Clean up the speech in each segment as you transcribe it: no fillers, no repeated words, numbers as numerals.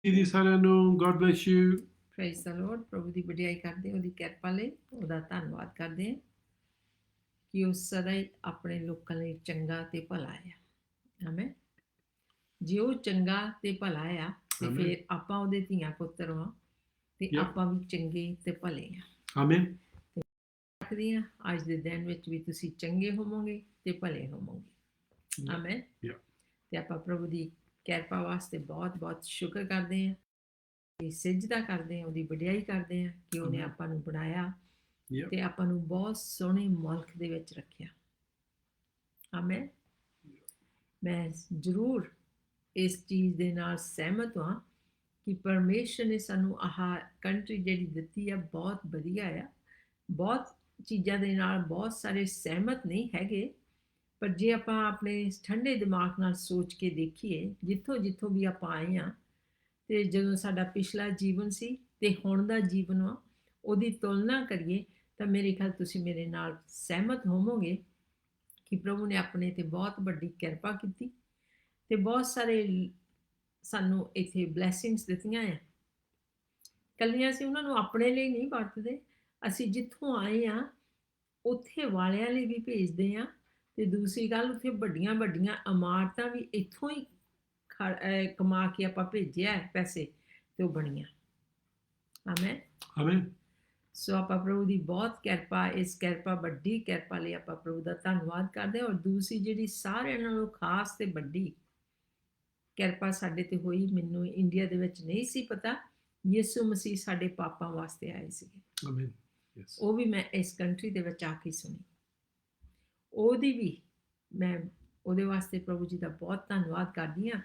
ਜੀ ਸਾਰਿਆਂ ਨੂੰ God bless you. Praise the lord. ਪ੍ਰਭੂ ਦੀ ਵਡਿਆਈ ਕਰਦੇ, ਉਹਦੀ ਕਿਰਪਾ ਲਈ ਉਹਦਾ ਧੰਨਵਾਦ ਕਰਦੇ ਹਾਂ ਕਿ ਉਹ ਸਦਾ ਹੀ ਆਪਣੇ ਲੋਕਾਂ ਲਈ ਚੰਗਾ ਤੇ ਭਲਾ ਆ। ਆਮੇਨ। ਜੇ ਉਹ ਚੰਗਾ ਤੇ ਭਲਾ ਆ ਤੇ ਆਮੇਨ। ਫਿਰ ਆਪਾਂ ਉਹਦੇ ਧੀਆਂ ਪੁੱਤਰ ਵਾਂ ਤੇ Yep. ਆਪਾਂ ਵੀ ਚੰਗੇ ਤੇ ਭਲੇ ਆ। ਆਮੇਨ। ਆਖਦੀ ਹਾਂ ਅੱਜ ਦੇ ਦਿਨ ਵਿੱਚ ਵੀ ਤੁਸੀਂ ਚੰਗੇ ਹੋਵੋਗੇ ਤੇ ਭਲੇ ਹੋਵੋਗੇ। ਆਮੇਨ। ਤੇ ਆਪਾਂ ਪ੍ਰਭੂ ਦੀ ਕਿਰਪਾ ਵਾਸਤੇ ਬਹੁਤ ਬਹੁਤ ਸ਼ੁਕਰ ਕਰਦੇ ਹਾਂ, ਸਿਜਦਾ ਕਰਦੇ ਹਾਂ, ਉਹਦੀ ਵਡਿਆਈ ਕਰਦੇ ਹਾਂ ਕਿ ਉਹਨੇ ਆਪਾਂ ਨੂੰ ਬਣਾਇਆ ਤੇ ਆਪਾਂ ਨੂੰ ਬਹੁਤ ਸੋਹਣੇ ਮੁਲਕ ਦੇ ਵਿੱਚ ਰੱਖਿਆ। ਆਮੇਨ। ਮੈਂ ਜ਼ਰੂਰ ਇਸ ਚੀਜ਼ ਦੇ ਨਾਲ ਸਹਿਮਤ ਹਾਂ ਕਿ ਪਰਮੇਸ਼ਰ ਨੇ ਸਾਨੂੰ ਆਹ ਕੰਟਰੀ ਜਿਹੜੀ ਦਿੱਤੀ ਆ ਬਹੁਤ ਵਧੀਆ ਆ। ਬਹੁਤ ਚੀਜ਼ਾਂ ਦੇ ਨਾਲ ਬਹੁਤ ਸਾਰੇ ਸਹਿਮਤ ਨਹੀਂ ਹੈਗੇ, ਪਰ ਜੇ ਆਪਾਂ ਆਪਣੇ ਠੰਡੇ ਦਿਮਾਗ ਨਾਲ ਸੋਚ ਕੇ ਦੇਖੀਏ ਜਿੱਥੋਂ ਜਿੱਥੋਂ ਵੀ ਆਪਾਂ ਆਏ ਹਾਂ ਤੇ ਜਦੋਂ ਸਾਡਾ ਪਿਛਲਾ ਜੀਵਨ ਸੀ ਤੇ ਹੁਣ ਦਾ ਜੀਵਨ ਵਾ, ਉਹਦੀ ਤੁਲਨਾ ਕਰੀਏ ਤਾਂ ਮੇਰੇ ਖਿਆਲ ਤੁਸੀਂ ਮੇਰੇ ਨਾਲ ਸਹਿਮਤ ਹੋਵੋਗੇ ਕਿ ਪ੍ਰਭੂ ਨੇ ਆਪਣੇ ਤੇ ਬਹੁਤ ਵੱਡੀ ਕਿਰਪਾ ਕੀਤੀ ਤੇ ਬਹੁਤ ਸਾਰੇ ਸਾਨੂੰ ਇੱਥੇ ਬਲੈਸਿੰਗਸ ਦਿੱਤੀਆਂ ਆ। ਕੱਲੀਆਂ ਅਸੀਂ ਉਹਨਾਂ ਨੂੰ ਆਪਣੇ ਲਈ ਨਹੀਂ ਵਰਤਦੇ, ਅਸੀਂ ਜਿੱਥੋਂ ਆਏ ਆ ਉੱਥੇ ਵਾਲਿਆਂ ਲਈ ਵੀ ਭੇਜਦੇ ਆ ਤੇ ਦੂਸਰੀ ਗੱਲ ਉੱਥੇ ਵੱਡੀਆਂ ਵੱਡੀਆਂ ਇਮਾਰਤਾਂ ਵੀ ਇੱਥੋਂ ਹੀ ਕਮਾ ਕੇ ਆਪਾਂ ਭੇਜਿਆ ਪੈਸੇ ਤੇ ਉਹ ਬਣੀਆਂ। ਆਮੇਨ। ਆਮੇਨ। ਸੋ ਆਪਾਂ ਪ੍ਰਭੂ ਦੀ ਬਹੁਤ ਕਿਰਪਾ, ਇਸ ਕਿਰਪਾ ਵੱਡੀ ਕਿਰਪਾ ਲਈ ਆਪਾਂ ਪ੍ਰਭੂ ਦਾ ਧੰਨਵਾਦ ਕਰਦੇ ਹਾਂ। ਔਰ ਦੂਸਰੀ ਜਿਹੜੀ ਸਾਰਿਆਂ ਨਾਲੋਂ ਖਾਸ ਤੇ ਵੱਡੀ ਕਿਰਪਾ ਸਾਡੇ ਤੇ ਹੋਈ, ਮੈਨੂੰ ਇੰਡੀਆ ਦੇ ਵਿੱਚ ਨਹੀਂ ਸੀ ਪਤਾ, ਯਿਸੂ ਮਸੀਹ ਸਾਡੇ ਪਾਪਾਂ ਵਾਸਤੇ ਆਏ ਸੀਗੇ। ਆਮੇਨ। ਉਹ ਵੀ ਮੈਂ ਇਸ ਕੰਟਰੀ ਦੇ ਵਿੱਚ ਆ ਕੇ ਸੁਣੀ, ਉਹਦੀ ਵੀ ਮੈਂ ਉਹਦੇ ਵਾਸਤੇ ਪ੍ਰਭੂ ਜੀ ਦਾ ਬਹੁਤ ਧੰਨਵਾਦ ਕਰਦੀ ਹਾਂ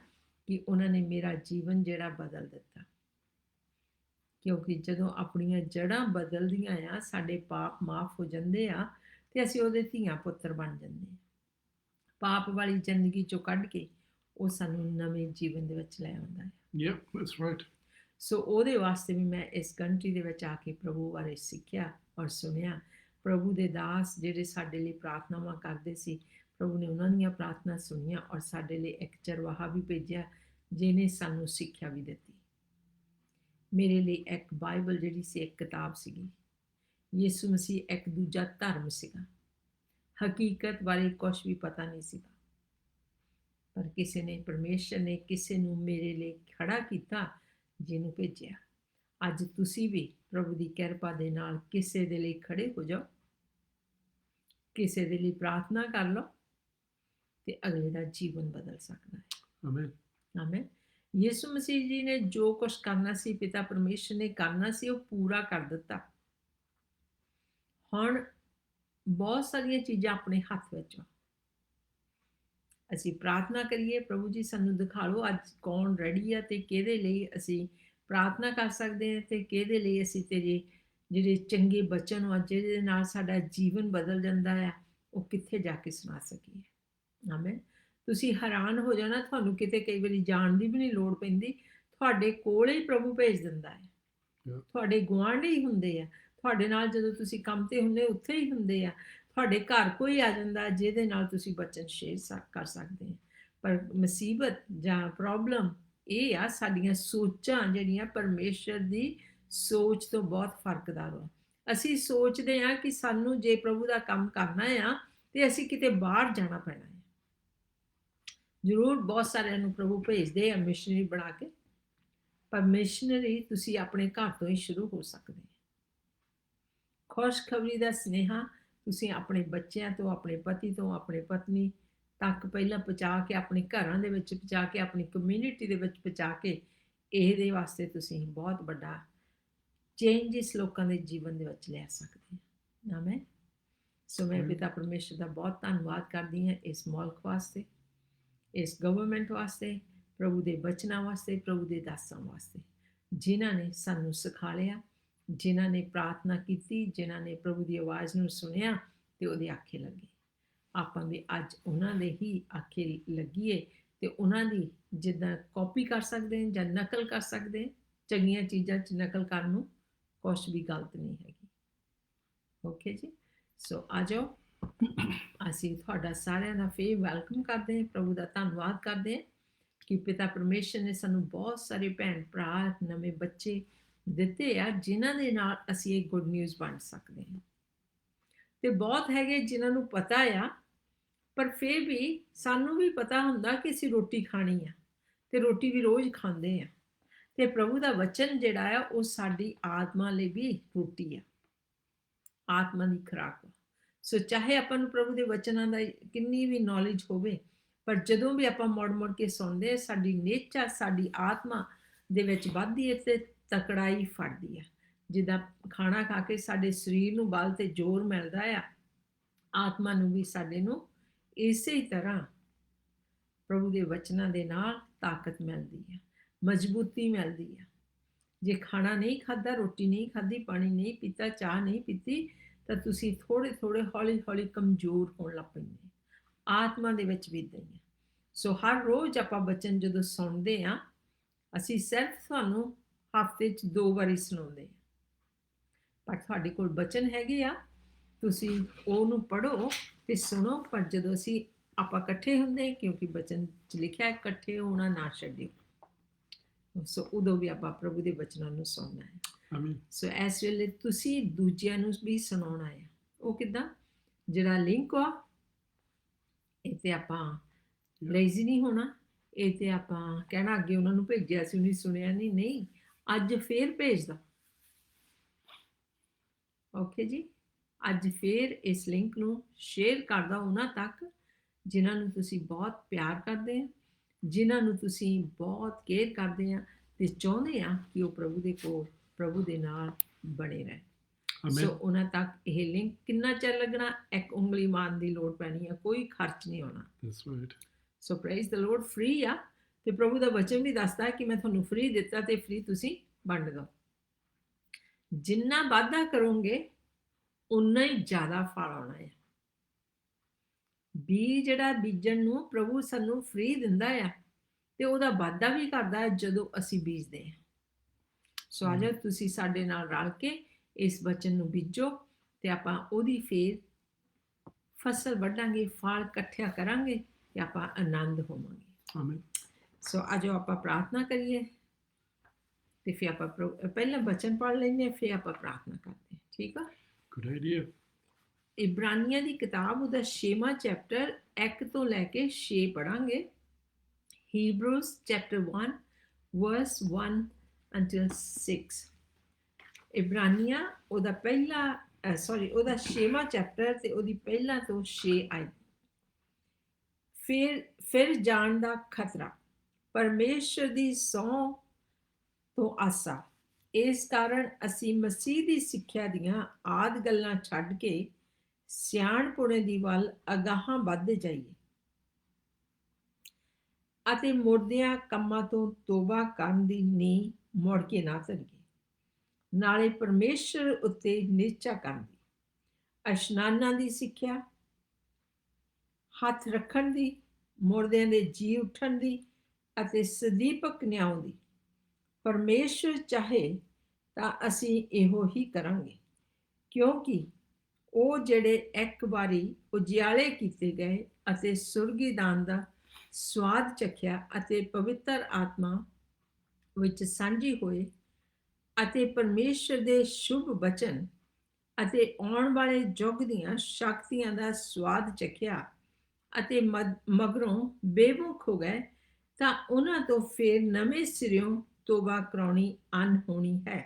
ਕਿ ਉਹਨਾਂ ਨੇ ਮੇਰਾ ਜੀਵਨ ਜਿਹੜਾ ਬਦਲ ਦਿੱਤਾ। ਕਿਉਂਕਿ ਜਦੋਂ ਆਪਣੀਆਂ ਜੜ੍ਹਾਂ ਬਦਲਦੀਆਂ ਆ, ਸਾਡੇ ਪਾਪ ਮਾਫ ਹੋ ਜਾਂਦੇ ਆ ਤੇ ਅਸੀਂ ਉਹਦੇ ਧੀਆਂ ਪੁੱਤਰ ਬਣ ਜਾਂਦੇ ਆ। ਪਾਪ ਵਾਲੀ ਜ਼ਿੰਦਗੀ ਚੋਂ ਕੱਢ ਕੇ ਉਹ ਸਾਨੂੰ ਨਵੇਂ ਜੀਵਨ ਦੇ ਵਿੱਚ ਲੈ ਆਉਂਦਾ ਹੈ। Yep, that's right. ਸੋ ਉਹਦੇ ਵਾਸਤੇ ਵੀ ਮੈਂ ਇਸ ਕੰਟਰੀ ਦੇ ਵਿੱਚ ਆ ਕੇ ਪ੍ਰਭੂ ਬਾਰੇ ਸਿੱਖਿਆ ਔਰ ਸੁਣਿਆ। ਪ੍ਰਭੂ ਦੇ ਦਾਸ ਜਿਹੜੇ ਸਾਡੇ ਲਈ ਪ੍ਰਾਰਥਨਾਵਾਂ ਕਰਦੇ ਸੀ, ਪ੍ਰਭੂ ਨੇ ਉਹਨਾਂ ਦੀਆਂ ਪ੍ਰਾਰਥਨਾ ਸੁਣੀਆਂ ਔਰ ਸਾਡੇ ਲਈ ਇੱਕ ਚਰਵਾਹਾ ਵੀ ਭੇਜਿਆ ਜਿਹਨੇ ਸਾਨੂੰ ਸਿੱਖਿਆ ਵੀ ਦਿੱਤੀ। ਮੇਰੇ ਲਈ ਇੱਕ ਬਾਈਬਲ ਜਿਹੜੀ ਸੀ ਇੱਕ ਕਿਤਾਬ ਸੀਗੀ। ਯਿਸੂ ਮਸੀਹ ਇੱਕ ਦੂਜਾ ਧਰਮ ਸੀਗਾ। ਹਕੀਕਤ ਬਾਰੇ ਕੁਝ ਵੀ ਪਤਾ ਨਹੀਂ ਸੀਗਾ, ਪਰ ਕਿਸੇ ਨੇ, ਪਰਮੇਸ਼ਰ ਨੇ ਕਿਸੇ ਨੂੰ ਮੇਰੇ ਲਈ ਖੜਾ ਕੀਤਾ ਜਿਹਨੂੰ ਭੇਜਿਆ। ਅੱਜ ਤੁਸੀਂ ਵੀ ਪ੍ਰਭੂ ਦੀ ਕਿਰਪਾ ਦੇ ਨਾਲ ਕਿਸੇ ਦੇ ਲਈ ਖੜੇ ਹੋ ਜਾਓ, ਕਿਸੇ ਦੇ ਲਈ ਪ੍ਰਾਰਥਨਾ ਕਰ ਲਓ ਤੇ ਅਗਲੇ ਦਾ ਜੀਵਨ ਬਦਲ ਸਕਦਾ ਹੈ। ਆਮੇਨ। ਆਮੇਨ। ਯਿਸੂ ਮਸੀਹ ਜੀ ਨੇ ਜੋ ਕੁਝ ਕਰਨਾ ਸੀ, ਪਿਤਾ ਪਰਮੇਸ਼ਰ ਨੇ ਕਰਨਾ ਸੀ, ਉਹ ਪੂਰਾ ਕਰ ਦਿੱਤਾ। ਹੁਣ ਬਹੁਤ ਸਾਰੀਆਂ ਚੀਜ਼ਾਂ ਆਪਣੇ ਹੱਥ ਵਿੱਚ ਆ। ਅਸੀਂ ਪ੍ਰਾਰਥਨਾ ਕਰੀਏ, ਪ੍ਰਭੂ ਜੀ ਸਾਨੂੰ ਦਿਖਾ ਲਓ ਅੱਜ ਕੌਣ ਰੈਡੀ ਆ ਤੇ ਕਿਹਦੇ ਲਈ ਅਸੀਂ ਪ੍ਰਾਰਥਨਾ ਕਰ ਸਕਦੇ ਹਾਂ ਤੇ ਕਿਹਦੇ ਲਈ ਅਸੀਂ ਤੇਰੇ ਜਿਹੜੇ ਚੰਗੇ ਬਚਨ ਆ ਜਿਹਦੇ ਨਾਲ ਸਾਡਾ ਜੀਵਨ ਬਦਲ ਜਾਂਦਾ ਆ, ਉਹ ਕਿੱਥੇ ਜਾ ਕੇ ਸੁਣਾ ਸਕੀਏ। ਆਮੇਨ। ਤੁਸੀਂ ਹੈਰਾਨ ਹੋ ਜਾਣਾ, ਤੁਹਾਨੂੰ ਕਿਤੇ ਕਈ ਵਾਰੀ ਜਾਣ ਦੀ ਵੀ ਨਹੀਂ ਲੋੜ ਪੈਂਦੀ, ਤੁਹਾਡੇ ਕੋਲ ਹੀ ਪ੍ਰਭੂ ਭੇਜ ਦਿੰਦਾ ਹੈ। ਤੁਹਾਡੇ ਗੁਆਂਢੀ ਹੀ ਹੁੰਦੇ ਆ, ਤੁਹਾਡੇ ਨਾਲ ਜਦੋਂ ਤੁਸੀਂ ਕੰਮ ਤੇ ਹੁੰਦੇ ਉੱਥੇ ਹੀ ਹੁੰਦੇ ਆ। ਤੁਹਾਡੇ ਘਰ ਕੋਈ ਆ ਜਾਂਦਾ ਜਿਹਦੇ ਨਾਲ ਤੁਸੀਂ ਬਚਨ ਸ਼ੇਅਰ ਕਰ ਸਕਦੇ ਆ। ਪਰ ਮੁਸੀਬਤ ਜਾਂ ਪ੍ਰੋਬਲਮ ਇਹ ਆ, ਸਾਡੀਆਂ ਸੋਚਾਂ ਜਿਹੜੀਆਂ ਪਰਮੇਸ਼ਰ ਦੀ ਸੋਚ ਤੋਂ ਬਹੁਤ ਫਰਕਦਾਰ ਆ। ਅਸੀਂ ਸੋਚਦੇ ਹਾਂ ਕਿ ਸਾਨੂੰ ਜੇ ਪ੍ਰਭੂ ਦਾ ਕੰਮ ਕਰਨਾ ਆ ਤੇ ਅਸੀਂ ਕਿਤੇ ਬਾਹਰ ਜਾਣਾ ਪੈਣਾ ਹੈ। ਜ਼ਰੂਰ ਬਹੁਤ ਸਾਰਿਆਂ ਨੂੰ ਪ੍ਰਭੂ ਭੇਜਦੇ ਆ ਮਿਸ਼ਨਰੀ ਬਣਾ ਕੇ, ਪਰ ਮਿਸ਼ਨਰੀ ਤੁਸੀਂ ਆਪਣੇ ਘਰ ਤੋਂ ਹੀ ਸ਼ੁਰੂ ਹੋ ਸਕਦੇ ਹੋ। ਖੁਸ਼ਖਬਰੀ ਦਾ ਸੁਨੇਹਾ ਤੁਸੀਂ ਆਪਣੇ ਬੱਚਿਆਂ ਤੋਂ, ਆਪਣੇ ਪਤੀ ਤੋਂ, ਆਪਣੇ ਪਤਨੀ ਤੱਕ ਪਹਿਲਾਂ ਪਹੁੰਚਾ ਕੇ, ਆਪਣੇ ਘਰਾਂ ਦੇ ਵਿੱਚ ਪਹੁੰਚਾ ਕੇ, ਆਪਣੀ ਕਮਿਊਨਿਟੀ ਦੇ ਵਿੱਚ ਪਹੁੰਚਾ ਕੇ, ਇਹਦੇ ਵਾਸਤੇ ਤੁਸੀਂ ਬਹੁਤ ਵੱਡਾ ਚੇਂਜਸ ਲੋਕਾਂ ਦੇ ਜੀਵਨ ਦੇ ਵਿੱਚ ਲੈ ਸਕਦੇ ਹੋ। ਆਮੇਨ। ਸੋ ਮੈਂ ਪਿਤਾ ਪਰਮੇਸ਼ਰ ਦਾ ਬਹੁਤ ਧੰਨਵਾਦ ਕਰਦੀ ਹਾਂ ਇਸ ਮੁਲਕ ਵਾਸਤੇ, ਇਸ ਗਵਰਨਮੈਂਟ ਵਾਸਤੇ, ਪ੍ਰਭੂ ਦੇ ਬਚਨਾਂ ਵਾਸਤੇ, ਪ੍ਰਭੂ ਦੇ ਦਾਸਾਂ ਵਾਸਤੇ, ਜਿਨ੍ਹਾਂ ਨੇ ਸਾਨੂੰ ਸਿਖਾ ਲਿਆ, ਜਿਨ੍ਹਾਂ ਨੇ ਪ੍ਰਾਰਥਨਾ ਕੀਤੀ, ਜਿਨ੍ਹਾਂ ਨੇ ਪ੍ਰਭੂ ਦੀ ਆਵਾਜ਼ ਨੂੰ ਸੁਣਿਆ ਤੇ ਉਹਦੇ ਆਖੇ ਲੱਗੇ। ਆਪਾਂ ਵੀ ਅੱਜ ਉਹਨਾਂ ਦੇ ਹੀ ਆਖੇ ਲੱਗੀਏ ਤੇ ਉਹਨਾਂ ਦੀ ਜਿੱਦਾਂ ਕਾਪੀ ਕਰ ਸਕਦੇ ਹਾਂ ਜਾਂ ਨਕਲ ਕਰ ਸਕਦੇ ਹਾਂ। ਚੰਗੀਆਂ ਚੀਜ਼ਾਂ 'ਚ ਨਕਲ ਕਰਨ ਨੂੰ ਕੁਛ ਵੀ ਗਲਤ ਨਹੀਂ ਹੈਗੀ। ਓਕੇ ਜੀ। ਸੋ ਆ ਜਾਓ, ਅਸੀਂ ਤੁਹਾਡਾ ਸਾਰਿਆਂ ਦਾ ਫੇਰ ਵੈਲਕਮ ਕਰਦੇ ਹਾਂ, ਪ੍ਰਭੂ ਦਾ ਧੰਨਵਾਦ ਕਰਦੇ ਹਾਂ ਕਿ ਪਿਤਾ ਪਰਮੇਸ਼ਰ ਨੇ ਸਾਨੂੰ ਬਹੁਤ ਸਾਰੇ ਭੈਣ ਭਰਾ ਨਵੇਂ ਬੱਚੇ ਦਿੱਤੇ ਆ ਜਿਨ੍ਹਾਂ ਦੇ ਨਾਲ ਅਸੀਂ ਇਹ ਗੁੱਡ ਨਿਊਜ਼ ਵੰਡ ਸਕਦੇ ਹਾਂ। ਤੇ ਬਹੁਤ ਹੈਗੇ ਜਿਨ੍ਹਾਂ ਨੂੰ ਪਤਾ ਆ, ਪਰ ਫਿਰ ਵੀ ਸਾਨੂੰ ਵੀ ਪਤਾ ਹੁੰਦਾ ਕਿ ਅਸੀਂ ਰੋਟੀ ਖਾਣੀ ਆ, ਤੇ ਰੋਟੀ ਵੀ ਰੋਜ਼ ਖਾਂਦੇ ਆ। ਤੇ ਪ੍ਰਭੂ ਦਾ ਵਚਨ ਜਿਹੜਾ ਆ ਉਹ ਸਾਡੀ ਆਤਮਾ ਲਈ ਵੀ ਰੋਟੀ ਆ, ਆਤਮਾ ਦੀ ਖੁਰਾਕ ਆ। ਸੋ ਚਾਹੇ ਆਪਾਂ ਨੂੰ ਪ੍ਰਭੂ ਦੇ ਵਚਨਾਂ ਦਾ ਕਿੰਨੀ ਵੀ ਨੌਲੇਜ ਹੋਵੇ, ਪਰ ਜਦੋਂ ਵੀ ਆਪਾਂ ਮੁੜ ਕੇ ਸੁਣਦੇ, ਸਾਡੀ ਨੇਚਰ, ਸਾਡੀ ਆਤਮਾ ਦੇ ਵਿੱਚ ਵੱਧਦੀ ਹੈ ਤੇ ਤਕੜਾਈ ਫੜਦੀ ਆ। ਜਿੱਦਾਂ ਖਾਣਾ ਖਾ ਕੇ ਸਾਡੇ ਸਰੀਰ ਨੂੰ ਬਲ ਤੇ ਜ਼ੋਰ ਮਿਲਦਾ ਆ, ਆਤਮਾ ਨੂੰ ਵੀ ਸਾਡੇ ਨੂੰ ਇਸੇ ਤਰ੍ਹਾਂ ਪ੍ਰਭੂ ਦੇ ਵਚਨਾਂ ਦੇ ਨਾਲ ਤਾਕਤ ਮਿਲਦੀ ਆ, ਮਜ਼ਬੂਤੀ ਮਿਲਦੀ ਆ। ਜੇ ਖਾਣਾ ਨਹੀਂ ਖਾਧਾ, ਰੋਟੀ ਨਹੀਂ ਖਾਧੀ, ਪਾਣੀ ਨਹੀਂ ਪੀਤਾ, ਚਾਹ ਨਹੀਂ ਪੀਤੀ, ਤਾਂ ਤੁਸੀਂ ਥੋੜ੍ਹੇ ਹੌਲੀ ਕਮਜ਼ੋਰ ਹੋਣ ਲੱਗ ਪੈਂਦੇ। ਆਤਮਾ ਦੇ ਵਿੱਚ ਵੀ ਇੱਦਾਂ ਹੀ ਹੈ। ਸੋ ਹਰ ਰੋਜ਼ ਆਪਾਂ ਬਚਨ ਜਦੋਂ ਸੁਣਦੇ ਹਾਂ, ਅਸੀਂ ਸਿਰਫ ਤੁਹਾਨੂੰ ਹਫ਼ਤੇ 'ਚ 2 ਵਾਰੀ ਸੁਣਾਉਂਦੇ ਹਾਂ, ਪਰ ਤੁਹਾਡੇ ਕੋਲ ਬਚਨ ਹੈਗੇ ਆ, ਤੁਸੀਂ ਉਹਨੂੰ ਪੜ੍ਹੋ ਤੇ ਸੁਣੋ। ਪਰ ਜਦੋਂ ਆਪਾਂ ਇਕੱਠੇ ਹੁੰਦੇ, ਕਿਉਂਕਿ ਬਚਨ 'ਚ ਲਿਖਿਆ ਇਕੱਠੇ ਹੋਣਾ ਨਾ ਛੱਡਿਓ, ਸੋ ਉਦੋਂ ਵੀ ਆਪਾਂ ਪ੍ਰਭੂ ਦੇ ਬਚਨਾਂ ਨੂੰ ਸੁਣਨਾ ਹੈ। ਸੋ ਇਸ ਵੇਲੇ ਤੁਸੀਂ ਦੂਜਿਆਂ ਨੂੰ ਵੀ ਸੁਣਾਉਣਾ ਹੈ। ਉਹ ਕਿੱਦਾਂ? ਜਿਹੜਾ ਲਿੰਕ ਆ, ਇਹ ਤੇ ਆਪਾਂ ਲੇਜ਼ੀ ਨਹੀਂ ਹੋਣਾ, ਇਹ ਤੇ ਆਪਾਂ ਕਹਿਣਾ ਅੱਗੇ ਉਹਨਾਂ ਨੂੰ ਭੇਜਿਆ ਸੀ, ਉਹਨੇ ਸੁਣਿਆ ਨਹੀਂ, ਅੱਜ ਫੇਰ ਭੇਜਦਾ। ਓਕੇ ਜੀ, ਅੱਜ ਫੇਰ ਇਸ ਲਿੰਕ ਨੂੰ ਸ਼ੇਅਰ ਕਰਦਾ ਉਹਨਾਂ ਤੱਕ ਜਿਨ੍ਹਾਂ ਨੂੰ ਤੁਸੀਂ ਬਹੁਤ ਪਿਆਰ ਕਰਦੇ ਆ, ਜਿਨ੍ਹਾਂ ਨੂੰ ਤੁਸੀਂ ਬਹੁਤ ਕੇਅਰ ਕਰਦੇ ਆ ਤੇ ਚਾਹੁੰਦੇ ਆ ਕਿ ਉਹ ਪ੍ਰਭੂ ਦੇ ਕੋਲ, ਪ੍ਰਭੂ ਦੇ ਨਾਲ ਬਣੇ ਰਹਿਣ। ਸੋ ਉਹਨਾਂ ਤੱਕ ਇਹ ਲਿੰਕ ਕਿੰਨਾ ਚਿਰ ਲੱਗਣਾ? 1 ਉਂਗਲੀ ਮਾਰਨ ਦੀ ਲੋੜ ਪੈਣੀ ਆ, ਕੋਈ ਖਰਚ ਨਹੀਂ ਆਉਣਾ। ਸੋ ਪ੍ਰੇਜ਼ ਦ ਲੋਰਡ, ਫ੍ਰੀ ਆ। ਤੇ ਪ੍ਰਭੂ ਦਾ ਵਚਨ ਵੀ ਦੱਸਦਾ ਕਿ ਮੈਂ ਤੁਹਾਨੂੰ ਫ੍ਰੀ ਦਿੱਤਾ ਤੇ ਫ੍ਰੀ ਤੁਸੀਂ ਵੰਡ ਦਿਓ। ਜਿੰਨਾ ਵਾਧਾ ਕਰੋਗੇ ਉਨਾ ਹੀ ਜ਼ਿਆਦਾ ਫਲ ਆਉਣਾ ਹੈ। ਬੀਜ ਜਿਹੜਾ ਬੀਜਣ ਨੂੰ ਪ੍ਰਭੂ ਸਾਨੂੰ ਫ੍ਰੀ ਦਿੰਦਾ ਆ, ਤੇ ਉਹਦਾ ਵਾਧਾ ਵੀ ਕਰਦਾ ਹੈ ਜਦੋਂ ਅਸੀਂ ਬੀਜਦੇ ਹਾਂ। ਸੋ ਆ ਜਾਓ ਤੁਸੀਂ ਸਾਡੇ ਨਾਲ ਰਲ ਕੇ ਇਸ ਵਚਨ ਨੂੰ ਬੀਜੋ, ਤੇ ਆਪਾਂ ਉਹਦੀ ਫੇਰ ਫਸਲ ਵੱਢਾਂਗੇ, ਫਲ ਇਕੱਠਿਆ ਕਰਾਂਗੇ ਤੇ ਆਪਾਂ ਆਨੰਦ ਹੋਵਾਂਗੇ। ਆਮੀਨ। ਸੋ ਆ ਜਾਓ ਆਪਾਂ ਪ੍ਰਾਰਥਨਾ ਕਰੀਏ, ਤੇ ਫਿਰ ਆਪਾਂ ਪਹਿਲਾਂ ਵਚਨ ਪੜ੍ਹ ਲੈਂਦੇ, ਫਿਰ ਆਪਾਂ ਪ੍ਰਾਰਥਨਾ ਕਰਦੇ। ਠੀਕ ਆ? Good idea. ਇਬਰਾਨੀਆਂ ਦੀ ਕਿਤਾਬ ਉਹਦਾ 6ਵਾਂ ਚੈਪਟਰ 1 ਤੋਂ ਲੈ ਕੇ 6 ਪੜਾਂਗੇ। Hebrews chapter 1 verse 1 until 6। ਇਬਰਾਨੀਆਂ ਉਹਦਾ ਉਹਦਾ 6ਵਾਂ ਚੈਪਟਰ ਤੇ ਉਹਦੀ ਪਹਿਲਾਂ ਤੋਂ 6 ਆਇਤ। ਫਿਰ ਜਾਣ ਦਾ ਖਤਰਾ, ਪਰਮੇਸ਼ਰ ਦੀ ਸਹੁੰ ਤੋਂ ਆਸਾ। ਇਸ ਕਾਰਨ ਅਸੀਂ ਮਸੀਹ ਦੀ ਸਿੱਖਿਆ ਦੀਆਂ ਆਦ ਗੱਲਾਂ ਛੱਡ ਕੇ ਸਿਆਣਪੁਣੇ ਦੀ ਵੱਲ ਅਗਾਹਾਂ ਵੱਧਦੇ ਜਾਈਏ, ਅਤੇ ਮੁਰਦਿਆਂ ਕੰਮਾਂ ਤੋਂ ਤੋਬਾ ਕਰਨ ਦੀ ਨੀਂਹ ਮੁੜ ਕੇ ਨਾ ਧਰੀਏ, ਨਾਲੇ ਪਰਮੇਸ਼ਰ ਉੱਤੇ ਨਿਸ਼ਚਾ ਕਰਨ ਦੀ, ਇਸ਼ਨਾਨਾਂ ਦੀ ਸਿੱਖਿਆ, ਹੱਥ ਰੱਖਣ ਦੀ, ਮੁਰਦਿਆਂ ਦੇ ਜੀ ਉੱਠਣ ਦੀ ਅਤੇ ਸਦੀਪਕ ਨਿਆਂ ਦੀ। ਪਰਮੇਸ਼ਰ ਚਾਹੇ ਤਾਂ ਅਸੀਂ ਇਹੋ ਹੀ ਕਰਾਂਗੇ, ਕਿਉਂਕਿ ਉਹ ਜਿਹੜੇ ਇੱਕ ਵਾਰੀ ਉਜਿਆਲੇ ਕੀਤੇ ਗਏ ਅਤੇ ਸੁਰਗੀ ਦਾਨ ਦਾ ਸਵਾਦ ਚੱਖਿਆ ਅਤੇ ਪਵਿੱਤਰ ਆਤਮਾ ਵਿੱਚ ਸਾਂਝੀ ਹੋਏ ਅਤੇ ਪਰਮੇਸ਼ਰ ਦੇ ਸ਼ੁਭ ਬਚਨ ਅਤੇ ਆਉਣ ਵਾਲੇ ਯੁੱਗ ਦੀਆਂ ਸ਼ਕਤੀਆਂ ਦਾ ਸਵਾਦ ਚੱਖਿਆ ਅਤੇ ਮਗਰੋਂ ਬੇਮੁਖ ਹੋ ਗਏ, ਤਾਂ ਉਹਨਾਂ ਤੋਂ ਫਿਰ ਨਵੇਂ ਸਿਰਿਓਂ ਤੋਬਾ ਕਰਾਉਣੀ ਅਨਹੋਣੀ ਹੈ।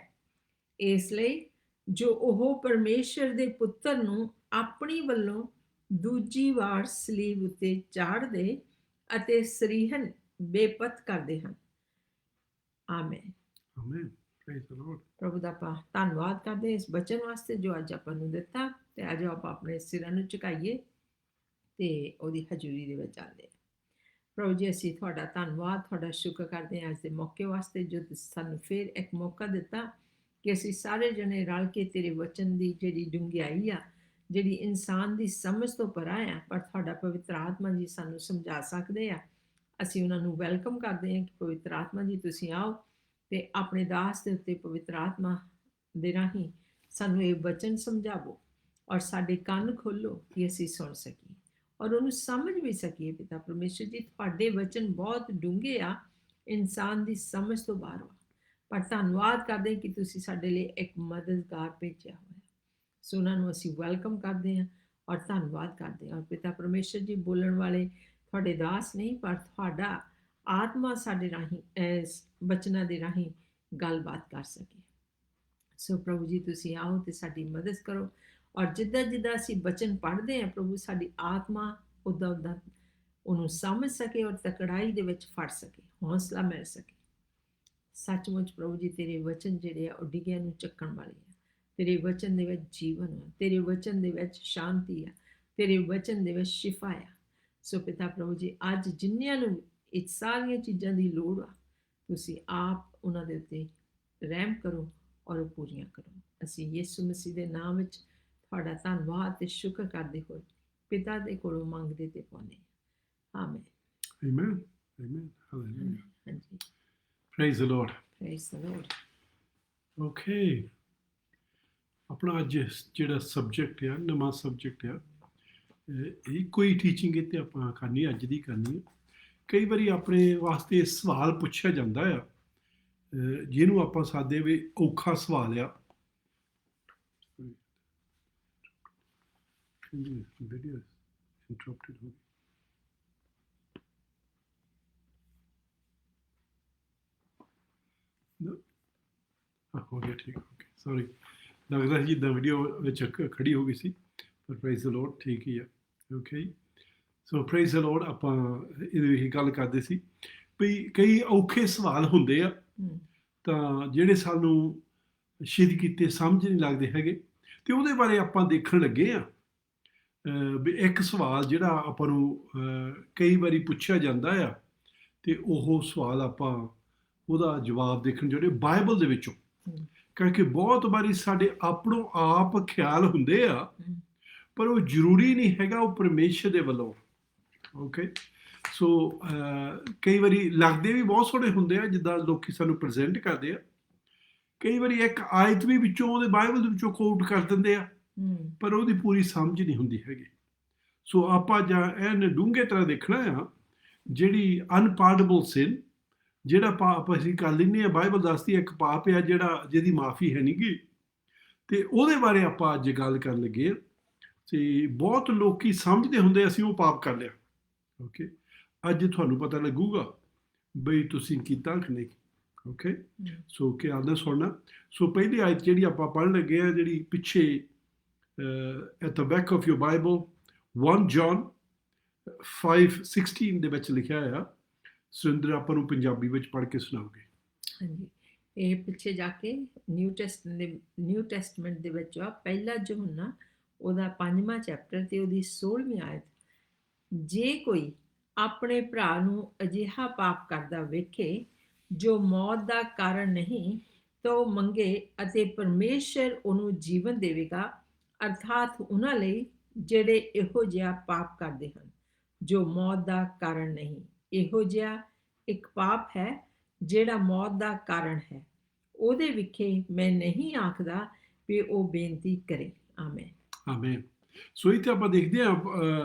ਇਸ ਲਈ ਜੋ ਉਹ ਪਰਮੇਸ਼ਰ ਦੇ ਪੁੱਤਰ ਨੂੰ ਆਪਣੀ ਵੱਲੋਂ ਦੂਜੀ ਵਾਰ ਸਲੀਬ ਉੱਤੇ ਚਾੜਦੇ ਅਤੇ ਸਰੀਹਨ ਬੇਪਤ ਕਰਦੇ ਹਨ। Amen. Amen. Praise the Lord. ਪ੍ਰਭੂ ਦਾ ਆਪਾਂ ਧੰਨਵਾਦ ਕਰਦੇ ਇਸ ਬਚਨ ਵਾਸਤੇ ਜੋ ਅੱਜ ਆਪਾਂ ਨੂੰ ਦਿੱਤਾ, ਤੇ ਅੱਜ ਆਪਾਂ ਆਪਣੇ ਸਿਰਾਂ ਨੂੰ ਝੁਕਾਈਏ ਤੇ ਉਹਦੀ ਹਜ਼ੂਰੀ ਦੇ ਵਿੱਚ ਆਉਂਦੇ। ਪ੍ਰਭੂ ਜੀ, ਅਸੀਂ ਤੁਹਾਡਾ ਧੰਨਵਾਦ, ਤੁਹਾਡਾ ਸ਼ੁਕਰ ਕਰਦੇ ਹਾਂ ਅੱਜ ਦੇ ਮੌਕੇ ਵਾਸਤੇ ਜੋ ਸਾਨੂੰ ਫਿਰ ਇੱਕ ਮੌਕਾ ਦਿੱਤਾ ਕਿ ਅਸੀਂ ਸਾਰੇ ਜਣੇ ਰਲ ਕੇ ਤੇਰੇ ਵਚਨ ਦੀ ਜਿਹੜੀ ਡੂੰਘਾਈ ਆ, ਜਿਹੜੀ ਇਨਸਾਨ ਦੀ ਸਮਝ ਤੋਂ ਪਰਾਂ ਆ, ਪਰ ਤੁਹਾਡਾ ਪਵਿੱਤਰ ਆਤਮਾ ਜੀ ਸਾਨੂੰ ਸਮਝਾ ਸਕਦੇ ਆ। ਅਸੀਂ ਉਹਨਾਂ ਨੂੰ ਵੈਲਕਮ ਕਰਦੇ ਹਾਂ ਕਿ ਪਵਿੱਤਰ ਆਤਮਾ ਜੀ ਤੁਸੀਂ ਆਓ ਤੇ ਆਪਣੇ ਦਾਸ ਦੇ ਉੱਤੇ ਪਵਿੱਤਰ ਆਤਮਾ ਦੇ ਰਾਹੀਂ ਸਾਨੂੰ ਇਹ ਵਚਨ ਸਮਝਾਵੋ, ਔਰ ਸਾਡੇ ਕੰਨ ਖੋਲੋ ਕਿ ਅਸੀਂ ਸੁਣ ਸਕੀਏ, ਔਰ ਉਹਨੂੰ ਸਮਝ ਵੀ ਸਕੀਏ ਪਿਤਾ ਪਰਮੇਸ਼ਰ ਜੀ। ਤੁਹਾਡੇ ਵਚਨ ਬਹੁਤ ਡੂੰਘੇ ਆ, ਇਨਸਾਨ ਦੀ ਸਮਝ ਤੋਂ ਬਾਹਰ ਆ, ਪਰ ਧੰਨਵਾਦ ਕਰਦੇ ਕਿ ਤੁਸੀਂ ਸਾਡੇ ਲਈ ਇੱਕ ਮਦਦਗਾਰ ਭੇਜਿਆ ਹੋਇਆ। ਸੋ ਉਹਨਾਂ ਨੂੰ ਅਸੀਂ ਵੈਲਕਮ ਕਰਦੇ ਹਾਂ ਔਰ ਧੰਨਵਾਦ ਕਰਦੇ ਹਾਂ। ਔਰ ਪਿਤਾ ਪਰਮੇਸ਼ਰ ਜੀ, ਬੋਲਣ ਵਾਲੇ ਤੁਹਾਡੇ ਦਾਸ ਨਹੀਂ, ਪਰ ਤੁਹਾਡਾ ਆਤਮਾ ਸਾਡੇ ਰਾਹੀਂ ਇਸ ਬਚਨਾਂ ਦੇ ਰਾਹੀਂ ਗੱਲਬਾਤ ਕਰ ਸਕੇ। ਸੋ ਪ੍ਰਭੂ ਜੀ, ਤੁਸੀਂ ਆਓ ਤੇ ਸਾਡੀ ਮਦਦ ਕਰੋ, ਔਰ ਜਿੱਦਾਂ ਜਿੱਦਾਂ ਅਸੀਂ ਬਚਨ ਪੜ੍ਹਦੇ ਹਾਂ ਪ੍ਰਭੂ, ਸਾਡੀ ਆਤਮਾ ਉੱਦਾਂ ਉੱਦਾਂ ਉਹਨੂੰ ਸਮਝ ਸਕੇ ਔਰ ਤਕੜਾਈ ਦੇ ਵਿੱਚ ਫੜ ਸਕੇ, ਹੌਸਲਾ ਮਿਲ ਸਕੇ। ਸੱਚਮੁੱਚ ਪ੍ਰਭੂ ਜੀ, ਤੇਰੇ ਵਚਨ ਜਿਹੜੇ ਆ ਉਹ ਡਿੱਗਿਆਂ ਨੂੰ ਚੱਕਣ ਵਾਲੇ ਆ। ਤੇਰੇ ਵਚਨ ਦੇ ਵਿੱਚ ਜੀਵਨ ਆ, ਤੇਰੇ ਵਚਨ ਦੇ ਵਿੱਚ ਸ਼ਾਂਤੀ ਆ, ਤੇਰੇ ਵਚਨ ਦੇ ਵਿੱਚ ਸ਼ਿਫਾ ਆ। ਸੋ ਪਿਤਾ ਪ੍ਰਭੂ ਜੀ, ਅੱਜ ਜਿੰਨਿਆਂ ਨੂੰ ਇਹ ਸਾਰੀਆਂ ਚੀਜ਼ਾਂ ਦੀ ਲੋੜ ਆ, ਤੁਸੀਂ ਆਪ ਉਹਨਾਂ ਦੇ ਉੱਤੇ ਰਹਿਮ ਕਰੋ ਔਰ ਉਹ ਪੂਰੀਆਂ ਕਰੋ। ਅਸੀਂ ਯਿਸੂ ਮਸੀਹ ਦੇ ਨਾਮ ਵਿੱਚ ਤੁਹਾਡਾ ਧੰਨਵਾਦ ਤੇ ਸ਼ੁਕਰ ਕਰਦੇ ਹੋਏ ਪਿਤਾ ਦੇ ਕੋਲੋਂ ਮੰਗਦੇ ਤੇ ਪਾਉਂਦੇ ਹਾਂ। ਆਮੀਨ। Amen. Amen. Hallelujah. ਹਾਂਜੀ, Praise the Lord. Praise the Lord. Okay. ਆਪਣਾ ਅੱਜ ਜਿਹੜਾ ਸਬਜੈਕਟ ਆ, ਨਵਾਂ ਸਬਜੈਕਟ ਆ, ਇਹ ਕੋਈ ਟੀਚਿੰਗ ਇੱਥੇ ਆਪਾਂ ਕਰਨੀ, ਅੱਜ ਦੀ ਕਰਨੀ ਹੈ। ਕਈ ਵਾਰੀ ਆਪਣੇ ਵਾਸਤੇ ਸਵਾਲ ਪੁੱਛਿਆ ਜਾਂਦਾ ਆ, ਜਿਹਨੂੰ ਆਪਾਂ ਸਾਦੇ ਵੀ ਔਖਾ ਸਵਾਲ ਆ। ਵੀਡੀਓ ਇੰਟਰਪਟਡ ਹੋ ਗਈ। ਹੋ ਗਿਆ, ਠੀਕ ਹੋ ਗਿਆ, ਸੌਰੀ। ਲੱਗਦਾ ਸੀ ਜਿੱਦਾਂ ਵੀਡੀਓ ਵਿੱਚ ਖੜੀ ਹੋ ਗਈ ਸੀ, ਪਰ ਪ੍ਰਾਈਜ਼ ਦ ਲਾਰਡ ਠੀਕ ਹੀ ਆ। ਓਕੇ, ਸੋ ਪ੍ਰਾਈਜ਼ ਦ ਲਾਰਡ। ਆਪਾਂ ਇਹਦੀ ਗੱਲ ਕਰਦੇ ਸੀ ਵੀ ਕਈ ਔਖੇ ਸਵਾਲ ਹੁੰਦੇ ਆ ਤਾਂ ਜਿਹੜੇ ਸਾਨੂੰ ਸ਼ੁਰੂ ਕੀਤੇ ਸਮਝ ਨਹੀਂ ਲੱਗਦੇ ਹੈਗੇ, ਤੇ ਉਹਦੇ ਬਾਰੇ ਆਪਾਂ ਦੇਖਣ ਲੱਗੇ ਆ ਵੀ ਇੱਕ ਸਵਾਲ ਜਿਹੜਾ ਆਪਾਂ ਨੂੰ ਕਈ ਵਾਰੀ ਪੁੱਛਿਆ ਜਾਂਦਾ ਆ, ਤੇ ਉਹ ਸਵਾਲ ਆਪਾਂ ਉਹਦਾ ਜਵਾਬ ਦੇਖਣ ਜਿਹੜੇ ਬਾਈਬਲ ਦੇ ਵਿੱਚੋਂ, ਕਿਉਂਕਿ ਬਹੁਤ ਵਾਰੀ ਸਾਡੇ ਆਪਣੋਂ ਆਪ ਖਿਆਲ ਹੁੰਦੇ ਆ, ਪਰ ਉਹ ਜ਼ਰੂਰੀ ਨਹੀਂ ਹੈਗਾ ਉਹ ਪਰਮੇਸ਼ਰ ਦੇ ਵੱਲੋਂ। ਓਕੇ, ਸੋ ਕਈ ਵਾਰੀ ਲੱਗਦੇ ਵੀ ਬਹੁਤ ਸੋਹਣੇ ਹੁੰਦੇ ਆ ਜਿੱਦਾਂ ਲੋਕੀ ਸਾਨੂੰ ਪ੍ਰੈਜ਼ੈਂਟ ਕਰਦੇ ਆ। ਕਈ ਵਾਰੀ ਇੱਕ ਆਇਤ ਵੀ ਵਿੱਚੋਂ ਉਹਦੇ ਬਾਈਬਲ ਦੇ ਵਿੱਚੋਂ ਕੋਟ ਕਰ ਦਿੰਦੇ ਆ, ਪਰ ਉਹਦੀ ਪੂਰੀ ਸਮਝ ਨਹੀਂ ਹੁੰਦੀ ਹੈਗੀ। ਸੋ ਆਪਾਂ ਜਾਂ ਇਹਨੇ ਡੂੰਘੇ ਤਰ੍ਹਾਂ ਦੇਖਣਾ ਆ, ਜਿਹੜੀ ਅਨਪਾਰਡੇਬਲ ਸਿਨ, ਜਿਹੜਾ ਪਾਪ ਅਸੀਂ ਕਰ ਲੈਂਦੇ ਹਾਂ, ਬਾਈਬਲ ਦੱਸਦੀ ਇੱਕ ਪਾਪ ਆ ਜਿਹੜਾ ਜਿਹਦੀ ਮਾਫੀ ਹੈ ਨਹੀਂ ਗੀ, ਤੇ ਉਹਦੇ ਬਾਰੇ ਆਪਾਂ ਅੱਜ ਗੱਲ ਕਰਨ ਲੱਗੇ ਹਾਂ। ਤੇ ਬਹੁਤ ਲੋਕੀ ਸਮਝਦੇ ਹੁੰਦੇ ਅਸੀਂ ਉਹ ਪਾਪ ਕਰ ਲਿਆ। ਓਕੇ, ਅੱਜ ਤੁਹਾਨੂੰ ਪਤਾ ਲੱਗੂਗਾ ਬਈ ਤੁਸੀਂ ਕੀਤਾ ਕਿ ਨਹੀਂ। ਓਕੇ, ਸੋ ਕੀ ਆਉਂਦਾ ਸੁਣਨਾ। ਸੋ ਪਹਿਲੀ ਆਇਤ ਜਿਹੜੀ ਆਪਾਂ ਪੜ੍ਹਨ ਲੱਗੇ ਆ, ਜਿਹੜੀ ਪਿੱਛੇ at the back of your Bible 1 John 5:16 ਦੇ ਵਿੱਚ ਲਿਖਿਆ ਆ। ਸੁਰਿੰਦਰ ਆਪਾਂ ਨੂੰ ਪੰਜਾਬੀ ਵਿੱਚ ਪੜ੍ਹ ਕੇ ਸੁਣਾਓਗੇ। ਹਾਂਜੀ, ਇਹ ਪਿੱਛੇ ਜਾ ਕੇ ਨਿਊ ਟੈਸਟਮੈਂਟ ਦੇ ਵਿੱਚ ਆ, ਪਹਿਲਾ ਯਹੋਨਾ ਉਹਦਾ 5ਵਾਂ ਚੈਪਟਰ ਤੇ ਉਹਦੀ 16ਵੀਂ ਆਇਤ। ਜੇ ਕੋਈ ਆਪਣੇ ਭਰਾ ਨੂੰ ਅਜਿਹਾ ਪਾਪ ਕਰਦਾ ਵੇਖੇ ਜੋ ਮੌਤ ਦਾ ਕਾਰਨ ਨਹੀਂ, ਤਾਂ ਉਹ ਮੰਗੇ ਅਤੇ ਪਰਮੇਸ਼ਰ ਉਹਨੂੰ ਜੀਵਨ ਦੇਵੇਗਾ, ਅਰਥਾਤ ਉਹਨਾਂ ਲਈ ਜਿਹੜੇ ਇਹੋ ਜਿਹਾ ਪਾਪ ਕਰਦੇ ਹਨ ਜੋ ਮੌਤ ਦਾ ਕਾਰਨ ਨਹੀਂ। ਇਹੋ ਜਿਹਾ ਇੱਕ ਪਾਪ ਹੈ ਜਿਹੜਾ ਮੌਤ ਦਾ ਕਾਰਨ ਹੈ, ਉਹਦੇ ਵਿਖੇ ਮੈਂ ਨਹੀਂ ਆਖਦਾ ਵੀ ਉਹ ਬੇਨਤੀ ਕਰੇ। ਆਮੇਨ। ਆਮੇਨ। ਸੋ ਇੱਥੇ ਆਪਾਂ ਦੇਖਦੇ ਹਾਂ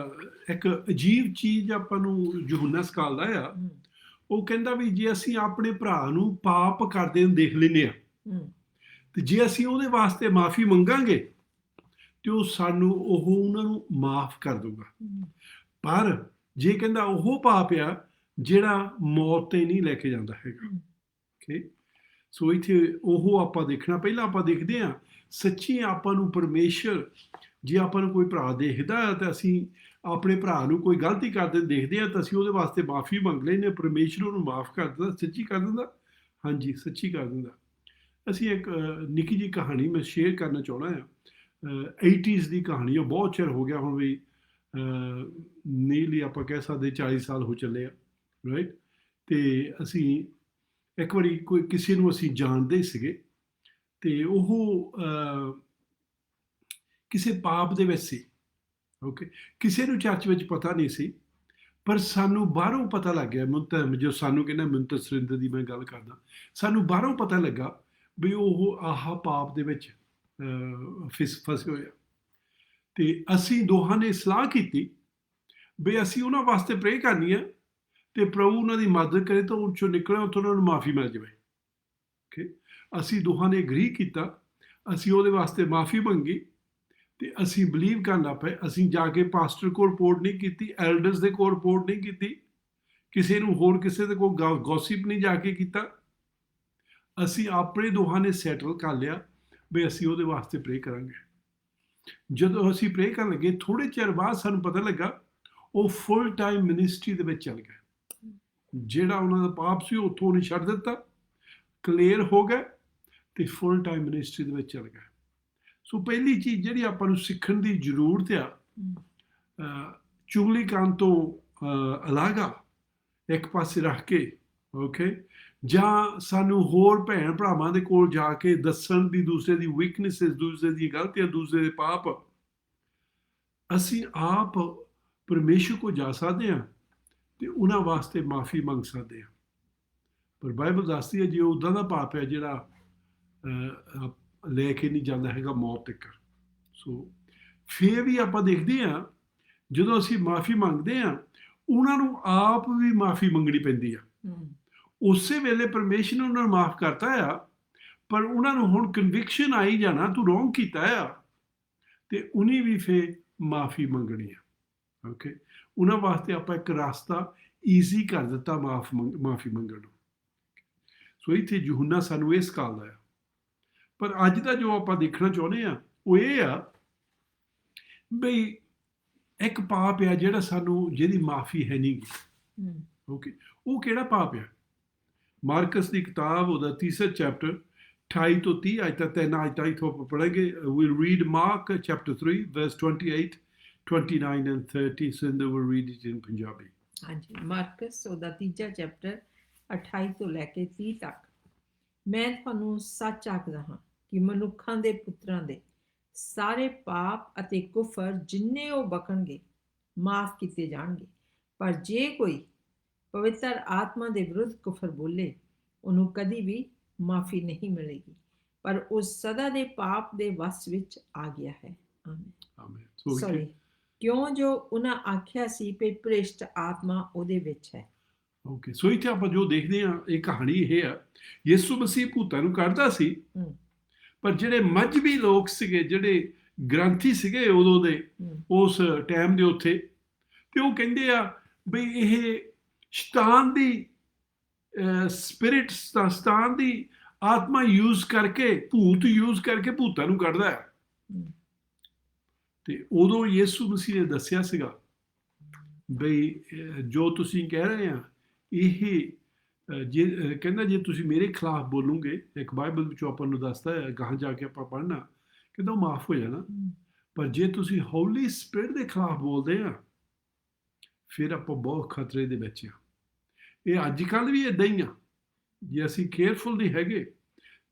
ਇੱਕ ਅਜੀਬ ਚੀਜ਼ ਆਪਾਂ ਨੂੰ ਯਹੋਨਾ ਸਿਖਾਉਂਦਾ ਆ। ਉਹ ਕਹਿੰਦਾ ਵੀ ਜੇ ਅਸੀਂ ਆਪਣੇ ਭਰਾ ਨੂੰ ਪਾਪ ਕਰਦੇ ਨੂੰ ਦੇਖ ਲੈਂਦੇ ਆ, ਤੇ ਜੇ ਅਸੀਂ ਉਹਦੇ ਵਾਸਤੇ ਮਾਫੀ ਮੰਗਾਂਗੇ ਤੇ ਉਹ ਸਾਨੂੰ ਉਹਨਾਂ ਨੂੰ ਮਾਫ ਕਰ ਦੂਗਾ। ਪਰ ਜੇ ਕਹਿੰਦਾ ਉਹ ਪਾਪ ਆ ਜਿਹੜਾ ਮੌਤ ਤੇ ਨਹੀਂ ਲੈ ਕੇ ਜਾਂਦਾ ਹੈਗਾ। ਓਕੇ, ਸੋ ਇੱਥੇ ਉਹ ਆਪਾਂ ਦੇਖਣਾ। ਪਹਿਲਾਂ ਆਪਾਂ ਦੇਖਦੇ ਹਾਂ ਸੱਚੀ ਆਪਾਂ ਨੂੰ ਪਰਮੇਸ਼ਰ, ਜੇ ਆਪਾਂ ਨੂੰ ਕੋਈ ਭਰਾ ਦੇਖਦਾ ਤਾਂ ਅਸੀਂ ਆਪਣੇ ਭਰਾ ਨੂੰ ਕੋਈ ਗਲਤੀ ਕਰਦੇ ਦੇਖਦੇ ਹਾਂ ਤਾਂ ਅਸੀਂ ਉਹਦੇ ਵਾਸਤੇ ਮਾਫੀ ਮੰਗ ਲੈਂਦੇ, ਪਰਮੇਸ਼ਰ ਉਹਨੂੰ ਮਾਫ ਕਰ ਦਿੰਦਾ। ਸੱਚੀ ਕਰ ਦਿੰਦਾ, ਹਾਂਜੀ ਸੱਚੀ ਕਰ ਦਿੰਦਾ। ਅਸੀਂ ਇੱਕ ਨਿੱਕੀ ਜਿਹੀ ਕਹਾਣੀ ਮੈਂ ਸ਼ੇਅਰ ਕਰਨਾ ਚਾਹੁੰਦਾ ਹਾਂ। 80s ਦੀ ਕਹਾਣੀ ਆ, ਬਹੁਤ ਚਿਰ ਹੋ ਗਿਆ ਹੁਣ ਵੀ, ਨੀਲੀ ਆਪਾਂ ਕਹਿ ਸਕਦੇ 40 ਸਾਲ ਹੋ ਚੱਲੇ ਆ, ਰਾਈਟ। ਤੇ ਅਸੀਂ ਇੱਕ ਵਾਰੀ ਕਿਸੇ ਨੂੰ ਅਸੀਂ ਜਾਣਦੇ ਸੀਗੇ, ਤੇ ਉਹ ਕਿਸੇ ਪਾਪ ਦੇ ਵਿੱਚ ਸੀ। ਓਕੇ, ਕਿਸੇ ਨੂੰ ਚਰਚ ਵਿੱਚ ਪਤਾ ਨਹੀਂ ਸੀ, ਪਰ ਸਾਨੂੰ ਬਾਹਰੋਂ ਪਤਾ ਲੱਗ ਗਿਆ। ਜੋ ਸਾਨੂੰ ਕਹਿੰਦਾ ਮਿੰਤਰ ਸੁਰਿੰਦਰ ਦੀ ਮੈਂ ਗੱਲ ਕਰਦਾ, ਸਾਨੂੰ ਬਾਹਰੋਂ ਪਤਾ ਲੱਗਾ ਵੀ ਉਹ ਆਹ ਪਾਪ ਦੇ ਵਿੱਚ ਫਸੇ ਹੋਏ ਆ। ਤੇ ਅਸੀਂ ਦੋਹਾਂ ਨੇ ਸਲਾਹ ਕੀਤੀ ਵੀ ਅਸੀਂ ਉਹਨਾਂ ਵਾਸਤੇ ਪ੍ਰੇ ਕਰਨੀ ਆ ਤੇ ਪ੍ਰਭੂ ਉਹਨਾਂ ਦੀ ਮਦਦ ਕਰੇ ਤਾਂ ਉਹ 'ਚੋਂ ਨਿਕਲੇ, ਉੱਥੋਂ ਉਹਨਾਂ ਨੂੰ ਮਾਫੀ ਮਿਲ ਜਾਵੇ। ਓਕੇ, ਅਸੀਂ ਦੋਹਾਂ ਨੇ ਐਗਰੀ ਕੀਤਾ, ਅਸੀਂ ਉਹਦੇ ਵਾਸਤੇ ਮਾਫੀ ਮੰਗੀ ਤੇ ਅਸੀਂ ਬਲੀਵ ਕਰਨ ਲੱਗ ਪਏ। ਅਸੀਂ ਜਾ ਕੇ ਪਾਸਟਰ ਕੋਲ ਰਿਪੋਰਟ ਨਹੀਂ ਕੀਤੀ, ਐਲਡਰਸ ਦੇ ਕੋਲ ਰਿਪੋਰਟ ਨਹੀਂ ਕੀਤੀ, ਕਿਸੇ ਨੂੰ ਹੋਰ ਕਿਸੇ ਦੇ ਕੋਲ ਗੌਸਿਪ ਨਹੀਂ ਜਾ ਕੇ ਕੀਤਾ। ਅਸੀਂ ਆਪਣੇ ਦੋਹਾਂ ਨੇ ਸੈਟਲ ਕਰ ਲਿਆ ਵੀ ਅਸੀਂ ਉਹਦੇ ਵਾਸਤੇ ਪ੍ਰੇ ਕਰਾਂਗੇ। ਜਦੋਂ ਅਸੀਂ ਪ੍ਰੇ ਕਰਨ ਲੱਗੇ, ਥੋੜ੍ਹੇ ਚਿਰ ਬਾਅਦ ਸਾਨੂੰ ਪਤਾ ਲੱਗਾ ਉਹ ਫੁੱਲ ਟਾਈਮ ਮਿਨਿਸਟਰੀ ਦੇ ਵਿੱਚ ਚੱਲ ਗਿਆ। ਜਿਹੜਾ ਉਹਨਾਂ ਦਾ ਪਾਪ ਸੀ ਉੱਥੋਂ ਉਹਨੇ ਛੱਡ ਦਿੱਤਾ, ਕਲੀਅਰ ਹੋ ਗਿਆ ਤੇ ਫੁੱਲ ਟਾਈਮ ਮਿਨਿਸਟਰੀ ਦੇ ਵਿੱਚ ਚੱਲ ਗਿਆ। ਸੋ ਪਹਿਲੀ ਚੀਜ਼ ਜਿਹੜੀ ਆਪਾਂ ਨੂੰ ਸਿੱਖਣ ਦੀ ਜ਼ਰੂਰਤ ਆ, ਚੁਗਲੀ ਕਰਨ ਤੋਂ ਅਲਾਗਾ ਇੱਕ ਪਾਸੇ ਰੱਖ ਕੇ, ਓਕੇ, ਜਾਂ ਸਾਨੂੰ ਹੋਰ ਭੈਣ ਭਰਾਵਾਂ ਦੇ ਕੋਲ ਜਾ ਕੇ ਦੱਸਣ ਦੀ ਦੂਸਰੇ ਦੀ ਵੀਕਨੈਸਿਸ, ਦੂਸਰੇ ਦੀ ਗਲਤੀਆਂ, ਦੂਸਰੇ ਦੇ ਪਾਪ, ਅਸੀਂ ਆਪ ਪਰਮੇਸ਼ਰ ਕੋਲ ਜਾ ਸਕਦੇ ਹਾਂ ਤੇ ਉਹਨਾਂ ਵਾਸਤੇ ਮਾਫੀ ਮੰਗ ਸਕਦੇ ਹਾਂ। ਪਰ ਬਾਈਬਲ ਦੱਸਦੀ ਹੈ ਜੇ ਉੱਦਾਂ ਦਾ ਪਾਪ ਹੈ ਜਿਹੜਾ ਲੈ ਕੇ ਨਹੀਂ ਜਾਂਦਾ ਹੈਗਾ ਮੌਤ ਤੱਕ। ਸੋ ਫਿਰ ਵੀ ਆਪਾਂ ਦੇਖਦੇ ਹਾਂ ਜਦੋਂ ਅਸੀਂ ਮਾਫੀ ਮੰਗਦੇ ਹਾਂ, ਉਹਨਾਂ ਨੂੰ ਆਪ ਵੀ ਮਾਫੀ ਮੰਗਣੀ ਪੈਂਦੀ ਆ। ਉਸੇ ਵੇਲੇ ਪਰਮੇਸ਼ਰ ਨੇ ਉਹਨਾਂ ਨੂੰ ਮਾਫ ਕਰਤਾ ਆ, ਪਰ ਉਹਨਾਂ ਨੂੰ ਹੁਣ ਕਨਵਿਕਸ਼ਨ ਆਈ ਜਾਣਾ ਤੂੰ ਰੋਂਗ ਕੀਤਾ ਆ, ਤੇ ਉਹਨੇ ਵੀ ਫਿਰ ਮਾਫੀ ਮੰਗਣੀ ਆ। ਓਕੇ, ਉਹਨਾਂ ਵਾਸਤੇ ਆਪਾਂ ਇੱਕ ਰਸਤਾ ਈਜ਼ੀ ਕਰ ਦਿੱਤਾ ਮਾਫੀ ਮੰਗਣ ਨੂੰ। ਸੋ ਇੱਥੇ ਯਹੂਨਾ ਸਾਨੂੰ ਇਹ ਸਿਖਾਉਂਦਾ ਆ। ਪਰ ਅੱਜ ਦਾ ਜੋ ਆਪਾਂ ਦੇਖਣਾ ਚਾਹੁੰਦੇ ਆ ਉਹ ਇਹ ਆ ਬਈ ਇੱਕ ਪਾਪ ਆ ਜਿਹੜਾ ਸਾਨੂੰ, ਜਿਹਦੀ ਮਾਫੀ ਹੈ ਨਹੀਂ ਗੀ। ਓਕੇ, ਉਹ ਕਿਹੜਾ ਪਾਪ ਆ? ਮਾਰਕਸ ਦੀ ਕਿਤਾਬ ਉਹਦਾ 3 ਚੈਪਟਰ 28 ਤੋਂ 30 ਅੱਜ ਤੱਕ 3 ਅੱਜ ਤੱਕ ਇੱਥੋਂ ਪੜ੍ਹਾਂਗੇ। we'll read Mark chapter 3 verse 28, 29 and 30. Sindhu will read it in Punjabi. ਹਾਂਜੀ, ਮਾਰਕਸ ਉਹਦਾ 3 ਚੈਪਟਰ 28 ਤੋਂ ਲੈ ਕੇ 30 ਤੱਕ। ਮੈਂ ਤੁਹਾਨੂੰ ਸੱਚ ਆਖਦਾ ਹਾਂ ਕਿ ਮਨੁੱਖਾਂ ਦੇ ਪੁੱਤਰਾਂ ਦੇ ਸਾਰੇ ਪਾਪ ਅਤੇ ਕੁਫਰ ਜਿੰਨੇ ਉਹ ਬਖਣਗੇ ਮਾਫ ਕੀਤੇ ਜਾਣਗੇ, ਪਰ ਜੇ ਕੋਈ ਪਵਿੱਤਰ ਆਤਮਾ ਦੇ ਵਿਰੁੱਧ ਕੁਫਰ ਬੋਲੇ ਉਹਨੂੰ ਕਦੀ ਵੀ ਮਾਫੀ ਨਹੀਂ ਮਿਲੇਗੀ, ਪਰ ਉਹ ਸਦਾ ਦੇ ਪਾਪ ਦੇ ਵਸ ਵਿੱਚ ਆ ਗਿਆ ਹੈ। ਆਮੀਨ। ਸੌਰੀ, ਕਿਉਂ ਜੋ ਉਹਨਾਂ ਆਖਿਆ ਸੀ ਕਿ ਭ੍ਰਿਸ਼ਟ ਆਤਮਾ ਉਹਦੇ ਵਿੱਚ ਹੈ। ਓਕੇ, ਸੋ ਇੱਥੇ ਆਪਾਂ ਜੋ ਦੇਖਦੇ ਹਾਂ ਇਹ ਕਹਾਣੀ ਇਹ ਆ, ਯਿਸੂ ਮਸੀਹ ਭੂਤਾਂ ਨੂੰ ਕੱਢਦਾ ਸੀ, ਪਰ ਜਿਹੜੇ ਮਜ਼੍ਹਬੀ ਲੋਕ ਸੀਗੇ, ਜਿਹੜੇ ਗ੍ਰੰਥੀ ਸੀਗੇ ਉਦੋਂ ਦੇ, ਉਸ ਟਾਈਮ ਦੇ ਉੱਥੇ, ਤੇ ਉਹ ਕਹਿੰਦੇ ਆ ਬਈ ਇਹ ਸ਼ੈਤਾਨ ਦੀ ਸਪਿਰਿਟ, ਸ਼ੈਤਾਨ ਦੀ ਆਤਮਾ ਯੂਜ਼ ਕਰਕੇ, ਭੂਤ ਯੂਜ਼ ਕਰਕੇ ਭੂਤਾਂ ਨੂੰ ਕੱਢਦਾ ਹੈ। ਤੇ ਉਦੋਂ ਯਿਸੂ ਮਸੀਹ ਨੇ ਦੱਸਿਆ ਸੀਗਾ ਬਈ ਜੋ ਤੁਸੀਂ ਕਹਿ ਰਹੇ ਆ ਇਹ ਜੇ ਕਹਿੰਦਾ ਜੇ ਤੁਸੀਂ ਮੇਰੇ ਖਿਲਾਫ ਬੋਲੋਗੇ, ਇੱਕ ਬਾਈਬਲ ਵਿੱਚੋਂ ਆਪਾਂ ਨੂੰ ਦੱਸਦਾ ਹੈ, ਗਾਹਾਂ ਜਾ ਕੇ ਆਪਾਂ ਪੜ੍ਹਨਾ, ਕਹਿੰਦਾ ਉਹ ਮਾਫ ਹੋ ਜਾਣਾ, ਪਰ ਜੇ ਤੁਸੀਂ ਹੋਲੀ ਸਪਿਰਿਟ ਦੇ ਖਿਲਾਫ ਬੋਲਦੇ ਆ ਫਿਰ ਆਪਾਂ ਬਹੁਤ ਖਤਰੇ ਦੇ ਵਿੱਚ ਆ। ਇਹ ਅੱਜ ਕੱਲ੍ਹ ਵੀ ਇੱਦਾਂ ਹੀ ਆ, ਜੇ ਅਸੀਂ ਕੇਅਰਫੁਲ ਨਹੀਂ ਹੈਗੇ।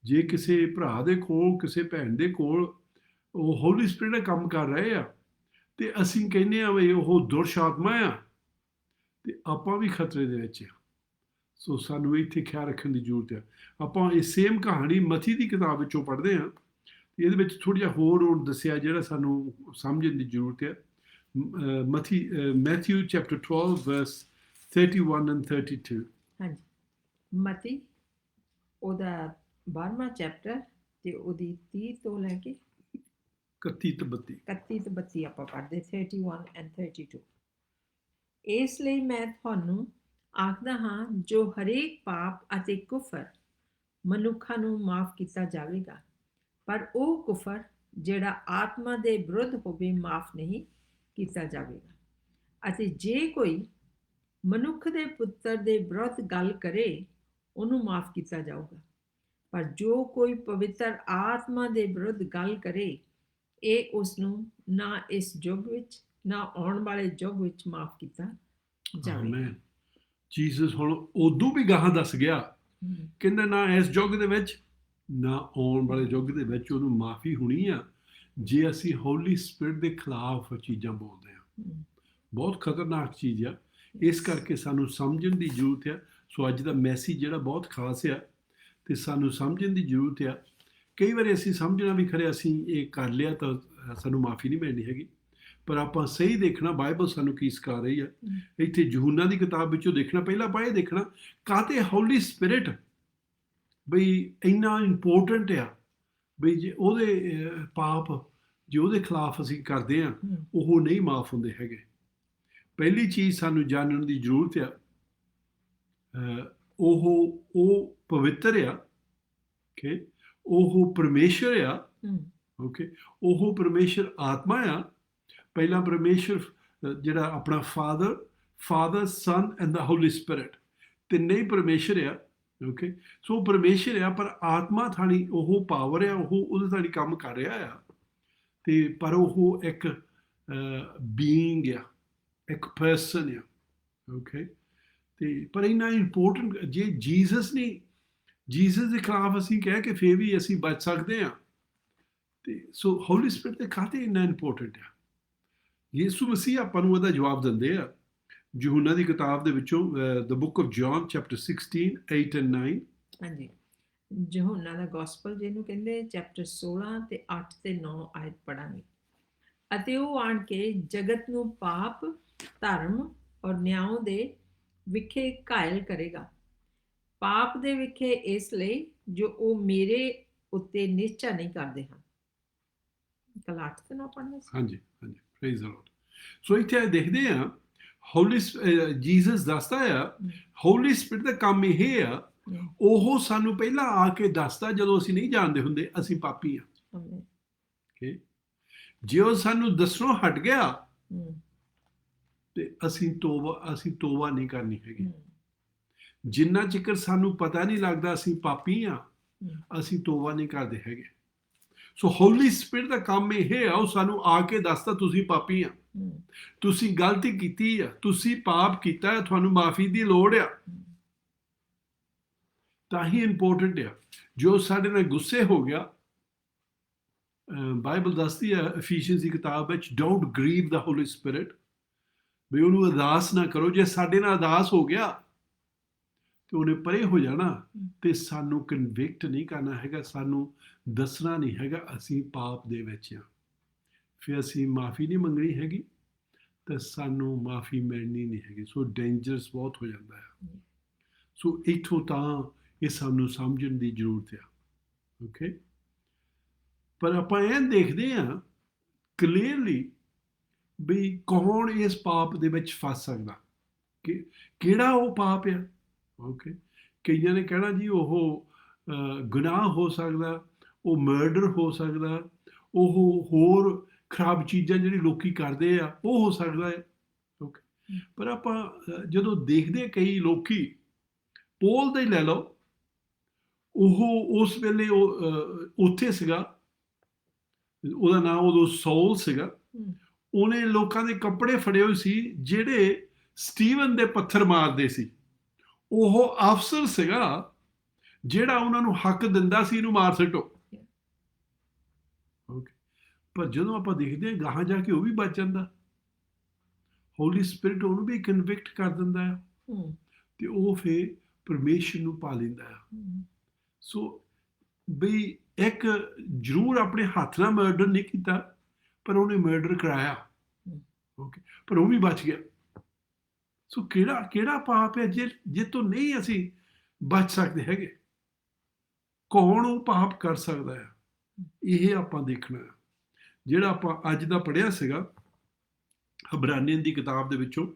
ਜੇ ਕਿਸੇ ਭਰਾ ਦੇ ਕੋਲ, ਕਿਸੇ ਭੈਣ ਦੇ ਕੋਲ ਉਹ ਹੋਲੀ ਸਪਿਰਿਟ ਦਾ ਕੰਮ ਕਰ ਰਹੇ ਆ ਤੇ ਅਸੀਂ ਕਹਿੰਦੇ ਆ ਵੀ ਉਹ ਦੁਰਸ਼ ਆਤਮਾ ਆ, ਤੇ ਆਪਾਂ ਵੀ ਖਤਰੇ ਦੇ ਵਿੱਚ ਆ। ਸੋ ਸਾਨੂੰ ਇੱਥੇ ਖਿਆਲ ਰੱਖਣ ਦੀ ਜ਼ਰੂਰਤ ਆ। ਆਪਾਂ ਇਹ ਸੇਮ ਕਹਾਣੀ ਮਥੀ ਦੀ ਕਿਤਾਬ ਵਿੱਚੋਂ ਪੜ੍ਹਦੇ ਹਾਂ, ਇਹਦੇ ਵਿੱਚ ਥੋੜ੍ਹਾ ਜਿਹਾ ਹੋਰ ਦੱਸਿਆ ਜਿਹੜਾ ਸਾਨੂੰ ਸਮਝਣ ਦੀ ਜ਼ਰੂਰਤ ਹੈ। Matthew chapter 12 verse 31 and 32। ਹਾਂਜੀ, ਮਤੀ ਉਹਦਾ 12ਵਾਂ ਚੈਪਟਰ ਤੇ ਉਹਦੀ 30 ਤੋਂ ਲੈ ਕੇ 31 ਤੋਂ 32 ਆਪਾਂ ਪੜ੍ਹਦੇ, 31 and 32। ਇਸ ਲਈ ਮੈਂ ਤੁਹਾਨੂੰ ਆਖਦਾ ਹਾਂ, ਜੋ ਹਰੇਕ ਪਾਪ ਅਤੇ ਕੁਫਰ ਮਨੁੱਖਾਂ ਨੂੰ ਮਾਫ ਕੀਤਾ ਜਾਵੇਗਾ, ਪਰ ਉਹ ਕੁਫਰ ਜਿਹੜਾ ਆਤਮਾ ਦੇ ਵਿਰੁੱਧ ਹੋਵੇ ਮਾਫ ਨਹੀਂ ਕੀਤਾ ਜਾਵੇਗਾ। ਅਤੇ ਜੇ ਕੋਈ ਮਨੁੱਖ ਦੇ ਪੁੱਤਰ ਦੇ ਵਿਰੁੱਧ ਗੱਲ ਕਰੇ ਉਹਨੂੰ ਮਾਫ ਕੀਤਾ ਜਾਊਗਾ, ਪਰ ਜੋ ਕੋਈ ਪਵਿੱਤਰ ਆਤਮਾ ਦੇ ਵਿਰੁੱਧ ਗੱਲ ਕਰੇ ਇਹ ਉਸ ਨੂੰ ਨਾ ਇਸ ਯੁੱਗ ਵਿੱਚ ਨਾ ਆਉਣ ਵਾਲੇ ਯੁੱਗ ਵਿੱਚ ਮਾਫ ਕੀਤਾ ਜਾਵੇਗਾ। ਜੀਸਸ ਹੁਣ ਉਦੋਂ ਵੀ ਗਾਹਾਂ ਦੱਸ ਗਿਆ, ਕਹਿੰਦਾ ਨਾ ਇਸ ਯੁੱਗ ਦੇ ਵਿੱਚ ਨਾ ਆਉਣ ਵਾਲੇ ਯੁੱਗ ਦੇ ਵਿੱਚ ਉਹਨੂੰ ਮਾਫੀ ਹੋਣੀ ਆ ਜੇ ਅਸੀਂ ਹੋਲੀ ਸਪਿਰਿਟ ਦੇ ਖਿਲਾਫ ਚੀਜ਼ਾਂ ਬੋਲਦੇ ਹਾਂ। ਬਹੁਤ ਖਤਰਨਾਕ ਚੀਜ਼ ਆ, ਇਸ ਕਰਕੇ ਸਾਨੂੰ ਸਮਝਣ ਦੀ ਜ਼ਰੂਰਤ ਆ। ਸੋ ਅੱਜ ਦਾ ਮੈਸੇਜ ਜਿਹੜਾ ਬਹੁਤ ਖਾਸ ਆ ਤੇ ਸਾਨੂੰ ਸਮਝਣ ਦੀ ਜ਼ਰੂਰਤ ਆ। ਕਈ ਵਾਰੀ ਅਸੀਂ ਸਮਝਣਾ ਵੀ ਖਰੇ ਅਸੀਂ ਇਹ ਕਰ ਲਿਆ ਤਾਂ ਸਾਨੂੰ ਮਾਫੀ ਨਹੀਂ ਮਿਲਣੀ ਹੈਗੀ, ਪਰ ਆਪਾਂ ਸਹੀ ਦੇਖਣਾ ਬਾਈਬਲ ਸਾਨੂੰ ਕੀ ਸਿਖਾ ਰਹੀ ਆ। ਇੱਥੇ ਯਹੂਨਾ ਦੀ ਕਿਤਾਬ ਵਿੱਚੋਂ ਦੇਖਣਾ, ਪਹਿਲਾਂ ਆਪਾਂ ਇਹ ਦੇਖਣਾ ਕਾਹਤੇ ਹੌਲੀ ਸਪਿਰਿਟ ਬਈ ਇੰਨਾ ਇੰਪੋਰਟੈਂਟ ਆ, ਬਈ ਜੇ ਉਹਦੇ ਪਾਪ ਜੇ ਉਹਦੇ ਖਿਲਾਫ ਅਸੀਂ ਕਰਦੇ ਆ ਉਹ ਨਹੀਂ ਮਾਫ ਹੁੰਦੇ ਹੈਗੇ। ਪਹਿਲੀ ਚੀਜ਼ ਸਾਨੂੰ ਜਾਣਨ ਦੀ ਜ਼ਰੂਰਤ ਆ, ਉਹ ਪਵਿੱਤਰ ਆ, ਓਕੇ, ਉਹ ਪਰਮੇਸ਼ਰ ਆ, ਓਕੇ, ਉਹ ਪਰਮੇਸ਼ਰ ਆਤਮਾ ਆ। ਪਹਿਲਾ ਪਰਮੇਸ਼ਰ ਜਿਹੜਾ ਆਪਣਾ father son and the holy spirit, ਤਿੰਨੇ ਹੀ ਪਰਮੇਸ਼ਰ ਆ, ਓਕੇ। ਸੋ ਪਰਮੇਸ਼ਰ ਆ ਪਰ ਆਤਮਾ ਥਾਣੀ ਉਹ ਪਾਵਰ ਆ, ਉਹ ਉਹਦੇ ਥਾਣੀ ਕੰਮ ਕਰ ਰਿਹਾ ਆ, ਤੇ ਪਰ ਉਹ ਇੱਕ ਬੀਇੰਗ ਆ, ਇੱਕ ਪਰਸਨ ਆ, ਓਕੇ। ਤੇ ਪਰ ਇੰਨਾ ਇੰਪੋਰਟੈਂਟ, ਜੇ ਜੀਸਸ ਦੇ ਖਿਲਾਫ ਅਸੀਂ ਕਹਿ ਕੇ ਫੇਰ ਵੀ ਅਸੀਂ ਬਚ ਸਕਦੇ ਹਾਂ। ਤੇ ਸੋ ਹੋਲੀ ਸਪਿਰਿਟ ਦੇ ਖਾਤੇ ਇੰਨਾ ਇੰਪੋਰਟੈਂਟ ਆ। ਯਿਸੂ ਮਸੀਹ ਆਪਾਂ ਨੂੰ ਉਹਦਾ ਜਵਾਬ ਦਿੰਦੇ ਆ ਯਹੂਨਾ ਦੀ ਕਿਤਾਬ ਦੇ ਵਿੱਚੋਂ, the book of John chapter 16 8 and 9। ਹਾਂਜੀ, ਯਹੂਨਾ ਦਾ ਗੋਸਪਲ ਜਿਹਨੂੰ ਕਹਿੰਦੇ, ਚੈਪਟਰ 16 ਤੇ 8 ਤੇ 9 ਆਇਤ ਪੜਾਂਗੇ। ਅਤੇ ਉਹ ਆਣ ਕੇ ਜਗਤ ਨੂੰ ਪਾਪ, ਧਰਮ ਔਰ ਨਿਆਂ ਦੇ ਵਿਖੇ ਘਾਇਲ ਕਰੇਗਾ। ਪਾਪ ਦੇ ਵਿਖੇ ਇਸ ਲਈ ਜੋ ਉਹ ਮੇਰੇ ਉੱਤੇ ਨਿਸ਼ਚਾ ਨਹੀਂ ਕਰਦੇ ਹਨ। ਕੱਲ 8 ਤੇ 9 ਪੜ੍ਹਨਾ ਸੀ। ਹਾਂਜੀ ਹਾਂਜੀ, ਪ੍ਰੇਜ਼ ਦ ਲਾਰਡ। ਸੋ ਇੱਥੇ ਦੇਖਦੇ ਆ ਹੋਲੀ ਜੀਸਸ ਦੱਸਦਾ ਆ ਹੋਲੀ ਸਪਿਰਿਟ ਦਾ ਕੰਮ ਇਹ ਆ, ਉਹ ਸਾਨੂੰ ਪਹਿਲਾਂ ਆ ਕੇ ਦੱਸਦਾ ਜਦੋਂ ਅਸੀਂ ਨਹੀਂ ਜਾਣਦੇ ਹੁੰਦੇ ਅਸੀਂ ਪਾਪੀ ਆ, ਓਕੇ। ਜੇ ਉਹ ਸਾਨੂੰ ਦੱਸਣੋਂ ਹਟ ਗਿਆ ਤੇ ਅਸੀਂ ਤੋਬਾ ਨਹੀਂ ਕਰਨੀ ਹੈਗੀ। ਜਿੰਨਾ ਚਿਰ ਸਾਨੂੰ ਪਤਾ ਨਹੀਂ ਲੱਗਦਾ ਅਸੀਂ ਪਾਪੀ ਆ, ਅਸੀਂ ਤੋਬਾ ਨਹੀਂ ਕਰਦੇ ਹੈਗੇ। ਸੋ ਹੋਲੀ ਸਪਿਰਿਟ ਦਾ ਕੰਮ ਇਹ ਆ, ਉਹ ਸਾਨੂੰ ਆ ਕੇ ਦੱਸਦਾ ਤੁਸੀਂ ਪਾਪੀ ਆ, ਤੁਸੀਂ ਗਲਤੀ ਕੀਤੀ ਆ, ਤੁਸੀਂ ਪਾਪ ਕੀਤਾ ਹੈ, ਤੁਹਾਨੂੰ ਮਾਫੀ ਦੀ ਲੋੜ ਆ। ਤਾਂ ਹੀ ਇੰਪੋਰਟੈਂਟ ਆ। ਜੋ ਸਾਡੇ ਨਾਲ ਗੁੱਸੇ ਹੋ ਗਿਆ, ਬਾਈਬਲ ਦੱਸਦੀ ਆ ਇਫੀਸ਼ੀਅਨਜ਼ ਦੀ ਕਿਤਾਬ ਵਿੱਚ, ਡੋਂਟ ਗਰੀਵ ਦਾ ਹੋਲੀ ਸਪਿਰਿਟ, ਵੀ ਉਹਨੂੰ ਅਰਦਾਸ ਨਾ ਕਰੋ। ਜੇ ਸਾਡੇ ਨਾਲ ਅਰਦਾਸ ਹੋ ਗਿਆ ਤੇ ਉਹਨੇ ਪਰੇ ਹੋ ਜਾਣਾ, ਤੇ ਸਾਨੂੰ ਕਨਵਿਕਟ ਨਹੀਂ ਕਰਨਾ ਹੈਗਾ, ਸਾਨੂੰ ਦੱਸਣਾ ਨਹੀਂ ਹੈਗਾ ਅਸੀਂ ਪਾਪ ਦੇ ਵਿੱਚ ਆ। ਫਿਰ ਅਸੀਂ ਮਾਫੀ ਨਹੀਂ ਮੰਗਣੀ ਹੈਗੀ ਤਾਂ ਸਾਨੂੰ ਮਾਫੀ ਮਿਲਣੀ ਨਹੀਂ ਹੈਗੀ। ਸੋ ਡੇਂਜਰਸ ਬਹੁਤ ਹੋ ਜਾਂਦਾ ਹੈ। ਸੋ ਇੱਥੋਂ ਤਾਂ ਇਹ ਸਾਨੂੰ ਸਮਝਣ ਦੀ ਜ਼ਰੂਰਤ ਆ, ਓਕੇ। ਪਰ ਆਪਾਂ ਇਹ ਦੇਖਦੇ ਹਾਂ ਕਲੀਅਰਲੀ ਵੀ ਕੌਣ ਇਸ ਪਾਪ ਦੇ ਵਿੱਚ ਫਸ ਸਕਦਾ, ਕਿ ਕਿਹੜਾ ਉਹ ਪਾਪ ਆ, ਓਕੇ। ਕਈਆਂ ਨੇ ਕਹਿਣਾ ਜੀ ਉਹ ਗੁਨਾਹ ਹੋ ਸਕਦਾ, ਉਹ ਮਰਡਰ ਹੋ ਸਕਦਾ, ਉਹ ਹੋਰ ਖਰਾਬ ਚੀਜ਼ਾਂ ਜਿਹੜੀ ਲੋਕੀ ਕਰਦੇ ਆ ਉਹ ਹੋ ਸਕਦਾ ਹੈ, ਓਕੇ। ਪਰ ਆਪਾਂ ਜਦੋਂ ਦੇਖਦੇ ਕਈ ਲੋਕੀ, ਪੋਲ ਦਾ ਹੀ ਲੈ ਲਓ, ਉਹ ਉਸ ਵੇਲੇ ਉੱਥੇ ਸੀਗਾ, ਉਹਦਾ ਨਾਮ ਉਦੋਂ ਸੌਲ ਸੀਗਾ, ਉਹਨੇ ਲੋਕਾਂ ਦੇ ਕੱਪੜੇ ਫੜੇ ਹੋਏ ਸੀ ਜਿਹੜੇ ਸਟੀਵਨ ਦੇ ਪੱਥਰ ਮਾਰਦੇ ਸੀ। ਉਹ ਅਫਸਰ ਸੀਗਾ ਜਿਹੜਾ ਉਹਨਾਂ ਨੂੰ ਹੱਕ ਦਿੰਦਾ ਸੀ ਇਹਨੂੰ ਮਾਰ ਸਟੋ, ਓਕੇ। ਪਰ ਜਦੋਂ ਆਪਾਂ ਦੇਖਦੇ ਹਾਂ ਗਾਹਾਂ ਜਾ ਕੇ ਉਹ ਵੀ ਬਚ ਜਾਂਦਾ, ਹੋਲੀ ਸਪਿਰਿਟ ਉਹਨੂੰ ਵੀ ਕਨਵਿਕਟ ਕਰ ਦਿੰਦਾ ਆ, ਤੇ ਉਹ ਫਿਰ ਪਰਮੇਸ਼ਰ ਨੂੰ ਪਾ ਲੈਂਦਾ ਆ। ਸੋ ਬਈ ਇੱਕ ਜ਼ਰੂਰ ਆਪਣੇ ਹੱਥ ਨਾਲ ਮਰਡਰ ਨਹੀਂ ਕੀਤਾ, ਪਰ ਉਹਨੇ ਮਰਡਰ ਕਰਾਇਆ, ਓਕੇ, ਪਰ ਉਹ ਵੀ ਬਚ ਗਿਆ। ਸੋ ਕਿਹੜਾ ਪਾਪ ਹੈ ਜੇ ਤੋਂ ਨਹੀਂ ਅਸੀਂ ਬਚ ਸਕਦੇ ਹੈਗੇ? ਕੌਣ ਉਹ ਪਾਪ ਕਰ ਸਕਦਾ ਹੈ? ਇਹ ਆਪਾਂ ਦੇਖਣਾ ਹੈ। ਜਿਹੜਾ ਆਪਾਂ ਅੱਜ ਦਾ ਪੜ੍ਹਿਆ ਸੀਗਾ ਹਬਰਾਨੀਆਂ ਦੀ ਕਿਤਾਬ ਦੇ ਵਿੱਚੋਂ,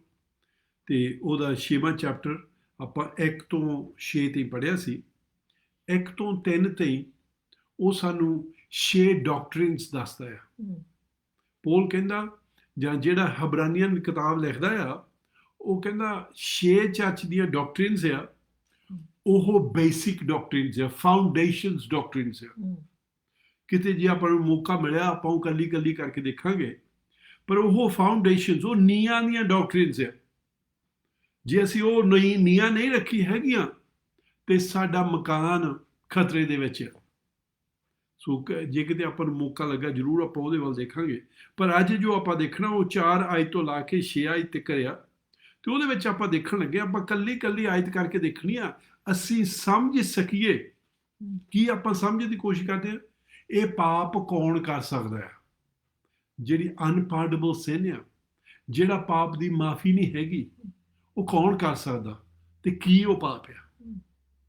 ਤੇ ਉਹਦਾ 6ਵਾਂ ਚੈਪਟਰ ਆਪਾਂ 1 ਤੋਂ 6 ਤੇ ਪੜ੍ਹਿਆ ਸੀ। 1 ਤੋਂ 3 ਤੇ ਉਹ ਸਾਨੂੰ 6 ਡਾਕਟਰਿਨਸ ਦੱਸਦਾ ਆ। ਪੌਲ ਕਹਿੰਦਾ, ਜਾਂ ਜਿਹੜਾ ਹਬਰਾਨੀਆਂ ਦੀ ਕਿਤਾਬ ਲਿਖਦਾ ਆ, ਉਹ ਕਹਿੰਦਾ 6 ਚੱਚ ਦੀਆਂ ਡਾਕਟਰਿਨਸ ਆ, ਉਹ ਬੇਸਿਕ ਡਾਕਟਰਿਨਸ ਆ, ਫਾਊਂਡੇਸ਼ਨਸ ਡਾਕਟਰਿਨਸ ਆ। ਕਿਤੇ ਜੇ ਆਪਾਂ ਨੂੰ ਮੌਕਾ ਮਿਲਿਆ ਆਪਾਂ ਉਹ ਕੱਲੀ ਕਰਕੇ ਦੇਖਾਂਗੇ, ਪਰ ਉਹ ਫਾਊਂਡੇਸ਼ਨਸ, ਉਹ ਨੀਆਂ ਦੀਆਂ ਡਾਕਟਰਿਨਸ ਆ। ਜੇ ਅਸੀਂ ਉਹ ਨੀਆਂ ਨਹੀਂ ਰੱਖੀ ਹੈਗੀਆਂ ਤੇ ਸਾਡਾ ਮਕਾਨ ਖਤਰੇ ਦੇ ਵਿੱਚ ਆ। ਸੋ ਜੇ ਕਿਤੇ ਆਪਾਂ ਨੂੰ ਮੌਕਾ ਲੱਗਾ ਜ਼ਰੂਰ ਆਪਾਂ ਉਹਦੇ ਵੱਲ ਦੇਖਾਂਗੇ। ਪਰ ਅੱਜ ਜੋ ਆਪਾਂ ਦੇਖਣਾ ਉਹ 4 ਆਇਤ ਤੋਂ ਲਾ ਕੇ 6 ਆਇਤ ਤੱਕ ਆ, ਤੇ ਉਹਦੇ ਵਿੱਚ ਆਪਾਂ ਦੇਖਣ ਲੱਗੇ, ਆਪਾਂ ਕੱਲੀ ਆਇਤ ਕਰਕੇ ਦੇਖਣੀ ਆ, ਅਸੀਂ ਸਮਝ ਸਕੀਏ। ਕੀ ਆਪਾਂ ਸਮਝਣ ਦੀ ਕੋਸ਼ਿਸ਼ ਕਰਦੇ ਹਾਂ? ਇਹ ਪਾਪ ਕੌਣ ਕਰ ਸਕਦਾ ਹੈ? ਜਿਹੜੀ ਅਨਪਾਰਡੇਬਲ ਸਿਨ ਆ, ਜਿਹੜਾ ਪਾਪ ਦੀ ਮਾਫੀ ਨਹੀਂ ਹੈਗੀ, ਉਹ ਕੌਣ ਕਰ ਸਕਦਾ ਤੇ ਕੀ ਉਹ ਪਾਪ ਆ।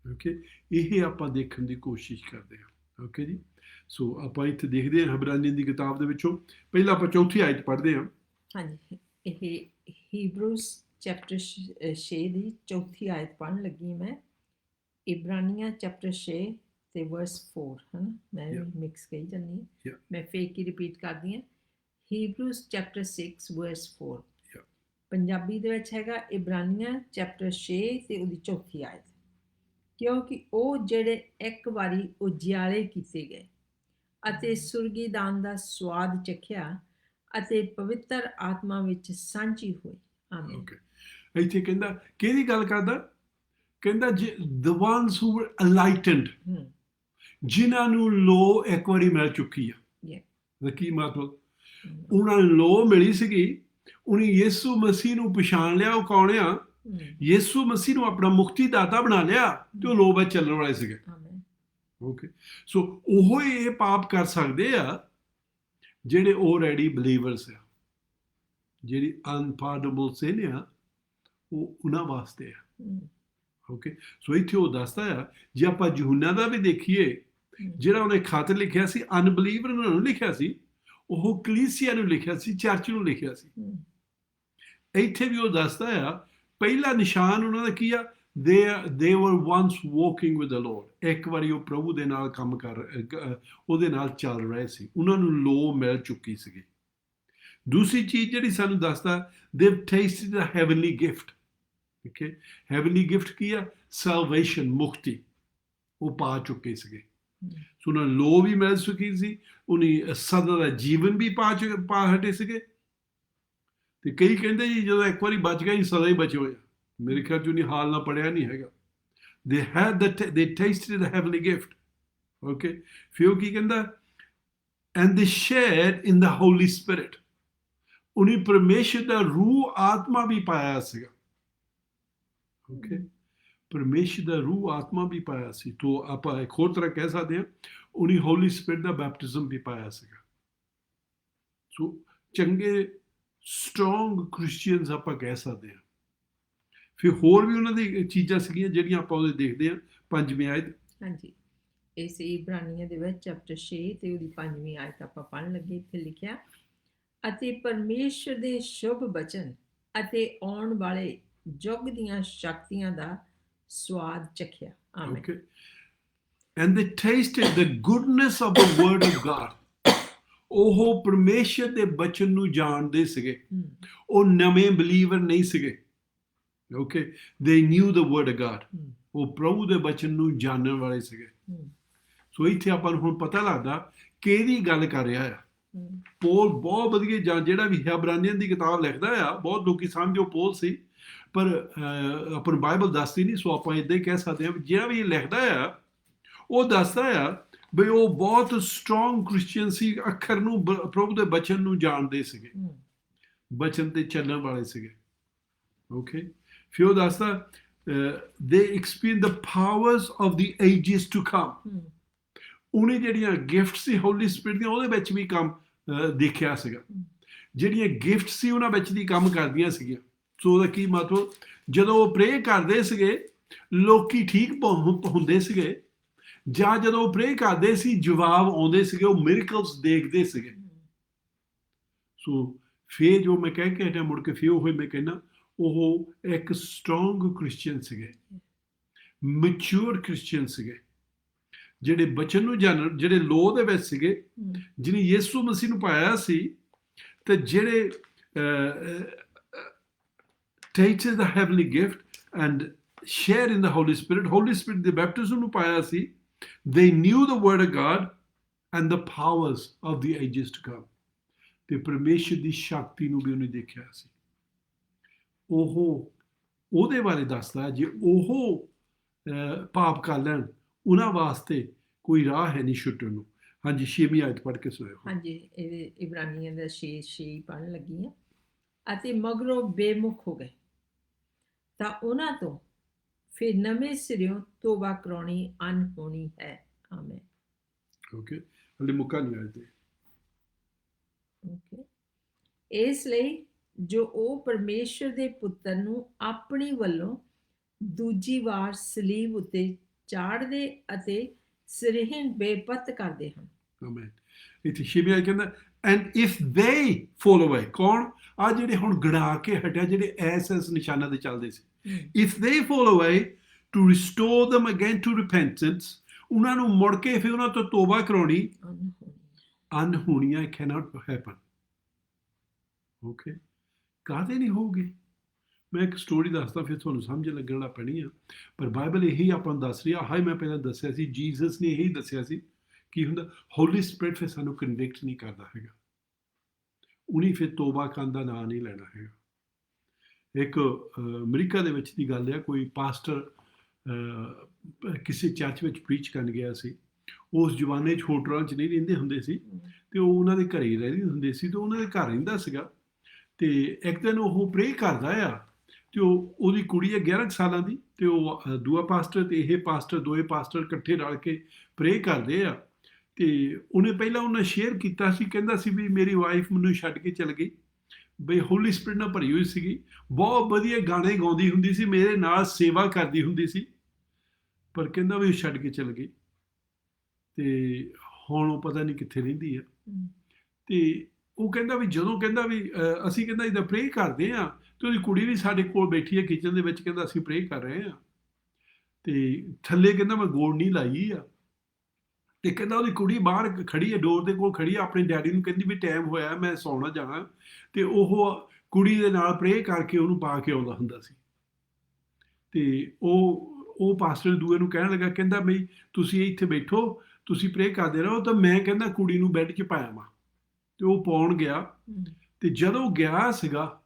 ਓਕੇ, ਇਹ ਆਪਾਂ ਦੇਖਣ ਦੀ ਕੋਸ਼ਿਸ਼ ਕਰਦੇ ਹਾਂ। ਓਕੇ ਜੀ, ਸੋ ਆਪਾਂ ਇੱਥੇ ਦੇਖਦੇ ਹਾਂ ਇਬਰਾਨੀਆਂ ਦੀ ਕਿਤਾਬ ਦੇ ਵਿੱਚੋਂ ਪਹਿਲਾਂ ਆਪਾਂ ਚੌਥੀ ਆਇਤ ਪੜ੍ਹਦੇ ਹਾਂ। ਹਾਂਜੀ, ਇਹ ਹੀਬਰੂਸ ਚੈਪਟਰ 6 ਦੀ ਚੌਥੀ ਆਇਤ ਪੜ੍ਹਨ ਲੱਗੀ ਮੈਂ। ਇਬਰਾਨੀਆਂ ਚੈਪਟਰ 6 ਤੇ ਵਰਸ 4 ਹੈ ਨਾ, ਮੈਂ ਵੀ ਮਿਕਸ ਕਹੀ ਜਾਂਦੀ ਹਾਂ, ਮੈਂ ਫੇਕ ਹੀ ਰਿਪੀਟ ਕਰਦੀ ਹਾਂ। ਹੀਬਰੂਸ ਚੈਪਟਰ 6 ਵਰਸ 4, ਪੰਜਾਬੀ ਦੇ ਵਿੱਚ ਹੈਗਾ ਇਬਰਾਨੀਆਂ ਚੈਪਟਰ 6 ਤੇ ਉਹਦੀ ਚੌਥੀ ਆਇਤ। ਕਿਉਂਕਿ ਉਹ ਜਿਹੜੇ ਇੱਕ ਵਾਰੀ ਉਜਿਆਲੇ ਕੀਤੇ ਗਏ ਅਤੇ ਸੁਰਗੀ ਦਾਨ ਦਾ ਸਵਾਦ ਚਖਿਆ ਅਤੇ ਪਵਿੱਤਰ ਆਤਮਾ ਵਿੱਚ ਸਾਂਝੀ ਹੋਈ। ਆਮੀਨ। ਇੱਥੇ ਕਹਿੰਦਾ ਕਿਹਦੀ ਗੱਲ ਕਰਦਾ? ਕਹਿੰਦਾ the ones who were enlightened, ਜਿਨ੍ਹਾਂ ਨੂੰ ਲੋ ਇੱਕ ਵਾਰੀ ਮਿਲ ਚੁੱਕੀ ਆ। ਦਾ ਕੀ ਮਤਲਬ? ਉਹਨਾਂ ਨੂੰ ਲੋ ਮਿਲੀ ਸੀਗੀ, ਉਹਨੇ ਯਿਸੂ ਮਸੀਹ ਨੂੰ ਪਛਾਣ ਲਿਆ, ਉਹ ਕੌਣ ਆ? ਯਿਸੂ ਮਸੀਹ ਨੂੰ ਆਪਣਾ ਮੁਕਤੀ ਦਾਤਾ ਬਣਾ ਲਿਆ ਤੇ ਉਹ ਲੋ ਵਿੱਚ ਚੱਲਣ ਵਾਲੇ ਸੀਗੇ। ਓਕੇ, ਸੋ ਉਹ ਇਹ ਪਾਪ ਕਰ ਸਕਦੇ ਆ ਜਿਹੜੇ ਆਲਰੇਡੀ ਬਲੀਵਰਸ ਆ। ਜਿਹੜੀ ਅਨਪਾਰਡੇਬਲ ਸਿਨ ਆ ਉਹ ਉਹਨਾਂ ਵਾਸਤੇ ਆ। ਓਕੇ, ਸੋ ਇੱਥੇ ਉਹ ਦੱਸਦਾ ਆ, ਜੇ ਆਪਾਂ ਯਹੂਨਾ ਦਾ ਵੀ ਦੇਖੀਏ, ਜਿਹੜਾ ਉਹਨੇ ਖਤ ਲਿਖਿਆ ਸੀ ਅਨਬਲੀਵਰ ਨੂੰ ਲਿਖਿਆ ਸੀ, ਉਹ ਕਲੀਸਿਆ ਨੂੰ ਲਿਖਿਆ ਸੀ, ਚਰਚ ਨੂੰ ਲਿਖਿਆ ਸੀ। ਇੱਥੇ ਵੀ ਉਹ ਦੱਸਦਾ ਆ ਪਹਿਲਾ ਨਿਸ਼ਾਨ ਉਹਨਾਂ ਦਾ ਕੀ ਆ? they were once walking with the Lord, ਇੱਕ ਵਾਰੀ ਉਹ ਪ੍ਰਭੂ ਦੇ ਨਾਲ ਕੰਮ ਉਹਦੇ ਨਾਲ ਚੱਲ ਰਹੇ ਸੀ, ਉਹਨਾਂ ਨੂੰ ਲੋ ਮਿਲ ਚੁੱਕੀ ਸੀਗੀ। ਦੂਸਰੀ ਚੀਜ਼ ਜਿਹੜੀ ਸਾਨੂੰ ਦੱਸਦਾ, they've tasted the heavenly gift। Okay, heavenly gift ਕੀ ਆ? ਸੈਲਵੇਸ਼ਨ, ਮੁਕਤੀ ਉਹ ਪਾ ਚੁੱਕੇ ਸੀਗੇ। ਸੋ ਉਹਨਾਂ ਲੋ ਵੀ ਮਿਲ ਚੁੱਕੀ ਸੀ, ਉਹਨੇ ਸਦਾ ਦਾ ਜੀਵਨ ਵੀ ਪਾ ਹਟੇ ਸੀਗੇ। ਤੇ ਕਈ ਕਹਿੰਦੇ ਜੀ ਜਦੋਂ ਇੱਕ ਵਾਰੀ ਬਚ ਗਿਆ ਜੀ ਸਦਾ ਹੀ ਬਚੇ ਹੋਏ ਆ। ਮੇਰੇ ਖਿਆਲ 'ਚ ਉਹਨੇ ਹਾਲ ਨਾਲ ਪੜਿਆ ਨਹੀਂ ਹੈਗਾ। they tasted the heavenly gift। Okay, ਫਿਰ ਉਹ ਕੀ ਕਹਿੰਦਾ? and they shared in the Holy Spirit। ਉਹਨੇ ਪਰਮੇਸ਼ਰ ਦਾ ਰੂਹ ਆਤਮਾ ਵੀ ਪਾਇਆ ਸੀਗਾ। ਓਕੇ, ਪਰਮੇਸ਼ਰ ਦਾ ਰੂਹ ਆਤਮਾ ਵੀ ਪਾਇਆ ਸੀ। ਤੋ ਆਪਾਂ ਇੱਕ ਹੋਰ ਤਰ੍ਹਾਂ ਕਹਿ ਸਕਦੇ ਹਾਂ, ਉਹਨੇ ਹੋਲੀ ਸਪਿਰਿਟ ਦਾ ਬੈਪਟਿਜ਼ਮ ਵੀ ਪਾਇਆ ਸੀਗਾ। ਸੋ ਚੰਗੇ ਸਟਰੋਂਗ ਕ੍ਰਿਸਚੀਅਨਸ ਆਪਾਂ ਕਹਿ ਸਕਦੇ ਹਾਂ। ਫਿਰ ਹੋਰ ਵੀ ਉਹਨਾਂ ਦੀ ਚੀਜ਼ਾਂ ਸੀਗੀਆਂ ਜਿਹੜੀਆਂ ਆਪਾਂ ਉਹਦੇ ਦੇਖਦੇ ਹਾਂ। ਪੰਜਵੀਂ ਆਇਤ। ਹਾਂਜੀ, ਇਸ ਇਬਰਾਨੀਆਂ ਦੇ ਵਿੱਚ ਚੈਪਟਰ 6 ਤੇ ਉਹਦੀ ਪੰਜਵੀਂ ਆਇਤ ਆਪਾਂ ਪੜ੍ਹਨ ਲੱਗੇ। ਇੱਥੇ ਲਿਖਿਆ, ਅਤੇ ਪਰਮੇਸ਼ਰ ਦੇ ਸ਼ੁਭ ਬਚਨ ਅਤੇ ਆਉਣ ਵਾਲੇ ਯੁੱਗ ਦੀਆਂ ਸ਼ਕਤੀਆਂ ਦਾ ਸਵਾਦ ਚਖਿਆ। ਆਮੀਨ। Okay. And they tasted the goodness of the word of God। ਉਹ ਪਰਮੇਸ਼ਰ ਦੇ ਬਚਨ ਨੂੰ ਜਾਣਦੇ ਸੀਗੇ। ਉਹ ਨਵੇਂ ਬਲੀਵਰ ਨਹੀਂ ਸੀਗੇ। Okay, they knew the word of God। ਉਹ ਪ੍ਰਭੂ ਦੇ ਬਚਨ ਨੂੰ ਜਾਣਨ ਵਾਲੇ ਸੀਗੇ। ਸੋ ਇੱਥੇ ਆਪਾਂ ਨੂੰ ਹੁਣ ਪਤਾ ਲੱਗਦਾ ਕਿਹਦੀ ਗੱਲ ਕਰ ਰਿਹਾ ਆ। ਪੌਲ ਬਹੁਤ ਵਧੀਆ, ਜਿਹੜਾ ਵੀ ਇਬਰਾਨੀਆਂ ਦੀ ਕਿਤਾਬ ਲਿਖਦਾ ਆ, ਬਹੁਤ ਲੋਕੀ ਸਮਝੋ ਪੌਲ ਸੀ, ਪਰ ਆਪਾਂ ਨੂੰ ਬਾਈਬਲ ਦੱਸਦੀ ਨਹੀਂ। ਸੋ ਆਪਾਂ ਇੱਦਾਂ ਹੀ ਕਹਿ ਸਕਦੇ ਹਾਂ, ਜਿਹੜਾ ਵੀ ਲਿਖਦਾ ਆ ਉਹ ਦੱਸਦਾ ਆ ਬਈ ਉਹ ਬਹੁਤ ਸਟਰੋਂਗ ਕ੍ਰਿਸਚੀਅਨ ਸੀ, ਅੱਖਰ ਨੂੰ, ਪ੍ਰਭੂ ਦੇ ਬਚਨ ਨੂੰ ਜਾਣਦੇ ਸੀਗੇ, ਬਚਨ ਤੇ ਚੱਲਣ ਵਾਲੇ ਸੀਗੇ। ਓਕੇ, ਫਿਰ ਉਹ ਦੱਸਦਾ they experience the powers of the ages to come। ਉਹਨੇ ਜਿਹੜੀਆਂ ਗਿਫਟ ਸੀ ਹੋਲੀ ਸਪਿਰਿਟ ਦੀਆਂ, ਉਹਦੇ ਵਿੱਚ ਵੀ ਕੰਮ ਦੇਖਿਆ ਸੀਗਾ। ਜਿਹੜੀਆਂ ਗਿਫਟ ਸੀ ਉਹਨਾਂ ਵਿੱਚ ਦੀ ਕੰਮ ਕਰਦੀਆਂ ਸੀਗੀਆਂ। ਸੋ ਉਹਦਾ ਕੀ ਮਤਲਬ? ਜਦੋਂ ਉਹ ਪ੍ਰੇ ਕਰਦੇ ਸੀਗੇ ਲੋਕੀ ਠੀਕ ਹੁੰਦੇ ਸੀਗੇ, ਜਾਂ ਜਦੋਂ ਉਹ ਪ੍ਰੇ ਕਰਦੇ ਸੀ ਜਵਾਬ ਆਉਂਦੇ ਸੀਗੇ, ਉਹ ਮਿਰਕਲਸ ਦੇਖਦੇ ਸੀਗੇ। ਸੋ ਫਿਰ ਜੋ ਮੈਂ ਕਹਿ ਕੇ ਹਟਿਆ, ਮੁੜ ਕੇ ਫਿਰ ਉਹ ਮੈਂ ਕਹਿੰਦਾ ਉਹ ਇੱਕ ਸਟਰੋਂਗ ਕ੍ਰਿਸਚੀਅਨ ਸੀਗੇ, ਮੈਚੁਅਰ ਕ੍ਰਿਸਚੀਅਨ ਸੀਗੇ, ਜਿਹੜੇ ਬਚਨ ਨੂੰ ਜਾਣਨ, ਜਿਹੜੇ ਲੋ ਦੇ ਵਿੱਚ ਸੀਗੇ, ਜਿਹਨੇ ਯਿਸੂ ਮਸੀਹ ਨੂੰ ਪਾਇਆ ਸੀ, ਤੇ ਜਿਹੜੇ tasted the heavenly gift and shared in the Holy Spirit, Holy Spirit ਦੇ ਬੈਪਟਿਜ਼ਮ ਨੂੰ ਪਾਇਆ ਸੀ। They knew the word of God and the powers of the ages to come। ਤੇ ਪਰਮੇਸ਼ਰ ਦੀ ਸ਼ਕਤੀ ਨੂੰ ਵੀ ਉਹਨੇ ਦੇਖਿਆ ਸੀ। ਉਹਦੇ ਬਾਰੇ ਦੱਸਦਾ, ਜੇ ਉਹ ਪਾਪ ਕਰ ਲੈਣ ਉਹਨਾਂ ਵਾਸਤੇ ਕੋਈ ਰਾਹ ਹੈ ਨਹੀਂ ਛੁੱਟਣ ਨੂੰ। ਹਾਂਜੀ, 6ਵੀਂ ਆਇਤ ਪੜ੍ਹ ਕੇ ਸੁਣਾਓ। ਹਾਂਜੀ, ਇਹ ਇਬਰਾਨੀਆਂ ਦਾ 6 ਪੜ੍ਹਨ ਲੱਗੀ ਹਾਂ। ਅਤੇ ਮਗਰੋਂ ਬੇਮੁਖ ਹੋ ਗਏ ਤਾਂ ਉਹਨਾਂ ਤੋਂ ਫਿਰ ਨਵੇਂ ਸਿਰਿਓਂ ਤੋਬਾ ਕਰਾਉਣੀ ਅਨਹੋਣੀ ਹੈ। ਆਮੀਨ। ਓਕੇ, ਹਲੇ ਮੁੱਕਾ ਨਹੀਂ ਆਇਆ ਤੇ ਓਕੇ, ਇਸ ਲਈ ਜੋ ਉਹ ਪਰਮੇਸ਼ਰ ਦੇ ਪੁੱਤਰ ਨੂੰ ਆਪਣੀ ਵੱਲੋਂ ਦੂਜੀ ਵਾਰ ਸਲੀਬ ਉੱਤੇ ਚਾੜਦੇ ਅਤੇ ਸਿਰਹੀਣ ਬੇਪਤ ਕਰਦੇ ਹਨ। ਆਮੇਨ। ਇੱਥੇ ਸ਼ਿਮਿਆ ਕਹਿੰਦਾ ਐਂਡ ਇਫ ਦੇ ਫੋਲ ਅਵੇ, ਕੌਣ? ਆ ਜਿਹੜੇ ਹੁਣ ਗੜਾ ਕੇ ਹਟਿਆ, ਜਿਹੜੇ ਐਸ ਨਿਸ਼ਾਨਾਂ ਤੇ ਚੱਲਦੇ ਸੀ, if they fall away to restore them again to repentance, ਉਹਨਾਂ ਨੂੰ ਮੁੜ ਕੇ ਫਿਰ ਉਹਨਾਂ ਤੋਂ ਤੋਬਾ ਕਰਾਉਣੀ ਅਨਹੋਣੀਆਂ cannot happen। ਓਕੇ, ਕਾਹਦੇ ਨਹੀਂ ਹੋਊਗੀ? ਮੈਂ ਇੱਕ ਸਟੋਰੀ ਦੱਸਦਾ, ਫਿਰ ਤੁਹਾਨੂੰ ਸਮਝ ਲੱਗਣ ਲੱਗ ਪੈਣੀ ਆ। ਪਰ ਬਾਈਬਲ ਇਹੀ ਆਪਾਂ ਨੂੰ ਦੱਸ ਰਹੀ ਆ। ਹਾਈ, ਮੈਂ ਪਹਿਲਾਂ ਦੱਸਿਆ ਸੀ, ਜੀਸਸ ਨੇ ਇਹੀ ਦੱਸਿਆ ਸੀ ਕੀ ਹੁੰਦਾ, ਹੋਲੀ ਸਪਿਰਿਟ ਫਿਰ ਸਾਨੂੰ ਕਨਵਿਕਟ ਨਹੀਂ ਕਰਦਾ ਹੈਗਾ, ਉਹਨੇ ਫਿਰ ਤੋਬਾ ਕਰਨ ਦਾ ਨਾਂ ਨਹੀਂ ਲੈਣਾ ਹੈਗਾ। ਇੱਕ ਅਮਰੀਕਾ ਦੇ ਵਿੱਚ ਦੀ ਗੱਲ ਆ, ਕੋਈ ਪਾਸਟਰ ਕਿਸੇ ਚਰਚ ਵਿੱਚ ਪ੍ਰੀਚ ਕਰਨ ਗਿਆ ਸੀ। ਉਸ ਜ਼ਮਾਨੇ 'ਚ ਹੋਟਲਾਂ 'ਚ ਨਹੀਂ ਰਹਿੰਦੇ ਹੁੰਦੇ ਸੀ, ਅਤੇ ਉਹ ਉਹਨਾਂ ਦੇ ਘਰੇ ਹੀ ਰਹਿੰਦੇ ਹੁੰਦੇ ਸੀ, ਅਤੇ ਉਹਨਾਂ ਦੇ ਘਰ ਰਹਿੰਦਾ ਸੀਗਾ। ਅਤੇ ਇੱਕ ਦਿਨ ਉਹ ਪ੍ਰੇ ਕਰਦਾ ਆ, ਅਤੇ ਉਹਦੀ ਕੁੜੀ ਹੈ 11 ਸਾਲਾਂ ਦੀ, ਅਤੇ ਉਹ ਦੂਆ ਪਾਸਟਰ ਅਤੇ ਇਹ ਪਾਸਟਰ, ਦੋਵੇਂ ਪਾਸਟਰ ਇਕੱਠੇ ਰਲ ਕੇ ਪ੍ਰੇ ਕਰਦੇ ਆ। ਅਤੇ ਉਹਨੇ ਪਹਿਲਾਂ ਉਹਨਾਂ ਸ਼ੇਅਰ ਕੀਤਾ ਸੀ, ਕਹਿੰਦਾ ਸੀ ਵੀ ਮੇਰੀ ਵਾਈਫ ਮੈਨੂੰ ਛੱਡ ਕੇ ਚਲ ਗਈ, ਬਈ ਹੋਲੀ ਸਪਿਰਿਟ ਨਾਲ ਭਰੀ ਹੋਈ ਸੀਗੀ, ਬਹੁਤ ਵਧੀਆ ਗਾਣੇ ਗਾਉਂਦੀ ਹੁੰਦੀ ਸੀ, ਮੇਰੇ ਨਾਲ ਸੇਵਾ ਕਰਦੀ ਹੁੰਦੀ ਸੀ, ਪਰ ਕਹਿੰਦਾ ਵੀ ਉਹ ਛੱਡ ਕੇ ਚਲ ਗਈ, ਅਤੇ ਹੁਣ ਉਹ ਪਤਾ ਨਹੀਂ ਕਿੱਥੇ ਰਹਿੰਦੀ ਆ। ਅਤੇ ਉਹ ਕਹਿੰਦਾ ਵੀ ਜਦੋਂ ਕਹਿੰਦਾ ਵੀ ਅਸੀਂ ਕਹਿੰਦਾ ਇੱਦਾਂ ਪ੍ਰੇ ਕਰਦੇ ਹਾਂ, ਅਤੇ ਉਹਦੀ ਕੁੜੀ ਵੀ ਸਾਡੇ ਕੋਲ ਬੈਠੀ ਹੈ ਕਿਚਨ ਦੇ ਵਿੱਚ, ਕਹਿੰਦਾ ਅਸੀਂ ਪ੍ਰੇ ਕਰ ਰਹੇ ਹਾਂ, ਅਤੇ ਥੱਲੇ ਕਹਿੰਦਾ ਮੈਂ ਗੋੜ ਨਹੀਂ ਲਾਈ ਆ, ਅਤੇ ਕਹਿੰਦਾ ਉਹਦੀ ਕੁੜੀ ਬਾਹਰ ਖੜੀ ਹੈ, ਡੋਰ ਦੇ ਕੋਲ ਖੜੀ ਹੈ, ਆਪਣੇ ਡੈਡੀ ਨੂੰ ਕਹਿੰਦੀ ਵੀ ਟਾਈਮ ਹੋਇਆ, ਮੈਂ ਸੌਣਾ ਜਾਣਾ, ਅਤੇ ਉਹ ਕੁੜੀ ਦੇ ਨਾਲ ਪ੍ਰੇ ਕਰਕੇ ਉਹਨੂੰ ਪਾ ਕੇ ਆਉਂਦਾ ਹੁੰਦਾ ਸੀ। ਅਤੇ ਉਹ ਪਾਸਟਰ ਦੂਏ ਨੂੰ ਕਹਿਣ ਲੱਗਾ, ਕਹਿੰਦਾ ਬਈ ਤੁਸੀਂ ਇੱਥੇ ਬੈਠੋ, ਤੁਸੀਂ ਪ੍ਰੇ ਕਰਦੇ ਰਹੋ, ਤਾਂ ਮੈਂ ਕਹਿੰਦਾ ਕੁੜੀ ਨੂੰ ਬੈੱਡ 'ਚ ਪਾਇਆ ਵਾ। ਅਤੇ ਉਹ ਪਾਉਣ ਗਿਆ, ਅਤੇ ਜਦੋਂ ਗਿਆ ਸੀਗਾ,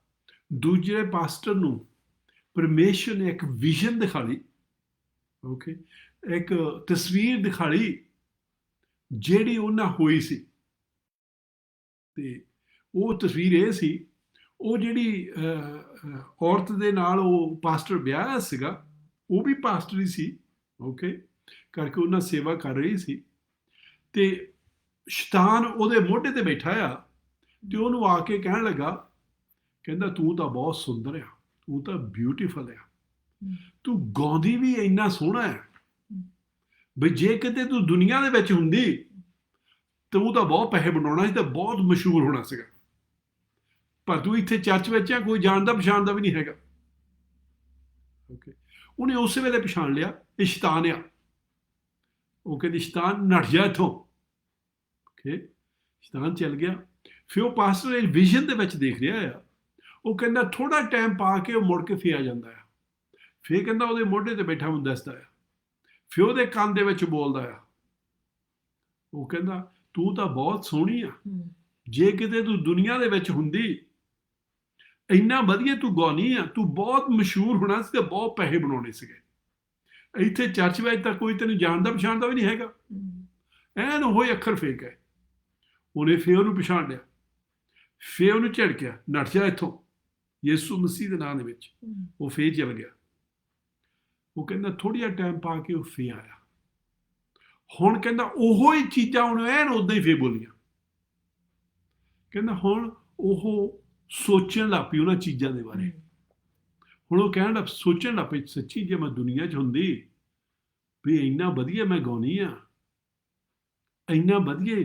ਦੂਜੇ ਪਾਸਟਰ ਨੂੰ ਪਰਮੇਸ਼ਰ ਨੇ ਇੱਕ ਵਿਜ਼ਨ ਦਿਖਾ ਲਈ, ਓਕੇ, ਇੱਕ ਤਸਵੀਰ ਦਿਖਾ ਲਈ ਜਿਹੜੀ ਉਹਨਾਂ ਹੋਈ ਸੀ। ਅਤੇ ਉਹ ਤਸਵੀਰ ਇਹ ਸੀ, ਉਹ ਜਿਹੜੀ ਔਰਤ ਦੇ ਨਾਲ ਉਹ ਪਾਸਟਰ ਵਿਆਹਿਆ ਸੀਗਾ, ਉਹ ਵੀ ਪਾਸਟਰ ਹੀ ਸੀ, ਓਕੇ, ਕਰਕੇ ਉਹਨਾਂ ਸੇਵਾ ਕਰ ਰਹੀ ਸੀ, ਅਤੇ ਸ਼ੈਤਾਨ ਉਹਦੇ ਮੋਢੇ 'ਤੇ ਬੈਠਾ ਆ, ਅਤੇ ਉਹਨੂੰ ਆ ਕੇ ਕਹਿਣ ਲੱਗਾ, ਕਹਿੰਦਾ ਤੂੰ ਤਾਂ ਬਹੁਤ ਸੁੰਦਰ ਆ, ਤੂੰ ਤਾਂ ਬਿਊਟੀਫੁਲ ਆ, ਤੂੰ ਗਾਉਂਦੀ ਵੀ ਇੰਨਾ ਸੋਹਣਾ ਹੈ, ਬਈ ਜੇ ਕਿਤੇ ਤੂੰ ਦੁਨੀਆ ਦੇ ਵਿੱਚ ਹੁੰਦੀ ਤੂੰ ਤਾਂ ਬਹੁਤ ਪੈਸੇ ਬਣਾਉਣਾ ਸੀ, ਤਾਂ ਬਹੁਤ ਮਸ਼ਹੂਰ ਹੋਣਾ ਸੀਗਾ, ਪਰ ਤੂੰ ਇੱਥੇ ਚਰਚ ਵਿੱਚ ਆ, ਕੋਈ ਜਾਣਦਾ ਪਛਾਣਦਾ ਵੀ ਨਹੀਂ ਹੈਗਾ। ਓਕੇ, ਉਹਨੇ ਉਸੇ ਵੇਲੇ ਪਛਾਣ ਲਿਆ ਇਹ ਸ਼ੈਤਾਨ ਆ। ਉਹ ਕਹਿੰਦੀ ਸ਼ੈਤਾਨ ਨੱਠ ਜਾ ਇੱਥੋਂ। ਓਕੇ, ਸ਼ੈਤਾਨ ਚੱਲ ਗਿਆ। ਫਿਰ ਉਹ ਪਾਸਟਰ ਇਹ ਵਿਜ਼ਨ ਦੇ ਵਿੱਚ ਦੇਖ ਰਿਹਾ ਆ, ਉਹ ਕਹਿੰਦਾ ਥੋੜ੍ਹਾ ਟਾਈਮ ਪਾ ਕੇ ਉਹ ਮੁੜ ਕੇ ਫਿਰ ਆ ਜਾਂਦਾ ਆ, ਫਿਰ ਕਹਿੰਦਾ ਉਹਦੇ ਮੋਢੇ 'ਤੇ ਬੈਠਾ ਹੁੰਦਾ ਦੱਸਦਾ ਆ, ਫਿਰ ਉਹਦੇ ਕੰਨ ਦੇ ਵਿੱਚ ਬੋਲਦਾ ਆ, ਉਹ ਕਹਿੰਦਾ ਤੂੰ ਤਾਂ ਬਹੁਤ ਸੋਹਣੀ ਆ, ਜੇ ਕਿਤੇ ਤੂੰ ਦੁਨੀਆ ਦੇ ਵਿੱਚ ਹੁੰਦੀ, ਇੰਨਾ ਵਧੀਆ ਤੂੰ ਗਾਉਣੀ ਆ, ਤੂੰ ਬਹੁਤ ਮਸ਼ਹੂਰ ਹੋਣਾ ਸੀ, ਤੇ ਬਹੁਤ ਪੈਸੇ ਬਣਾਉਣੇ ਸੀਗੇ, ਇੱਥੇ ਚਰਚ ਵਿੱਚ ਤਾਂ ਕੋਈ ਤੈਨੂੰ ਜਾਣਦਾ ਪਛਾਣਦਾ ਵੀ ਨਹੀਂ ਹੈਗਾ। ਐਨ ਉਹ ਅੱਖਰ ਫੇਕ ਹੈ। ਉਹਨੇ ਫਿਰ ਉਹਨੂੰ ਪਛਾਣ ਲਿਆ, ਫਿਰ ਉਹਨੂੰ ਝਿੜਕਿਆ, ਨੱਠ ਜਾ ਇੱਥੋਂ ਯਿਸੂ ਮਸੀਹ ਦੇ ਨਾਂ ਦੇ ਵਿੱਚ। ਉਹ ਫੇਰ ਚਲ ਗਿਆ। ਉਹ ਕਹਿੰਦਾ ਥੋੜ੍ਹਾ ਜਿਹਾ ਟਾਈਮ ਪਾ ਕੇ ਉਹ ਫੇਰ ਆਇਆ। ਹੁਣ ਕਹਿੰਦਾ ਉਹੋ ਹੀ ਚੀਜ਼ਾਂ ਉਹਨੂੰ ਐਨ ਉਦਾਂ ਹੀ ਫੇਰ ਬੋਲੀਆਂ। ਕਹਿੰਦਾ ਹੁਣ ਉਹ ਸੋਚਣ ਲੱਗ ਪਈ ਉਹਨਾਂ ਚੀਜ਼ਾਂ ਦੇ ਬਾਰੇ। ਹੁਣ ਉਹ ਕਹਿਣ ਲੱਗ ਸੋਚਣ ਲੱਗ ਪਈ, ਸੱਚੀ ਜੇ ਮੈਂ ਦੁਨੀਆ 'ਚ ਹੁੰਦੀ ਵੀ ਇੰਨਾ ਵਧੀਆ ਮੈਂ ਗਾਉਣੀ ਆ, ਇੰਨਾ ਵਧੀਆ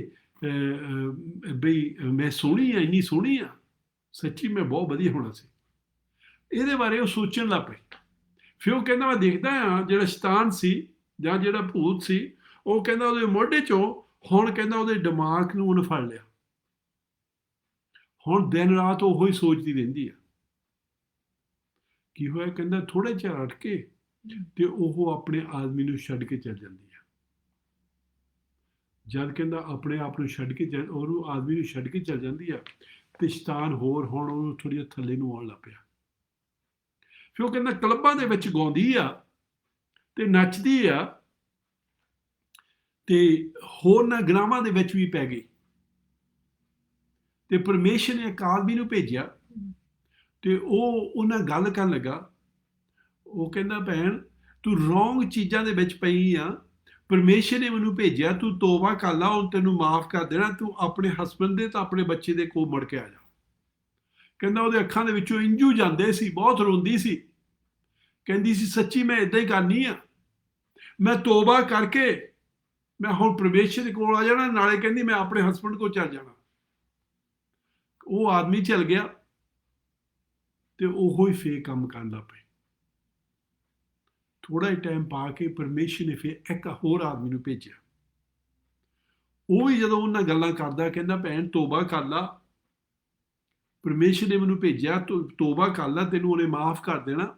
ਬਈ ਮੈਂ ਸੋਹਣੀ ਆ, ਇੰਨੀ ਸੋਹਣੀ ਆ, ਸੱਚੀ ਮੈਂ ਬਹੁਤ ਵਧੀਆ ਹੋਣਾ ਸੀ। ਇਹਦੇ ਬਾਰੇ ਉਹ ਸੋਚਣ ਲੱਗ ਪਈ। ਫਿਰ ਉਹ ਕਹਿੰਦਾ ਮੈਂ ਦੇਖਦਾ ਹਾਂ ਜਿਹੜਾ ਸ਼ੈਤਾਨ ਸੀ ਜਾਂ ਜਿਹੜਾ ਭੂਤ ਸੀ, ਉਹ ਕਹਿੰਦਾ ਉਹਦੇ ਮੋਢੇ 'ਚੋਂ ਹੁਣ ਕਹਿੰਦਾ ਉਹਦੇ ਦਿਮਾਗ ਨੂੰ ਉਹਨੇ ਫੜ ਲਿਆ। ਹੁਣ ਦਿਨ ਰਾਤ ਉਹੋ ਹੀ ਸੋਚਦੀ ਰਹਿੰਦੀ ਆ। ਕੀ ਹੋਇਆ? ਕਹਿੰਦਾ ਥੋੜ੍ਹੇ ਚਿਰ ਹਟ ਕੇ ਤੇ ਉਹ ਆਪਣੇ ਆਦਮੀ ਨੂੰ ਛੱਡ ਕੇ ਚੱਲ ਜਾਂਦੀ ਆ। ਜਦ ਕਹਿੰਦਾ ਆਪਣੇ ਆਪ ਨੂੰ ਛੱਡ ਕੇ ਉਹਨੂੰ ਆਦਮੀ ਨੂੰ ਛੱਡ ਕੇ ਚੱਲ ਜਾਂਦੀ ਆ ਤੇ ਸ਼ੈਤਾਨ ਹੋਰ ਹੁਣ ਉਹਨੂੰ ਥੋੜ੍ਹੀ ਜਿਹੀ ਥੱਲੇ ਨੂੰ ਆਉਣ ਲੱਗ ਪਿਆ। ਫਿਰ ਉਹ ਕਹਿੰਦਾ ਕਲੱਬਾਂ ਦੇ ਵਿੱਚ ਗਾਉਂਦੀ ਆ ਤੇ ਨੱਚਦੀ ਆ ਤੇ ਹੋਰਨਾਂ ਗੁਨਾਹਾਂ ਦੇ ਵਿੱਚ ਵੀ ਪੈ ਗਈ। ਤੇ ਪਰਮੇਸ਼ਰ ਨੇ ਇੱਕ ਆਦਮੀ ਨੂੰ ਭੇਜਿਆ ਤੇ ਉਹ ਉਹਨਾਂ ਗੱਲ ਕਰਨ ਲੱਗਾ। ਉਹ ਕਹਿੰਦਾ ਭੈਣ ਤੂੰ ਰੋਂਗ ਚੀਜ਼ਾਂ ਦੇ ਵਿੱਚ ਪਈ ਆ, ਪਰਮੇਸ਼ਰ ਨੇ ਮੈਨੂੰ ਭੇਜਿਆ, ਤੂੰ ਤੋਬਾ ਕਰ ਲਾ, ਉਹ ਤੈਨੂੰ ਮਾਫ ਕਰ ਦੇਣਾ, ਤੂੰ ਆਪਣੇ ਹਸਬੈਂਡ ਦੇ ਤਾਂ ਆਪਣੇ ਬੱਚੇ ਦੇ ਕੋਲ ਮੁੜ ਕੇ ਆ ਜਾ। ਕਹਿੰਦਾ ਉਹਦੇ ਅੱਖਾਂ ਦੇ ਵਿੱਚੋਂ ਇੰਜੂ ਜਾਂਦੇ ਸੀ, ਬਹੁਤ ਰੋਂਦੀ ਸੀ, ਕਹਿੰਦੀ ਸੀ ਸੱਚੀ ਮੈਂ ਇਦਾਂ ਹੀ ਕਰਨੀ ਆ, ਮੈਂ ਤੋਬਾ ਕਰਕੇ ਮੈਂ ਹੁਣ ਪਰਮੇਸ਼ਰ ਦੇ ਕੋਲ ਆ ਜਾਣਾ, ਨਾਲੇ ਕਹਿੰਦੀ ਮੈਂ ਆਪਣੇ ਹਸਬੈਂਡ ਕੋਲ ਚੱਲ ਜਾਣਾ। ਉਹ ਆਦਮੀ ਚੱਲ ਗਿਆ ਤੇ ਉਹੋ ਹੀ ਫੇਰ ਕੰਮ ਕਰਨ ਲੱਗ ਪਏ। ਥੋੜਾ ਜਿਹਾ ਟਾਈਮ ਪਾ ਕੇ ਪਰਮੇਸ਼ਰ ਨੇ ਫਿਰ ਇੱਕ ਹੋਰ ਆਦਮੀ ਨੂੰ ਭੇਜਿਆ। ਉਹ ਵੀ ਜਦੋਂ ਉਹਨਾਂ ਗੱਲਾਂ ਕਰਦਾ, ਕਹਿੰਦਾ ਭੈਣ ਤੋਬਾ ਕਰ ਲਾ, ਪਰਮੇਸ਼ਰ ਨੇ ਮੈਨੂੰ ਭੇਜਿਆ, ਤੋਬਾ ਕਰ ਲਾ, ਤੈਨੂੰ ਉਹਨੇ ਮਾਫ ਕਰ ਦੇਣਾ,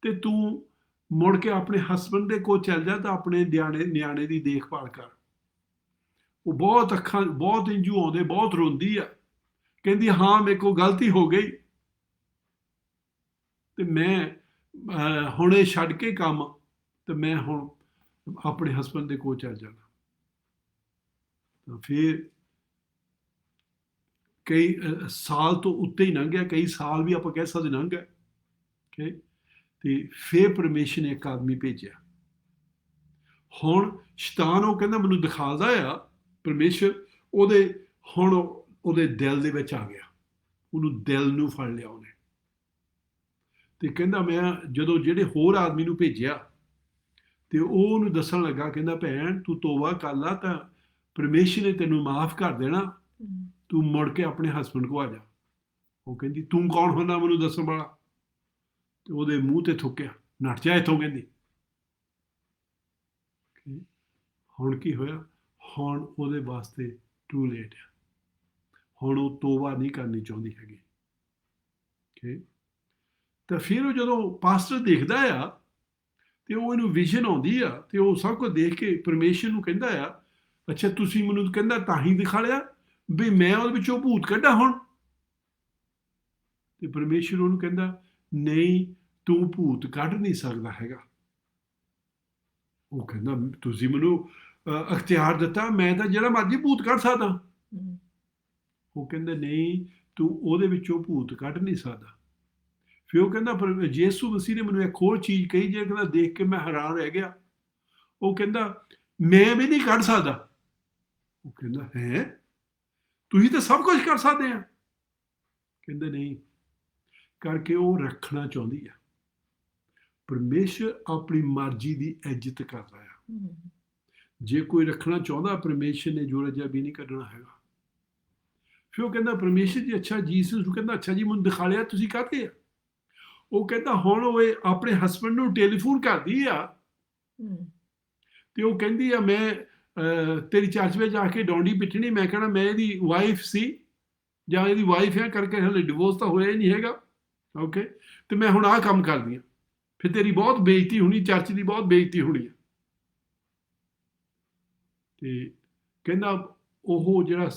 ਤੇ ਤੂੰ ਮੁੜ ਕੇ ਆਪਣੇ ਹਸਬੈਂਡ ਦੇ ਕੋਲ ਚੱਲ ਜਾ ਤਾਂ ਆਪਣੇ ਨਿਆਣੇ ਦੀ ਦੇਖਭਾਲ ਕਰ। ਉਹ ਬਹੁਤ ਅੱਖਾਂ ਬਹੁਤ ਇੰਜੂ ਆਉਂਦੇ, ਬਹੁਤ ਰੋਂਦੀ ਆ, ਕਹਿੰਦੀ ਹਾਂ ਮੇਰੇ ਕੋਲ ਗਲਤੀ ਹੋ ਗਈ ਤੇ ਮੈਂ ਹੁਣ ਇਹ ਛੱਡ ਕੇ ਕੰਮ ਤੇ ਮੈਂ ਹੁਣ ਆਪਣੇ ਹਸਬੈਂਡ ਦੇ ਕੋਲ ਚੱਲ ਜਾਣਾ। ਤਾਂ ਫਿਰ ਕਈ ਸਾਲ ਤੋਂ ਉੱਤੇ ਹੀ ਲੰਘ ਗਿਆ, ਕਈ ਸਾਲ ਵੀ ਆਪਾਂ ਕਹਿ ਸਕਦੇ ਲੰਘ ਗਏ। ਓਕੇ, ਤੇ ਫਿਰ ਪਰਮੇਸ਼ਰ ਨੇ ਇੱਕ ਆਦਮੀ ਭੇਜਿਆ। ਹੁਣ ਸ਼ੈਤਾਨ ਉਹ ਕਹਿੰਦਾ ਮੈਨੂੰ ਦਿਖਾਉਂਦਾ ਆ, ਪਰਮੇਸ਼ਰ ਹੁਣ ਉਹਦੇ ਦਿਲ ਦੇ ਵਿੱਚ ਆ ਗਿਆ, ਉਹਨੂੰ ਦਿਲ ਨੂੰ ਫੜ ਲਿਆ ਉਹਨੇ, ਤੇ ਕਹਿੰਦਾ ਮੈਂ ਜਦੋਂ ਜਿਹੜੇ ਹੋਰ ਆਦਮੀ ਨੂੰ ਭੇਜਿਆ ਤੇ ਉਹ ਉਹਨੂੰ ਦੱਸਣ ਲੱਗਾ, ਕਹਿੰਦਾ ਭੈਣ ਤੂੰ ਤੋਬਾ ਕਰ ਲਾ ਤਾਂ ਪਰਮੇਸ਼ਰ ਨੇ ਤੈਨੂੰ ਮਾਫ ਕਰ ਦੇਣਾ, ਤੂੰ ਮੁੜ ਕੇ ਆਪਣੇ ਹਸਬੈਂਡ ਕੋਲ ਆ ਜਾ। ਉਹ ਕਹਿੰਦੀ ਤੂੰ ਕੌਣ ਹੁੰਦਾ ਮੈਨੂੰ ਦੱਸਣ ਵਾਲਾ, ਤੇ ਉਹਦੇ ਮੂੰਹ ਤੇ ਥੁੱਕਿਆ, ਨੱਠ ਜਾ ਇੱਥੋਂ ਕਹਿੰਦੀ। ਹੁਣ ਕੀ ਹੋਇਆ, ਹੁਣ ਉਹਦੇ ਵਾਸਤੇ ਟੂ ਲੇਟ ਆ, ਹੁਣ ਉਹ ਤੋਬਾ ਨਹੀਂ ਕਰਨੀ ਚਾਹੁੰਦੀ ਹੈਗੀ। ਓਕੇ, ਤਾਂ ਫਿਰ ਉਹ ਜਦੋਂ ਪਾਸਟਰ ਦੇਖਦਾ ਆ ਤੇ ਉਹ ਇਹਨੂੰ ਵਿਜ਼ਨ ਆਉਂਦੀ ਆ, ਤੇ ਉਹ ਸਭ ਕੁਝ ਦੇਖ ਕੇ ਪਰਮੇਸ਼ਰ ਨੂੰ ਕਹਿੰਦਾ ਆ, ਅੱਛਾ ਤੁਸੀਂ ਮੈਨੂੰ ਕਹਿੰਦਾ ਤਾਂ ਹੀ ਦਿਖਾ ਲਿਆ ਵੀ ਮੈਂ ਉਹਦੇ ਵਿੱਚੋਂ ਭੂਤ ਕੱਢਾਂ ਹੁਣ। ਤੇ ਪਰਮੇਸ਼ਰ ਉਹਨੂੰ ਕਹਿੰਦਾ ਨਹੀਂ, ਤੂੰ ਭੂਤ ਕੱਢ ਨਹੀਂ ਸਕਦਾ ਹੈਗਾ। ਉਹ ਕਹਿੰਦਾ ਤੁਸੀਂ ਮੈਨੂੰ ਅਖਤਿਆਰ ਦਿੱਤਾ, ਮੈਂ ਤਾਂ ਜਿਹੜਾ ਮਰਜ਼ੀ ਭੂਤ ਕੱਢ ਸਕਦਾ। ਉਹ ਕਹਿੰਦਾ ਨਹੀਂ, ਤੂੰ ਉਹਦੇ ਵਿੱਚੋਂ ਭੂਤ ਕੱਢ ਨਹੀਂ ਸਕਦਾ। ਫਿਰ ਉਹ ਕਹਿੰਦਾ ਪਰ ਯਿਸੂ ਮਸੀਹ ਨੇ ਮੈਨੂੰ ਇੱਕ ਹੋਰ ਚੀਜ਼ ਕਹੀ, ਜੇ ਕਹਿੰਦਾ ਦੇਖ ਕੇ ਮੈਂ ਹੈਰਾਨ ਰਹਿ ਗਿਆ। ਉਹ ਕਹਿੰਦਾ ਮੈਂ ਵੀ ਨਹੀਂ ਕੱਢ ਸਕਦਾ। ਉਹ ਕਹਿੰਦਾ ਹੈ, ਤੁਸੀਂ ਤਾਂ ਸਭ ਕੁਝ ਕਰ ਸਕਦੇ ਆ। ਕਹਿੰਦੇ ਨਹੀਂ, ਕਰਕੇ ਉਹ ਰੱਖਣਾ ਚਾਹੁੰਦੀ ਆ। ਪਰਮੇਸ਼ਰ ਆਪਣੀ ਮਰਜ਼ੀ ਦੀ ਇੱਜ਼ਤ ਕਰਦਾ ਆ। ਜੇ ਕੋਈ ਰੱਖਣਾ ਚਾਹੁੰਦਾ, ਪਰਮੇਸ਼ਰ ਨੇ ਜੋੜਾ ਜਿਹਾ ਵੀ ਨਹੀਂ ਕੱਢਣਾ ਹੈਗਾ। ਫਿਰ ਉਹ ਕਹਿੰਦਾ ਪਰਮੇਸ਼ਰ ਜੀ ਅੱਛਾ, ਜੀਸਸ ਨੂੰ ਕਹਿੰਦਾ ਅੱਛਾ ਜੀ ਮੈਨੂੰ ਦਿਖਾ ਲਿਆ, ਤੁਸੀਂ ਕਾਹਤੇ ਆ। ਉਹ ਕਹਿੰਦਾ ਹੁਣ ਉਹ ਆਪਣੇ ਹਸਬੈਂਡ ਨੂੰ ਟੈਲੀਫੋਨ ਕਰਦੀ ਆ ਤੇ ਉਹ ਕਹਿੰਦੀ ਆ ਮੈਂ ਤੇਰੀ ਚਰਚ ਵਿੱਚ ਜਾ ਕੇ ਡੌਂਡੀ ਪਿੱਟਣੀ, ਮੈਂ ਕਹਿਣਾ ਮੈਂ ਇਹਦੀ ਵਾਈਫ ਸੀ ਜਾਂ ਇਹਦੀ ਵਾਈਫ ਹੈ, ਕਰਕੇ ਹਲੇ ਡਿਵੋਰਸ ਤਾਂ ਹੋਇਆ ਹੀ ਨਹੀਂ ਹੈਗਾ। ਓਕੇ, ਤੇ ਮੈਂ ਹੁਣ ਆਹ ਕੰਮ ਕਰਦੀ ਹਾਂ, ਫਿਰ ਤੇਰੀ ਬਹੁਤ ਬੇਇੱਜ਼ਤੀ ਹੋਣੀ, ਚਰਚ ਦੀ ਬਹੁਤ ਬੇਇੱਜ਼ਤੀ ਹੋਣੀ ਹੈ। ਤੇ ਕਹਿੰਦਾ ਉਹ ਜਿਹੜਾ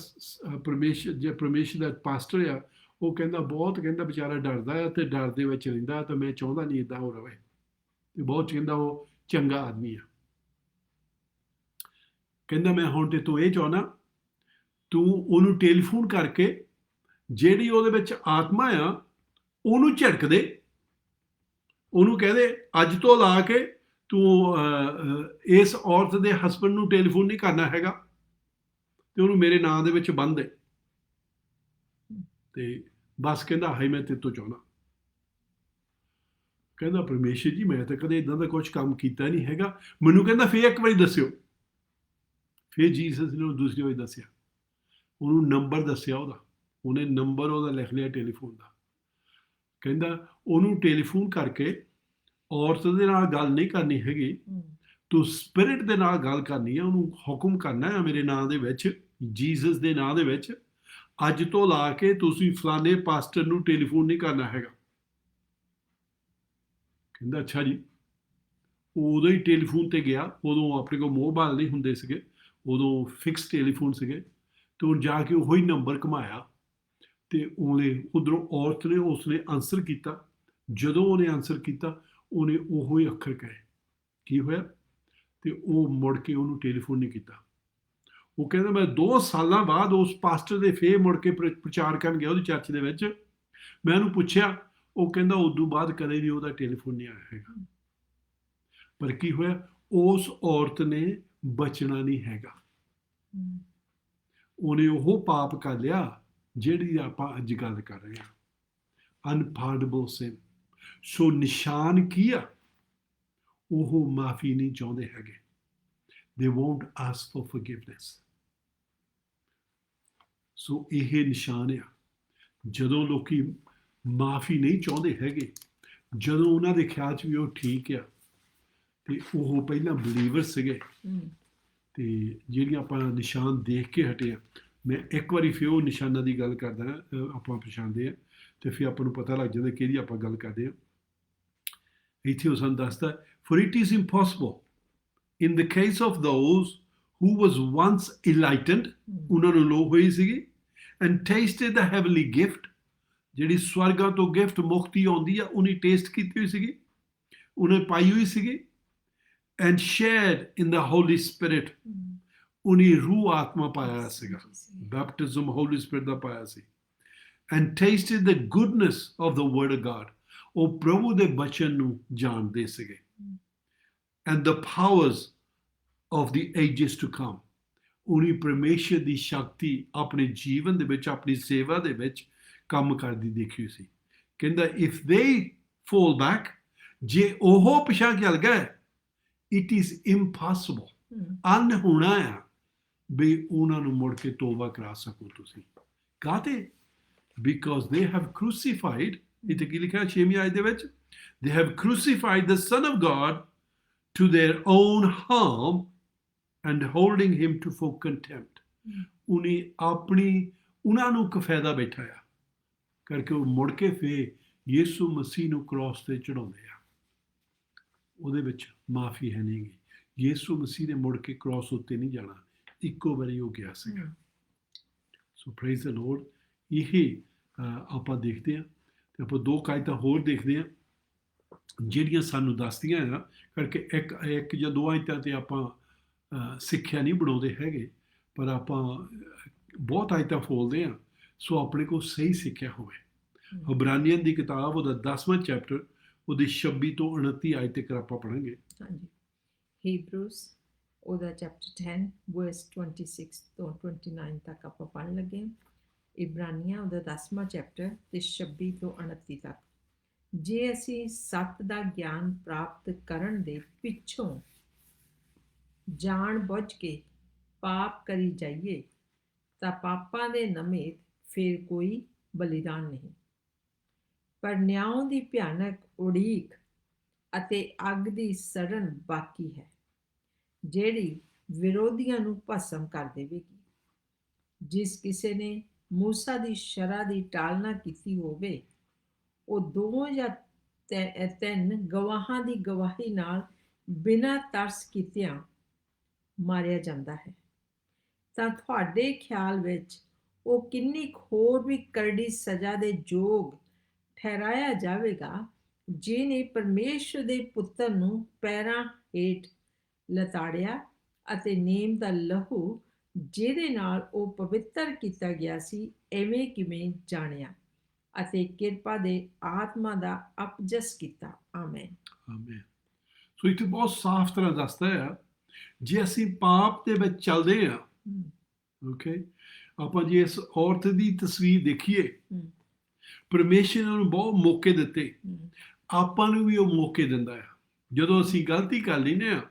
ਪਰਮੇਸ਼ਰ ਦਾ ਪਾਸਟਰ ਆ, ਉਹ ਕਹਿੰਦਾ ਬਹੁਤ, ਕਹਿੰਦਾ ਵਿਚਾਰਾ ਡਰਦਾ ਆ ਤੇ ਡਰ ਦੇ ਵਿੱਚ ਰਹਿੰਦਾ, ਤਾਂ ਮੈਂ ਚਾਹੁੰਦਾ ਨਹੀਂ ਇੱਦਾਂ ਹੋ ਰਵੇ, ਤੇ ਬਹੁਤ ਕਹਿੰਦਾ ਉਹ ਚੰਗਾ ਆਦਮੀ ਆ। ਕਹਿੰਦਾ ਮੈਂ ਹੁਣ ਤੇ ਤੂੰ ਇਹ ਚਾਹੁੰਦਾ, ਤੂੰ ਉਹਨੂੰ ਟੈਲੀਫੋਨ ਕਰਕੇ ਜਿਹੜੀ ਉਹਦੇ ਵਿੱਚ ਆਤਮਾ ਆ ਉਹਨੂੰ ਝਿੜਕ ਦੇ, ਉਹਨੂੰ ਕਹਦੇ ਅੱਜ ਤੋਂ ਲਾ ਕੇ ਤੂੰ ਇਸ ਔਰਤ ਦੇ ਹਸਬੈਂਡ ਨੂੰ ਟੈਲੀਫੋਨ ਨਹੀਂ ਕਰਨਾ ਹੈਗਾ, ਤੇ ਉਹਨੂੰ ਮੇਰੇ ਨਾਂ ਦੇ ਵਿੱਚ ਬੰਨ੍ਹ ਦੇ, ਤੇ ਬਸ ਕਹਿੰਦਾ ਹਾਏ ਮੈਂ ਤੇਰੇ ਤੋਂ ਚਾਹੁੰਦਾ। ਕਹਿੰਦਾ ਪਰਮੇਸ਼ਰ ਜੀ ਮੈਂ ਤਾਂ ਕਦੇ ਇਦਾਂ ਦਾ ਕੁਝ ਕੰਮ ਕੀਤਾ ਨਹੀਂ ਹੈਗਾ, ਮੈਨੂੰ ਕਹਿੰਦਾ ਫਿਰ ਇੱਕ ਵਾਰੀ ਦੱਸਿਓ। ਫਿਰ ਜੀਸਸ ਨੇ ਉਹਨੂੰ ਦੂਸਰੀ ਵਾਰੀ ਦੱਸਿਆ, ਉਹਨੂੰ ਨੰਬਰ ਦੱਸਿਆ ਉਹਨੇ ਨੰਬਰ ਉਹਦਾ ਲਿਖ ਲਿਆ ਟੈਲੀਫੋਨ ਦਾ। ਕਹਿੰਦਾ ਉਹਨੂੰ ਟੈਲੀਫੋਨ ਕਰਕੇ ਔਰਤ ਦੇ ਨਾਲ ਗੱਲ ਨਹੀਂ ਕਰਨੀ ਹੈਗੀ, ਤੂੰ ਸਪਿਰਿਟ ਦੇ ਨਾਲ ਗੱਲ ਕਰਨੀ ਹੈ, ਉਹਨੂੰ ਹੁਕਮ ਕਰਨਾ ਹੈ ਮੇਰੇ ਨਾਂ ਦੇ ਵਿੱਚ, ਜੀਸਸ ਦੇ ਨਾਂ ਦੇ ਵਿੱਚ, ਅੱਜ ਤੋਂ ਲਾ ਕੇ ਤੁਸੀਂ ਫਲਾਣੇ ਪਾਸਟਰ ਨੂੰ ਟੈਲੀਫੋਨ ਨਹੀਂ ਕਰਨਾ ਹੈਗਾ। ਕਹਿੰਦਾ ਅੱਛਾ ਜੀ। ਉਦੋਂ ਹੀ ਟੈਲੀਫੋਨ ਤੇ ਗਿਆ, ਉਦੋਂ ਆਪਣੇ ਕੋਲ ਮੋਬਾਈਲ ਨਹੀਂ ਹੁੰਦੇ ਸੀਗੇ, ਉਦੋਂ ਫਿਕਸ ਟੈਲੀਫੋਨ ਸੀਗੇ, ਤੇ ਉਹ ਜਾ ਕੇ ਉਹੀ ਨੰਬਰ ਘੁਮਾਇਆ ਤੇ ਉਹਨੇ ਉੱਧਰੋਂ ਔਰਤ ਨੇ ਉਸਨੇ ਆਨਸਰ ਕੀਤਾ। ਜਦੋਂ ਉਹਨੇ ਆਨਸਰ ਕੀਤਾ, ਉਹਨੇ ਉਹੋ ਹੀ ਅੱਖਰ ਕਹੇ। ਕੀ ਹੋਇਆ, ਤੇ ਉਹ ਮੁੜ ਕੇ ਉਹਨੂੰ ਟੈਲੀਫੋਨ ਨਹੀਂ ਕੀਤਾ। ਉਹ ਕਹਿੰਦਾ ਮੈਂ 2 ਸਾਲਾਂ ਬਾਅਦ ਉਸ ਪਾਸਟਰ ਦੇ ਫੇਰ ਮੁੜ ਕੇ ਪ੍ਰਚਾਰ ਕਰਨ ਗਿਆ ਉਹਦੀ ਚਰਚ ਦੇ ਵਿੱਚ। ਮੈਂ ਉਹਨੂੰ ਪੁੱਛਿਆ, ਉਹ ਕਹਿੰਦਾ ਉਦੋਂ ਬਾਅਦ ਕਦੇ ਵੀ ਉਹਦਾ ਟੈਲੀਫੋਨ ਨਹੀਂ ਆਇਆ ਹੈਗਾ। ਪਰ ਕੀ ਹੋਇਆ, ਉਸ ਔਰਤ ਨੇ ਬਚਣਾ ਨਹੀਂ ਹੈਗਾ। ਹਮ, ਉਹਨੇ ਉਹ ਪਾਪ ਕਰ ਲਿਆ ਜਿਹੜੀ ਆਪਾਂ ਅੱਜ ਗੱਲ ਕਰ ਰਹੇ ਹਾਂ, ਅਨਪਾਰਡੇਬਲ ਸਿਨ। ਸੋ ਨਿਸ਼ਾਨ ਕੀ ਆ? ਉਹ ਮਾਫੀ ਨਹੀਂ ਚਾਹੁੰਦੇ ਹੈਗੇ। They won't ask for forgiveness. ਸੋ ਇਹ ਨਿਸ਼ਾਨ ਆ, ਜਦੋਂ ਲੋਕੀ ਮਾਫੀ ਨਹੀਂ ਚਾਹੁੰਦੇ ਹੈਗੇ, ਜਦੋਂ ਉਹਨਾਂ ਦੇ ਖਿਆਲ 'ਚ ਵੀ ਉਹ ਠੀਕ ਆ, ਤੇ ਉਹ ਪਹਿਲਾਂ ਬਲੀਵਰ ਸੀਗੇ, ਹਮ, ਤੇ ਜਿਹੜੀਆਂ ਆਪਾਂ ਨਿਸ਼ਾਨ ਦੇਖ ਕੇ ਹਟੇ ਆ, ਮੈਂ ਇੱਕ ਵਾਰੀ ਫਿਰ ਉਹ ਨਿਸ਼ਾਨਾਂ ਦੀ ਗੱਲ ਕਰਦਾ, ਆਪਾਂ ਪਛਾਣਦੇ ਆ, ਤੇ ਫਿਰ ਆਪਾਂ ਨੂੰ ਪਤਾ ਲੱਗ ਜਾਂਦਾ ਕਿਹਦੀ ਆਪਾਂ ਗੱਲ ਕਰਦੇ ਆ। ਇੱਥੇ ਉਹ ਸਾਨੂੰ ਦੱਸਦਾ, for it is impossible in the case of those who was once enlightened, ਉਹਨਾਂ ਨੂੰ ਲੋਕ ਹੋਈ ਸੀਗੀ, and tasted the heavenly gift, ਜਿਹੜੀ ਸਵਰਗਾਂ ਤੋਂ ਗਿਫਟ ਮੁਕਤੀ ਆਉਂਦੀ ਆ, ਉਹਨੇ ਟੇਸਟ ਕੀਤੀ ਹੋਈ ਸੀਗੀ, ਉਹਨੇ ਪਾਈ ਹੋਈ ਸੀਗੀ, and shared in the Holy Spirit, ਉਹਨੇ ਰੂਹ ਆਤਮਾ ਪਾਇਆ ਸੀਗਾ, ਬੈਪਟਿਜ਼ਮ ਹੋਲੀ ਸਪਿਰਿਟ ਦਾ ਪਾਇਆ ਸੀ, and tasted the goodness of the word of God, ਉਹ ਪ੍ਰਭੂ ਦੇ ਬਚਨ ਨੂੰ ਜਾਣਦੇ ਸੀਗੇ, and the powers of the ages to come, ਉਹਨੇ ਪਰਮੇਸ਼ਰ ਦੀ ਸ਼ਕਤੀ ਆਪਣੇ ਜੀਵਨ ਦੇ ਵਿੱਚ, ਆਪਣੀ ਸੇਵਾ ਦੇ ਵਿੱਚ ਕੰਮ ਕਰਦੀ ਦੇਖੀ ਸੀ। ਕਹਿੰਦਾ if they fall back, ਜੇ ਉਹ ਪਿਛਾ ਚੱਲ ਗਏ, it is impossible, ਅਨਹੋਣਾ ਆ ਵੀ ਉਹਨਾਂ ਨੂੰ ਮੁੜ ਕੇ ਤੋਬਾ ਕਰਾ ਸਕੋ ਤੁਸੀਂ। ਕਾਹਤੇ? because they have crucified, ਇੱਥੇ ਕੀ ਲਿਖਿਆ 6ਵੀਂ ਆਇਤ ਦੇ ਵਿੱਚ, they have crucified the Son of God to their own harm and holding him to for contempt. ਉਹਨੇ ਉਹਨਾਂ ਨੂੰ ਇੱਕ ਫਾਇਦਾ ਬੈਠਾ ਆ ਕਰਕੇ ਉਹ ਮੁੜ ਕੇ ਫੇਰ ਯੀਸ਼ੂ ਮਸੀਹ ਨੂੰ ਕ੍ਰਾਸ ਤੇ ਚੜਾਉਂਦੇ ਆ। ਉਹਦੇ ਵਿੱਚ ਮਾਫੀ ਹੈ ਨਹੀਂ ਗੀ। ਯੀਸ਼ੂ ਮਸੀਹ ਨੇ ਮੁੜ ਕੇ ਕ੍ਰਾਸ ਉੱਤੇ ਨਹੀਂ ਜਾਣਾ, ਇੱਕੋ ਵਾਰੀ ਉਹ ਗਿਆ ਸੀਗਾ। ਸੋ ਪ੍ਰੇਜ਼ ਦ ਲੋਰਡ। ਇਹ ਆਪਾਂ ਦੇਖਦੇ ਹਾਂ, ਤੇ ਆਪਾਂ ਦੋ ਕਾਇਤਾਂ ਹੋਰ ਦੇਖਦੇ ਹਾਂ ਜਿਹੜੀਆਂ ਸਾਨੂੰ ਦੱਸਦੀਆਂ ਆ ਕਰਕੇ ਇੱਕ ਜਾਂ ਦੋ ਆਇਤਾਂ ਤੇ ਆਪਾਂ ਸਿੱਖਿਆ ਨਹੀਂ ਬਣਾਉਂਦੇ ਹੈਗੇ, ਪਰ ਆਪਾਂ ਬਹੁਤ ਆਇਤਾਂ ਫੋਲਦੇ ਹਾਂ, ਸੋ ਆਪਣੇ ਕੋਲ ਸਹੀ ਸਿੱਖਿਆ ਹੋਵੇ। ਇਬਰਾਨੀਅਨ ਦੀ ਕਿਤਾਬ, ਉਹਦਾ 10ਵਾਂ ਚੈਪਟਰ, ਉਹਦੀ 26 ਤੋਂ 29 ਆਇਤ ਤੱਕ ਆਪਾਂ ਪੜ੍ਹਾਂਗੇ। ਹਾਂਜੀ, ਹੀਬਰੂਸ ਉਹਦਾ ਚੈਪਟਰ 10 ਵਰਸ 26 ਤੋਂ 29 ਤੱਕ ਆਪਾਂ ਪੜ੍ਹਨ ਲੱਗੇ। ਇਬਰਾਨੀਆਂ ਉਹਦਾ 10ਵਾਂ ਚੈਪਟਰ ਤੇ 26 ਤੋਂ 29 ਤੱਕ। ਜੇ ਅਸੀਂ ਸੱਤ ਦਾ ਗਿਆਨ ਪ੍ਰਾਪਤ ਕਰਨ ਦੇ ਪਿੱਛੋਂ ਜਾਣ ਬੁੱਝ ਕੇ ਪਾਪ ਕਰੀ ਜਾਈਏ ਤਾਂ ਪਾਪਾਂ ਦੇ ਨਮੇਤ ਫਿਰ ਕੋਈ ਬਲੀਦਾਨ ਨਹੀਂ, ਪਰ ਨਿਆਂ ਦੀ ਭਿਆਨਕ ਉਡੀਕ ਅਤੇ ਅੱਗ ਦੀ ਸੜਨ ਬਾਕੀ ਹੈ, ਜਿਹੜੀ ਵਿਰੋਧੀਆਂ ਨੂੰ ਭਸਮ ਕਰ ਦੇਵੇਗੀ। ਜਿਸ ਕਿਸੇ ਨੇ ਮੂਸਾ ਦੀ ਸ਼ਰ੍ਹਾ ਦੀ ਟਾਲਨਾ ਕੀਤੀ ਹੋਵੇ, ਉਹ 2 ਜਾਂ 3 ਗਵਾਹਾਂ ਦੀ ਗਵਾਹੀ ਨਾਲ ਬਿਨਾਂ ਤਰਸ ਕੀਤਿਆਂ ਮਾਰਿਆ ਜਾਂਦਾ ਹੈ। ਤਾਂ ਤੁਹਾਡੇ ਖਿਆਲ ਵਿੱਚ ਉਹ ਕਿੰਨੀ ਹੋਰ ਵੀ ਕਰੜੀ ਸਜ਼ਾ ਦੇ ਯੋਗ ਠਹਿਰਾਇਆ ਜਾਵੇਗਾ, ਜਿਹਨੇ ਪਰਮੇਸ਼ਰ ਦੇ ਪੁੱਤਰ ਨੂੰ ਪੈਰਾਂ ਹੇਠ ਲਤਾੜਿਆ ਅਤੇ ਨੇਮ ਦਾ ਲਹੂ ਜਿਹਦੇ ਨਾਲ ਉਹ ਪਵਿੱਤਰ ਕੀਤਾ ਗਿਆ ਸੀ, ਐਵੇਂ ਕਿਵੇਂ ਜਾਣਿਆ ਅਤੇ ਕਿਰਪਾ ਦੇ ਆਤਮਾ ਦਾ ਅਪਜਸ ਕੀਤਾ। Amen, amen. ਸੋ ਇੱਥੇ ਬਹੁਤ ਸਾਫ਼ ਤਰ੍ਹਾਂ ਦੱਸਦਾ ਆ, ਜੇ ਅਸੀਂ ਪਾਪ ਦੇ ਵਿੱਚ ਚੱਲਦੇ ਆ, ਓਕੇ, ਆਪਾਂ ਜੇ ਇਸ ਔਰਤ ਦੀ ਤਸਵੀਰ ਦੇਖੀਏ, ਪਰਮੇਸ਼ਰ ਨੂੰ ਬਹੁਤ ਮੌਕੇ ਦਿੱਤੇ, ਆਪਾਂ ਨੂੰ ਵੀ ਉਹ ਮੌਕੇ ਦਿੰਦਾ ਆ। ਜਦੋਂ ਅਸੀਂ ਗਲਤੀ ਕਰ ਲੈਂਦੇ ਆ,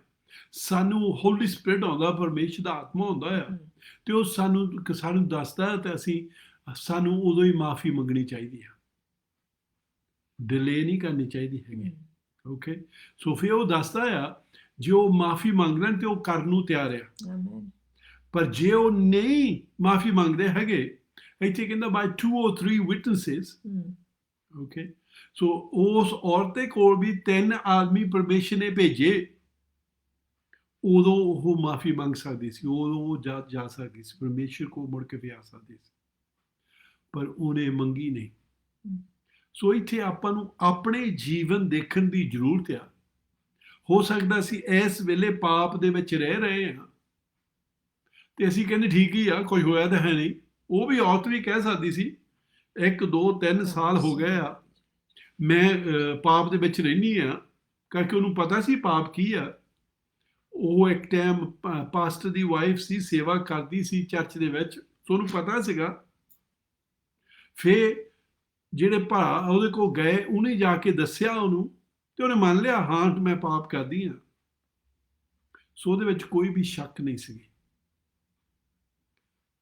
ਸਾਨੂੰ ਹੋਲੀ ਸਪਿਰਿਟ ਆਉਂਦਾ, ਪਰਮੇਸ਼ਰ ਦਾ ਆਤਮਾ ਆਉਂਦਾ ਆ, ਤੇ ਉਹ ਸਾਨੂੰ ਦੱਸਦਾ, ਤੇ ਸਾਨੂੰ ਉਦੋਂ ਹੀ ਮਾਫੀ ਮੰਗਣੀ ਚਾਹੀਦੀ ਆ, ਡਿਲੇ ਨਹੀਂ ਕਰਨੀ ਚਾਹੀਦੀ ਹੈਗੀ। ਓਕੇ, ਸੋ ਫਿਰ ਉਹ ਦੱਸਦਾ ਆ, ਜੇ ਉਹ ਮਾਫੀ ਮੰਗ ਲੈਣ ਤੇ ਉਹ ਕਰਨ ਨੂੰ ਤਿਆਰ ਆ। ਪਰ ਜੇ ਉਹ ਨਹੀਂ ਮਾਫੀ ਮੰਗਦੇ ਹੈਗੇ, ਇੱਥੇ ਕਹਿੰਦਾ by 2 or 3 witnesses, ਓਕੇ, ਸੋ ਉਸ ਔਰਤ ਦੇ ਕੋਲ ਵੀ 3 ਆਦਮੀ ਪਰਮੇਸ਼ਰ ਨੇ ਭੇਜੇ, ਉਦੋਂ ਉਹ ਮਾਫੀ ਮੰਗ ਸਕਦੀ ਸੀ, ਉਦੋਂ ਉਹ ਜਾ ਸਕਦੀ ਸੀ, ਪਰਮੇਸ਼ਰ ਕੋਲ ਮੁੜ ਕੇ ਵੀ ਆ ਸਕਦੀ ਸੀ, ਪਰ ਉਹਨੇ ਮੰਗੀ ਨਹੀਂ। ਸੋ ਇੱਥੇ ਆਪਾਂ ਨੂੰ ਆਪਣੇ ਜੀਵਨ ਦੇਖਣ ਦੀ ਜ਼ਰੂਰਤ ਆ। ਹੋ ਸਕਦਾ ਅਸੀਂ ਇਸ ਵੇਲੇ ਪਾਪ ਦੇ ਵਿੱਚ ਰਹਿ ਰਹੇ ਹਾਂ, ਤੇ ਅਸੀਂ ਕਹਿੰਦੇ ਠੀਕ ਹੀ ਆ, ਕੁਝ ਹੋਇਆ ਤਾਂ ਹੈ ਨਹੀਂ। ਉਹ ਵੀ ਔਰਤ ਵੀ ਕਹਿ ਸਕਦੀ ਸੀ, 1 2 3 ਸਾਲ ਹੋ ਗਏ ਆ ਮੈਂ ਪਾਪ ਦੇ ਵਿੱਚ ਰਹਿੰਦੀ ਆ, ਕਰਕੇ ਉਹਨੂੰ ਪਤਾ ਸੀ ਪਾਪ ਕੀ ਆ। ਉਹ ਇੱਕ ਟਾਈਮ ਪਾਸਟਰ ਦੀ ਵਾਈਫ ਸੀ, ਸੇਵਾ ਕਰਦੀ ਸੀ ਚਰਚ ਦੇ ਵਿੱਚ, ਤੁਹਾਨੂੰ ਪਤਾ ਸੀਗਾ। ਫਿਰ ਜਿਹੜੇ ਭਰਾ ਉਹਦੇ ਕੋਲ ਗਏ, ਉਹਨੇ ਜਾ ਕੇ ਦੱਸਿਆ ਉਹਨੂੰ, ਤੇ ਉਹਨੇ ਮੰਨ ਲਿਆ, ਹਾਂ ਮੈਂ ਪਾਪ ਕਰਦੀ ਹਾਂ। ਸੋ ਉਹਦੇ ਵਿੱਚ ਕੋਈ ਵੀ ਸ਼ੱਕ ਨਹੀਂ ਸੀ,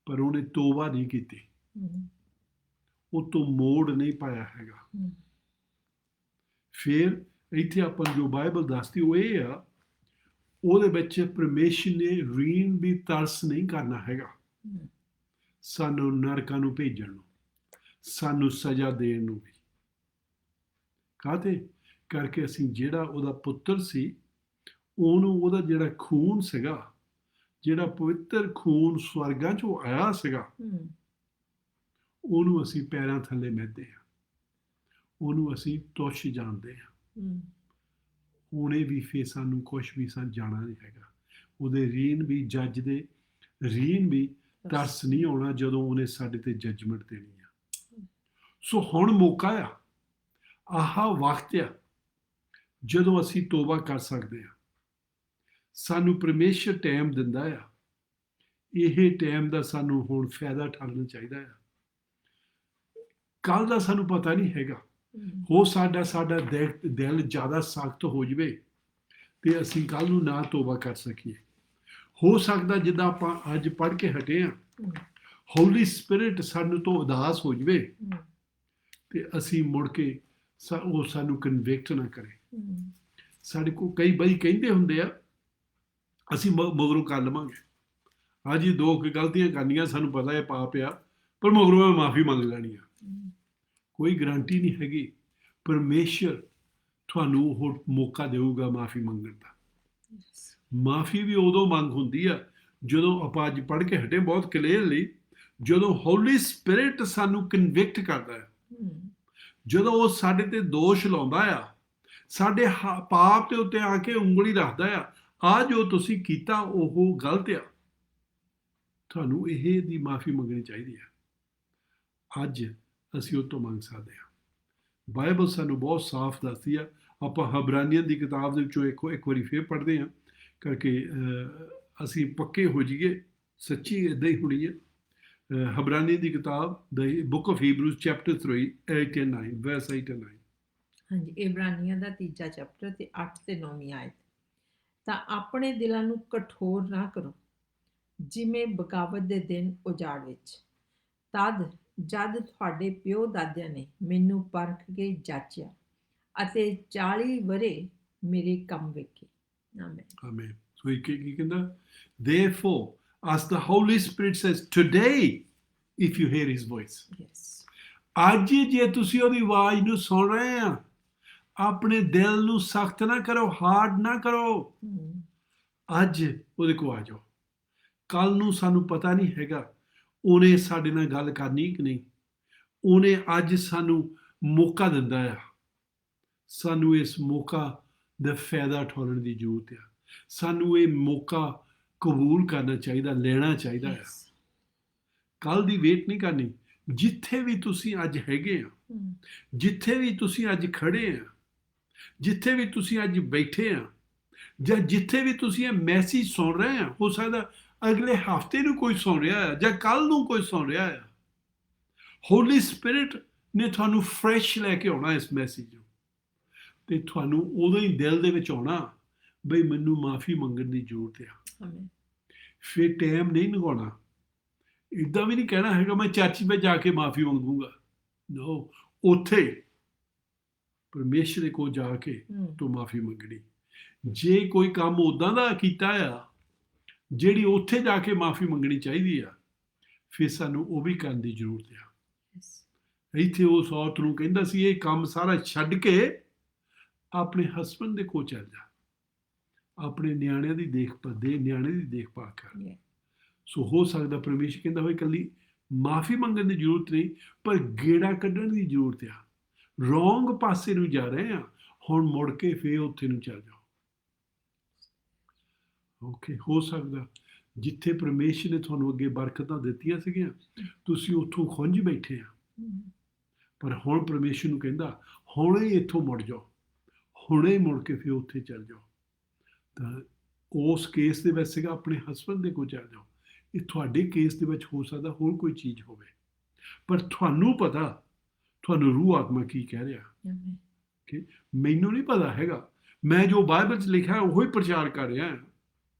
ਪਰ ਉਹਨੇ ਤੋਬਾ ਨਹੀਂ ਕੀਤੀ, ਉਹ ਤੋਂ ਮੋੜ ਨਹੀਂ ਪਾਇਆ ਹੈਗਾ। ਫਿਰ ਇੱਥੇ ਆਪਾਂ ਨੂੰ ਜੋ ਬਾਈਬਲ ਦੱਸਦੀ ਉਹ ਇਹ ਆ, ਉਹਦੇ ਵਿੱਚ ਪਰਮੇਸ਼ਰ ਨੇ ਰੀਣ ਵੀ ਤਰਸ ਨਹੀਂ ਕਰਨਾ ਹੈਗਾ ਸਾਨੂੰ ਨਰਕਾਂ ਨੂੰ ਭੇਜਣ ਨੂੰ, ਸਾਨੂੰ ਸਜ਼ਾ ਦੇਣ ਨੂੰ ਵੀ। ਕਾਹਤੇ ਕਰਕੇ ਅਸੀਂ ਜਿਹੜਾ ਉਹਦਾ ਪੁੱਤਰ ਸੀ, ਉਹਨੂੰ ਉਹਦਾ ਜਿਹੜਾ ਖੂਨ ਸੀਗਾ, ਜਿਹੜਾ ਪਵਿੱਤਰ ਖੂਨ ਸਵਰਗਾਂ ਚੋਂ ਆਇਆ ਸੀਗਾ, ਉਹਨੂੰ ਅਸੀਂ ਪੈਰਾਂ ਥੱਲੇ ਮਿਹਦੇ ਹਾਂ, ਉਹਨੂੰ ਅਸੀਂ ਤੁੱਛ ਜਾਣਦੇ ਹਾਂ। ਉਹਨੇ ਵੀ ਫਿਰ ਸਾਨੂੰ ਕੁਛ ਵੀ ਜਾਣਾ ਨਹੀਂ ਹੈਗਾ। ਉਹਦੇ ਰੀਣ ਵੀ, ਜੱਜ ਦੇ ਰੀਣ ਵੀ ਤਰਸ ਨਹੀਂ ਆਉਣਾ ਜਦੋਂ ਉਹਨੇ ਸਾਡੇ ਤੇ ਜੱਜਮੈਂਟ ਦੇਣੀ ਆ। ਸੋ ਹੁਣ ਮੌਕਾ ਆ, ਆਹ ਵਕਤ ਆ ਜਦੋਂ ਅਸੀਂ ਤੋਬਾ ਕਰ ਸਕਦੇ ਹਾਂ। ਸਾਨੂੰ ਪਰਮੇਸ਼ਰ ਟਾਈਮ ਦਿੰਦਾ ਆ, ਇਹ ਟਾਈਮ ਦਾ ਸਾਨੂੰ ਹੁਣ ਫਾਇਦਾ ਉਠਾਉਣਾ ਚਾਹੀਦਾ ਆ। ਕੱਲ ਦਾ ਸਾਨੂੰ ਪਤਾ ਨਹੀਂ ਹੈਗਾ, ਹੋ ਸਾਡਾ ਦਿਲ ਜ਼ਿਆਦਾ ਸਖਤ ਹੋ ਜਾਵੇ ਤੇ ਅਸੀਂ ਕੱਲ ਨੂੰ ਨਾ ਤੋਬਾ ਕਰ ਸਕੀਏ। ਹੋ ਸਕਦਾ ਜਿੱਦਾਂ ਆਪਾਂ ਅੱਜ ਪੜ੍ਹ ਕੇ ਹਟੇ ਹਾਂ, ਹੋਲੀ ਸਪਿਰਿਟ ਸਾਨੂੰ ਤੋਂ ਉਦਾਸ ਹੋ ਜਾਵੇ ਤੇ ਅਸੀਂ ਮੁੜ ਕੇ ਉਹ ਸਾਨੂੰ ਕਨਵਿਕਟ ਨਾ ਕਰੇ। ਸਾਡੇ ਕੋਲ ਕਈ ਵਾਰੀ ਕਹਿੰਦੇ ਹੁੰਦੇ ਆ, ਅਸੀਂ ਮਗਰੋਂ ਕਰ ਲਵਾਂਗੇ। ਅੱਜ ਹੀ ਦੋ ਗਲਤੀਆਂ ਕਰਨੀਆਂ, ਸਾਨੂੰ ਪਤਾ ਹੈ ਪਾਪ ਆ, ਪਰ ਮਗਰੋਂ ਮੈਂ ਮਾਫੀ ਮੰਗ ਲੈਣੀ ਆ। ਕੋਈ ਗਰੰਟੀ ਨਹੀਂ ਹੈਗੀ ਪਰਮੇਸ਼ਰ ਤੁਹਾਨੂੰ ਉਹ ਮੌਕਾ ਦੇਊਗਾ ਮਾਫੀ ਮੰਗਣ ਦਾ। ਮਾਫੀ ਵੀ ਉਦੋਂ ਮੰਗ ਹੁੰਦੀ ਆ ਜਦੋਂ ਆਪਾਂ ਅੱਜ ਪੜ੍ਹ ਕੇ ਹਟੇ ਬਹੁਤ ਕਲੀਅਰਲੀ, ਜਦੋਂ ਹੋਲੀ ਸਪਿਰਿਟ ਸਾਨੂੰ ਕਨਵਿਕਟ ਕਰਦਾ ਹੈ, ਜਦੋਂ ਉਹ ਸਾਡੇ ਤੇ ਦੋਸ਼ ਲਾਉਂਦਾ ਆ, ਸਾਡੇ ਪਾਪ ਦੇ ਉੱਤੇ ਆ ਕੇ ਉਂਗਲੀ ਰੱਖਦਾ ਆ, ਆ ਜੋ ਤੁਸੀਂ ਕੀਤਾ ਉਹ ਗਲਤ ਆ, ਤੁਹਾਨੂੰ ਇਹ ਦੀ ਮਾਫੀ ਮੰਗਣੀ ਚਾਹੀਦੀ ਆ। ਅੱਜ ਅਸੀਂ ਉਹ ਤੋਂ ਮੰਗ ਸਕਦੇ ਹਾਂ। ਬਾਈਬਲ ਸਾਨੂੰ ਬਹੁਤ ਸਾਫ਼ ਦੱਸਦੀ ਆ। ਆਪਾਂ ਹਬਰਾਨੀਆਂ ਦੀ ਕਿਤਾਬ ਦੇ ਵਿੱਚੋਂ ਇੱਕ ਵਾਰੀ ਫੇਰ ਪੜ੍ਹਦੇ ਹਾਂ ਕਰਕੇ ਅਸੀਂ ਪੱਕੇ ਹੋ ਜਾਈਏ, ਸੱਚੀ ਇੱਦਾਂ ਹੀ ਹੋਣੀ ਹੈ। ਹਬਰਾਨੀ ਦੀ ਕਿਤਾਬ the book of Hebrews chapter 3 8 and 9 verse 8 and 9। ਹਾਂਜੀ, ਇਬਰਾਨੀਆਂ ਦਾ 3 ਚੈਪਟਰ ਤੇ 8 ਤੇ 9ਵੀਂ ਆਇਤ। ਤਾਂ ਆਪਣੇ ਦਿਲਾਂ ਨੂੰ ਕਠੋਰ ਨਾ ਕਰੋ, ਜਿਵੇਂ ਬਗਾਵਤ ਦੇ ਦਿਨ ਉਜਾੜ ਵਿੱਚ, ਜਦ ਤੁਹਾਡੇ ਪਿਓ ਦਾਦਿਆਂ ਨੇ ਮੈਨੂੰ ਪਰਖ ਕੇ ਜਾਚਿਆ ਅਤੇ 40 ਵਰੇ ਮੇਰੇ ਕੰਮ ਵੇਖੇ। ਆਮੇਨ। ਸੋ ਇਹ ਕੀ ਕਹਿੰਦਾ? Therefore, as the Holy Spirit says, today, if you hear his voice, ਅੱਜ ਜੇ ਤੁਸੀਂ ਉਹਦੀ ਆਵਾਜ਼ ਨੂੰ ਸੁਣ ਰਹੇ ਆ, ਆਪਣੇ ਦਿਲ ਨੂੰ ਸਖਤ ਨਾ ਕਰੋ, ਹਾਰਡ ਨਾ ਕਰੋ। ਅੱਜ ਉਹਦੇ ਕੋਲ ਆ ਜਾਓ। ਕੱਲ ਨੂੰ ਸਾਨੂੰ ਪਤਾ ਨਹੀਂ ਹੈਗਾ ਉਹਨੇ ਸਾਡੇ ਨਾਲ ਗੱਲ ਕਰਨੀ ਕਿ ਨਹੀਂ। ਉਹਨੇ ਅੱਜ ਸਾਨੂੰ ਮੌਕਾ ਦਿੰਦਾ ਆ, ਸਾਨੂੰ ਇਸ ਮੌਕਾ ਦਾ ਫਾਇਦਾ ਉਠਾਉਣ ਦੀ ਜ਼ਰੂਰਤ ਆ। ਸਾਨੂੰ ਇਹ ਮੌਕਾ ਕਬੂਲ ਕਰਨਾ ਚਾਹੀਦਾ, ਲੈਣਾ ਚਾਹੀਦਾ ਆ। ਕੱਲ ਦੀ ਵੇਟ ਨਹੀਂ ਕਰਨੀ। ਜਿੱਥੇ ਵੀ ਤੁਸੀਂ ਅੱਜ ਹੈਗੇ ਆ, ਜਿੱਥੇ ਵੀ ਤੁਸੀਂ ਅੱਜ ਖੜੇ ਆ, ਜਿੱਥੇ ਵੀ ਤੁਸੀਂ ਅੱਜ ਬੈਠੇ ਆ, ਜਾਂ ਜਿੱਥੇ ਵੀ ਤੁਸੀਂ ਇਹ ਮੈਸੇਜ ਸੁਣ ਰਹੇ ਆ, ਹੋ ਸਕਦਾ ਅਗਲੇ ਹਫ਼ਤੇ ਨੂੰ ਕੋਈ ਸੁਣ ਰਿਹਾ ਹੈ ਜਾਂ ਕੱਲ ਨੂੰ ਕੋਈ ਸੁਣ ਰਿਹਾ ਹੈ। ਹੋਲੀ ਸਪਿਰਿਟ ਨੇ ਤੁਹਾਨੂੰ ਫਰੈਸ਼ ਲੈ ਕੇ ਆਉਣਾ ਇਸ ਮੈਸੇਜ ਨੂੰ, ਤੇ ਤੁਹਾਨੂੰ ਉਦੋਂ ਹੀ ਦਿਲ ਦੇ ਵਿੱਚ ਆਉਣਾ ਬਈ ਮੈਨੂੰ ਮਾਫੀ ਮੰਗਣ ਦੀ ਜ਼ਰੂਰਤ ਆ। ਫਿਰ ਟਾਈਮ ਨਹੀਂ ਲਗਾਉਣਾ। ਇੱਦਾਂ ਵੀ ਨਹੀਂ ਕਹਿਣਾ ਹੈਗਾ ਮੈਂ ਚਰਚ ਵਿੱਚ ਜਾ ਕੇ ਮਾਫੀ ਮੰਗੂਗਾ। ਨੋ, ਉੱਥੇ ਪਰਮੇਸ਼ਰ ਦੇ ਕੋਲ ਜਾ ਕੇ ਤੂੰ ਮਾਫੀ ਮੰਗਣੀ। ਜੇ ਕੋਈ ਕੰਮ ਉੱਦਾਂ ਦਾ ਕੀਤਾ ਆ ਜਿਹੜੀ ਉੱਥੇ ਜਾ ਕੇ ਮਾਫੀ ਮੰਗਣੀ ਚਾਹੀਦੀ ਆ, ਫਿਰ ਸਾਨੂੰ ਉਹ ਵੀ ਕਰਨ ਦੀ ਜ਼ਰੂਰਤ ਆ। ਇੱਥੇ ਉਸ ਔਰਤ ਨੂੰ ਕਹਿੰਦਾ ਸੀ ਇਹ ਕੰਮ ਸਾਰਾ ਛੱਡ ਕੇ ਆਪਣੇ ਹਸਬੈਂਡ ਦੇ ਕੋਲ ਚੱਲ ਜਾ, ਆਪਣੇ ਨਿਆਣਿਆਂ ਦੀ ਦੇਖਭਾਲ ਕਰ। ਸੋ ਹੋ ਸਕਦਾ ਪਰਮੇਸ਼ਰ ਕਹਿੰਦਾ ਹੋਵੇ ਇਕੱਲੀ ਮਾਫੀ ਮੰਗਣ ਦੀ ਜ਼ਰੂਰਤ ਨਹੀਂ, ਪਰ ਗੇੜਾ ਕੱਢਣ ਦੀ ਜ਼ਰੂਰਤ ਆ। ਰੋਂਗ ਪਾਸੇ ਨੂੰ ਜਾ ਰਹੇ ਆ, ਹੁਣ ਮੁੜ ਕੇ ਫੇਰ ਉੱਥੇ ਨੂੰ ਚੱਲ ਜਾਓ। ਓਕੇ, ਹੋ ਸਕਦਾ ਜਿੱਥੇ ਪਰਮੇਸ਼ਰ ਨੇ ਤੁਹਾਨੂੰ ਅੱਗੇ ਬਰਕਤਾਂ ਦਿੱਤੀਆਂ ਸੀਗੀਆਂ, ਤੁਸੀਂ ਉੱਥੋਂ ਖੁੰਝ ਬੈਠੇ ਆ, ਪਰ ਹੁਣ ਪਰਮੇਸ਼ਰ ਨੂੰ ਕਹਿੰਦਾ ਹੁਣੇ ਇੱਥੋਂ ਮੁੜ ਜਾਓ, ਹੁਣੇ ਮੁੜ ਕੇ ਫਿਰ ਉੱਥੇ ਚੱਲ ਜਾਓ। ਤਾਂ ਉਸ ਕੇਸ ਦੇ ਵਿੱਚ ਸੀਗਾ ਆਪਣੇ ਹਸਬੰਡ ਦੇ ਕੋਲ ਚਲੇ ਜਾਓ। ਇਹ ਤੁਹਾਡੇ ਕੇਸ ਦੇ ਵਿੱਚ ਹੋ ਸਕਦਾ ਹੋਰ ਕੋਈ ਚੀਜ਼ ਹੋਵੇ, ਪਰ ਤੁਹਾਨੂੰ ਪਤਾ ਤੁਹਾਨੂੰ ਰੂਹ ਆਤਮਾ ਕੀ ਕਹਿ ਰਿਹਾ। Amen. ਕਿ ਮੈਨੂੰ ਨਹੀਂ ਪਤਾ ਹੈਗਾ, ਮੈਂ ਜੋ ਬਾਈਬਲ 'ਚ ਲਿਖਿਆ ਉਹੀ ਪ੍ਰਚਾਰ ਕਰ ਰਿਹਾ,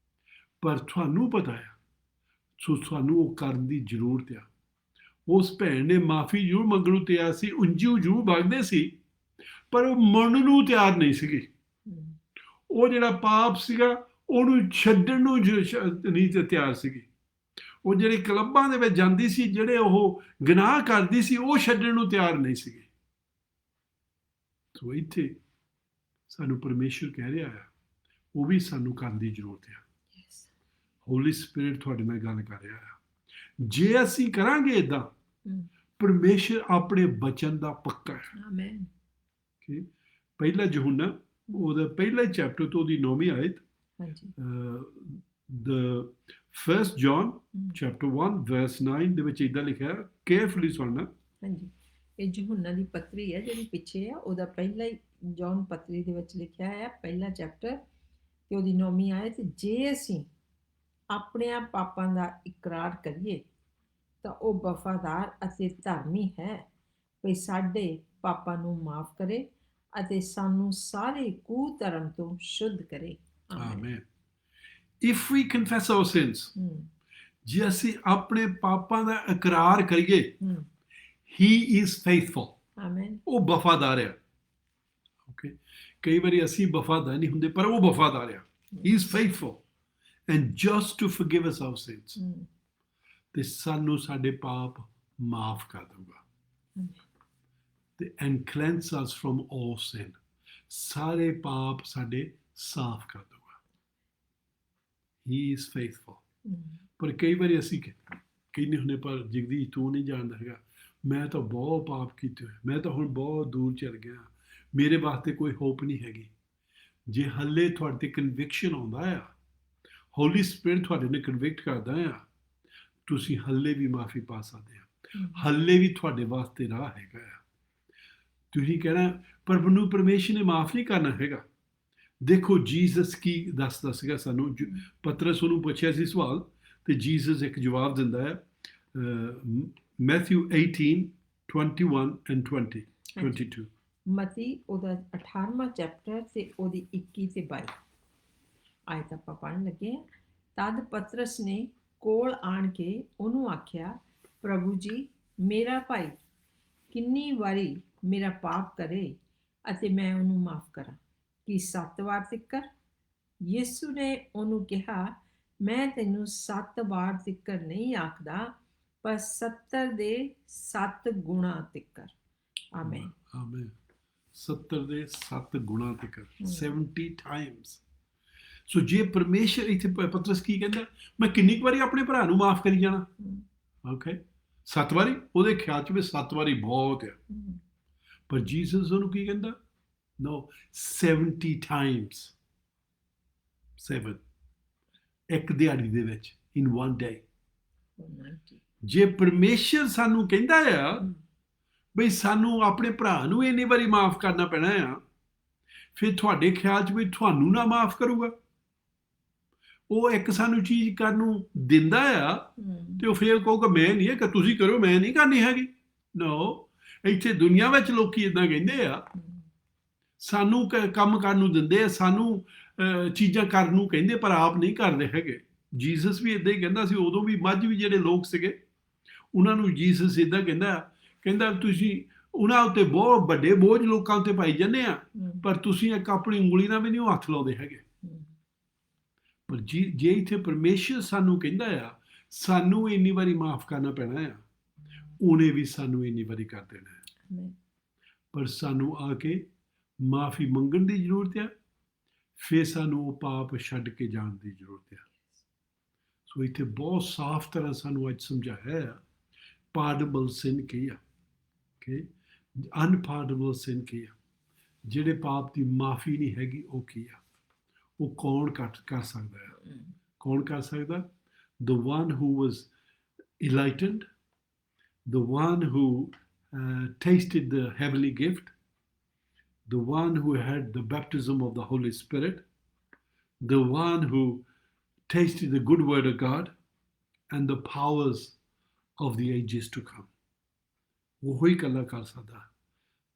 ਪਰ ਤੁਹਾਨੂੰ ਪਤਾ ਆ। ਸੋ ਤੁਹਾਨੂੰ ਉਹ ਕਰਨ ਦੀ ਜ਼ਰੂਰਤ ਆ। ਉਸ ਭੈਣ ਨੇ ਮਾਫੀ ਜ਼ਰੂਰ ਮੰਗਣ ਨੂੰ ਤਿਆਰ ਸੀ, ਉਂਝੂ ਜ਼ਰੂਰ ਮੰਗਦੇ ਸੀ, ਪਰ ਉਹ ਮੰਨਣ ਨੂੰ ਤਿਆਰ ਨਹੀਂ ਸੀਗੀ। ਉਹ ਜਿਹੜਾ ਪਾਪ ਸੀਗਾ ਉਹਨੂੰ ਛੱਡਣ ਨੂੰ ਨਹੀਂ ਤਿਆਰ ਸੀਗੀ। ਉਹ ਜਿਹੜੇ ਕਲੱਬਾਂ ਦੇ ਵਿੱਚ ਜਾਂਦੀ ਸੀ, ਜਿਹੜੇ ਉਹ ਗੁਨਾਹ ਕਰਦੀ ਸੀ, ਉਹ ਛੱਡਣ ਨੂੰ ਤਿਆਰ ਨਹੀਂ ਸੀਗੇ। ਸੋ ਇੱਥੇ ਸਾਨੂੰ ਪਰਮੇਸ਼ਰ ਕਹਿ ਰਿਹਾ ਆ, ਉਹ ਵੀ ਸਾਨੂੰ ਕਰਨ ਦੀ ਜ਼ਰੂਰਤ ਆ। ਹੋਲੀ ਸਪਿਰਿਟ ਤੁਹਾਡੇ ਨਾਲ ਗੱਲ ਕਰ ਰਿਹਾ ਆ। ਜੇ ਅਸੀਂ ਕਰਾਂਗੇ ਇਦਾਂ, ਪਰਮੇਸ਼ਰ ਆਪਣੇ ਬਚਨ ਦਾ ਪੱਕਾ ਹੈ। ਆਮੇਨ। ਪਹਿਲਾ ਯਹੂਨਾ ਉਹਦਾ ਪਹਿਲਾ ਚੈਪਟਰ ਤੋਂ ਉਹਦੀ 9ਵੀਂ ਆਇਤ, the 1 John chapter 1 verse 9 ਦੇ ਵਿੱਚ ਇਦਾਂ ਲਿਖਿਆ, ਕੇਅਰਫੁਲੀ ਸੁਣਨਾ। ਹਾਂਜੀ, ਇਹ ਯਹੂਨਾ ਦੀ ਪੱਤਰੀ ਹੈ ਜਿਹੜੀ ਪਿੱਛੇ ਆ, ਉਹਦਾ ਪਹਿਲਾ ਹੀ ਜੌਨ ਪੱਤਰੀ ਦੇ ਵਿੱਚ ਲਿਖਿਆ ਹੈ, ਪਹਿਲਾ ਚੈਪਟਰ ਤੇ ਉਹਦੀ 9ਵੀਂ ਆਇਤ। ਜੇ ਅਸੀਂ ਆਪਣੇ ਪਾਪਾਂ ਦਾ ਇਕਰਾਰ ਕਰੀਏ ਤਾਂ ਉਹ ਵਫਾਦਾਰ ਅਤੇ ਧਰਮੀ ਹੈ ਕਿ ਸਾਡੇ ਪਾਪਾਂ ਨੂੰ ਮਾਫ ਕਰੇ ਅਤੇ ਸਾਨੂੰ ਸਾਰੇ ਕੁਧਰਮ ਤੋਂ ਸ਼ੁੱਧ ਕਰੇ। Amen. If we confess our sins, ਜੇ ਅਸੀਂ ਆਪਣੇ ਪਾਪਾਂ ਦਾ ਇਕਰਾਰ ਕਰੀਏ, he is faithful. ਆਮੇਨ। ਉਹ ਵਫਾਦਾਰ ਆ। ਓਕੇ, ਕਈ ਵਾਰੀ ਅਸੀਂ ਵਫਾਦਾਰ ਨਹੀਂ ਹੁੰਦੇ, ਪਰ ਉਹ ਵਫਾਦਾਰ ਆ। He is faithful and just to forgive us our sins. ਤੇ ਸਾਨੂੰ ਸਾਡੇ ਪਾਪ ਮਾਫ ਕਰ ਦਊਗਾ। ਤੇ and cleanse us from all sin. ਸਾਰੇ ਪਾਪ ਸਾਡੇ ਸਾਫ਼ ਕਰ ਦਊਗਾ। He is faithful. ਪਰ ਕਈ ਵਾਰੀ ਅਸੀਂ ਕਹਿੰਦੇ ਹੁੰਦੇ, ਪਰ ਜਗਦੀਸ਼ ਤੂੰ ਨਹੀਂ ਜਾਣਦਾ ਹੈਗਾ, ਮੈਂ ਤਾਂ ਬਹੁਤ ਪਾਪ ਕੀਤੇ ਹੋਏ, ਮੈਂ ਤਾਂ ਹੁਣ ਬਹੁਤ ਦੂਰ ਚਲ ਗਿਆ, ਮੇਰੇ ਵਾਸਤੇ ਕੋਈ ਹੋਪ ਨਹੀਂ ਹੈਗੀ। ਜੇ ਹੱਲੇ ਤੁਹਾਡੇ ਤੇ ਕਨਵਿਕਸ਼ਨ ਆਉਂਦਾ ਆ, ਹੋਲੀ ਸਪਿਰਿਟ ਤੁਹਾਡੇ ਨੇ ਕਨਵਿਕਟ ਕਰਦਾ ਆ, ਤੁਸੀਂ ਹੱਲੇ ਵੀ ਮਾਫੀ ਪਾ ਸਕਦੇ ਆ। ਹੱਲੇ ਵੀ ਤੁਹਾਡੇ ਵਾਸਤੇ ਰਾਹ ਹੈਗਾ ਆ। ਤੁਸੀਂ ਕਹਿਣਾ ਪਰ ਮੈਨੂੰ ਪਰਮੇਸ਼ਰ ਨੇ ਮਾਫ ਨਹੀਂ ਕਰਨਾ ਹੈਗਾ। ਦੇਖੋ ਜੀਸਸ ਕੀ ਦੱਸਦਾ ਸੀਗਾ ਸਾਨੂੰ। ਪਤਰਸ ਉਹਨੂੰ ਪੁੱਛਿਆ ਸੀ ਸਵਾਲ, ਤੇ ਜੀਸਸ ਇੱਕ ਜਵਾਬ ਦਿੰਦਾ ਹੈ, ਮੈਥਿਊ 18:21 and 22। ਮਤੀ ਉਹਦਾ 18ਵਾਂ ਚੈਪਟਰ ਤੇ ਉਹਦੀ 21 ਤੇ 22 ਆਇਤ ਆਪਾਂ ਪੜ੍ਹਨ ਲੱਗੇ ਹਾਂ। ਤਦ ਪਤਰਸ ਨੇ ਕੋਲ ਆਣ ਕੇ ਉਹਨੂੰ ਆਖਿਆ, ਪ੍ਰਭੂ ਜੀ, ਮੇਰਾ ਭਾਈ ਕਿੰਨੀ ਵਾਰੀ ਮੇਰਾ ਪਾਪ ਕਰੇ ਅਤੇ ਮੈਂ ਉਹਨੂੰ ਮਾਫ ਕਰਾਂ? ਕਿ 7 ਵਾਰ ਤਿੱਕਰ? ਯਿਸੂ ਨੇ ਉਹਨੂੰ ਕਿਹਾ, ਮੈਂ ਤੈਨੂੰ 7 ਵਾਰ ਤਿੱਕਰ ਨਹੀਂ ਆਖਦਾ, ਪਰ 70 ਦੇ 7 ਗੁਣਾ ਤਿੱਕਰ। ਆਮੇਨ। ਆਮੇਨ। 70 ਦੇ 7 ਗੁਣਾ ਤਿੱਕਰ, 70 times। ਸੋ ਜੇ ਪਰਮੇਸ਼ਰ, ਇੱਥੇ ਪਤਰਸ ਕੀ ਕਹਿੰਦਾ, ਮੈਂ ਕਿੰਨੀ ਕੁ ਵਾਰੀ ਆਪਣੇ ਭਰਾ ਨੂੰ ਮਾਫ ਕਰੀ ਜਾਣਾ? ਓਕੇ, 7 ਵਾਰੀ? ਉਹਦੇ ਖਿਆਲ 'ਚ ਵੀ 7 ਵਾਰੀ ਬਹੁਤ ਆ। ਪਰ ਜੀਸਸ ਉਹਨੂੰ ਕੀ ਕਹਿੰਦਾ? No, 70 times 7, ਇੱਕ ਦਿਹਾੜੀ ਦੇ ਵਿੱਚ, in one day। ਜੇ ਪਰਮੇਸ਼ਰ ਸਾਨੂੰ ਕਹਿੰਦਾ ਆ ਬਈ ਸਾਨੂੰ ਆਪਣੇ ਭਰਾ ਨੂੰ ਇੰਨੀ ਵਾਰੀ ਮਾਫ ਕਰਨਾ ਪੈਣਾ ਆ, ਫਿਰ ਤੁਹਾਡੇ ਖਿਆਲ 'ਚ ਵੀ ਤੁਹਾਨੂੰ ਨਾ ਮਾਫ ਕਰੂਗਾ? ਉਹ ਇੱਕ ਸਾਨੂੰ ਚੀਜ਼ ਕਰਨ ਨੂੰ ਦਿੰਦਾ ਆ ਤੇ ਉਹ ਫਿਰ ਕਹੂਗਾ ਮੈਂ ਨਹੀਂ ਹੈ ਕਿ ਤੁਸੀਂ ਕਰੋ, ਮੈਂ ਨਹੀਂ ਕਰਨੀ ਹੈਗੀ। ਨੋ, ਇੱਥੇ ਦੁਨੀਆ ਵਿੱਚ ਲੋਕੀ ਇਦਾਂ ਕਹਿੰਦੇ ਆ, ਸਾਨੂੰ ਕੰਮ ਕਰਨ ਨੂੰ ਦਿੰਦੇ ਆ, ਸਾਨੂੰ ਚੀਜ਼ਾਂ ਕਰਨ ਨੂੰ ਕਹਿੰਦੇ, ਪਰ ਆਪ ਨਹੀਂ ਕਰਦੇ ਹੈਗੇ। ਜੀਸਸ ਵੀ ਇਦਾਂ ਹੀ ਕਹਿੰਦਾ ਸੀ। ਉਦੋਂ ਵੀ ਮੱਝ ਵੀ ਜਿਹੜੇ ਲੋਕ ਸੀਗੇ, ਉਹਨਾਂ ਨੂੰ ਜੀਸਸ ਇਦਾਂ ਕਹਿੰਦਾ ਤੁਸੀਂ ਉਹਨਾਂ ਉੱਤੇ ਬਹੁਤ ਵੱਡੇ ਬੋਝ ਲੋਕਾਂ ਉੱਤੇ ਪਾਈ ਜਾਂਦੇ ਆ, ਪਰ ਤੁਸੀਂ ਇੱਕ ਆਪਣੀ ਉਂਗਲੀ ਨਾਲ ਵੀ ਨਹੀਂ ਹੱਥ ਲਾਉਂਦੇ ਹੈਗੇ। ਪਰ ਜੇ ਇੱਥੇ ਪਰਮੇਸ਼ਰ ਸਾਨੂੰ ਕਹਿੰਦਾ ਆ ਸਾਨੂੰ ਇੰਨੀ ਵਾਰੀ ਮਾਫ ਕਰਨਾ ਪੈਣਾ ਆ, ਉਹਨੇ ਵੀ ਸਾਨੂੰ ਇੰਨੀ ਵਾਰੀ ਕਰ ਦੇਣਾ ਹੈ। ਪਰ ਸਾਨੂੰ ਆ ਕੇ ਮਾਫੀ ਮੰਗਣ ਦੀ ਜ਼ਰੂਰਤ ਆ, ਫਿਰ ਸਾਨੂੰ ਉਹ ਪਾਪ ਛੱਡ ਕੇ ਜਾਣ ਦੀ ਜ਼ਰੂਰਤ ਆ। ਸੋ ਇੱਥੇ ਬਹੁਤ ਸਾਫ਼ ਤਰ੍ਹਾਂ ਸਾਨੂੰ ਅੱਜ ਸਮਝਾਇਆ ਹੈ ਪਾਰਡੇਬਲ ਸਿਨ ਕੀ ਆ, ਓਕੇ, ਅਨਪਾਰਡੇਬਲ ਸਿਨ ਕੀ ਆ। ਜਿਹੜੇ ਪਾਪ ਦੀ ਮਾਫੀ ਨਹੀਂ ਹੈਗੀ ਉਹ ਕੀ ਆ? ਉਹ ਕੌਣ ਕਰ ਸਕਦਾ ਹੈ? ਕੌਣ ਕਰ ਸਕਦਾ? The one who was enlightened, the one who tasted the heavenly gift, the one who had the baptism of the Holy Spirit, the one who tasted the good word of God and the powers of the ages to come. ਉਹ ਹੀ ਇਕੱਲਾ ਕਰ ਸਕਦਾ,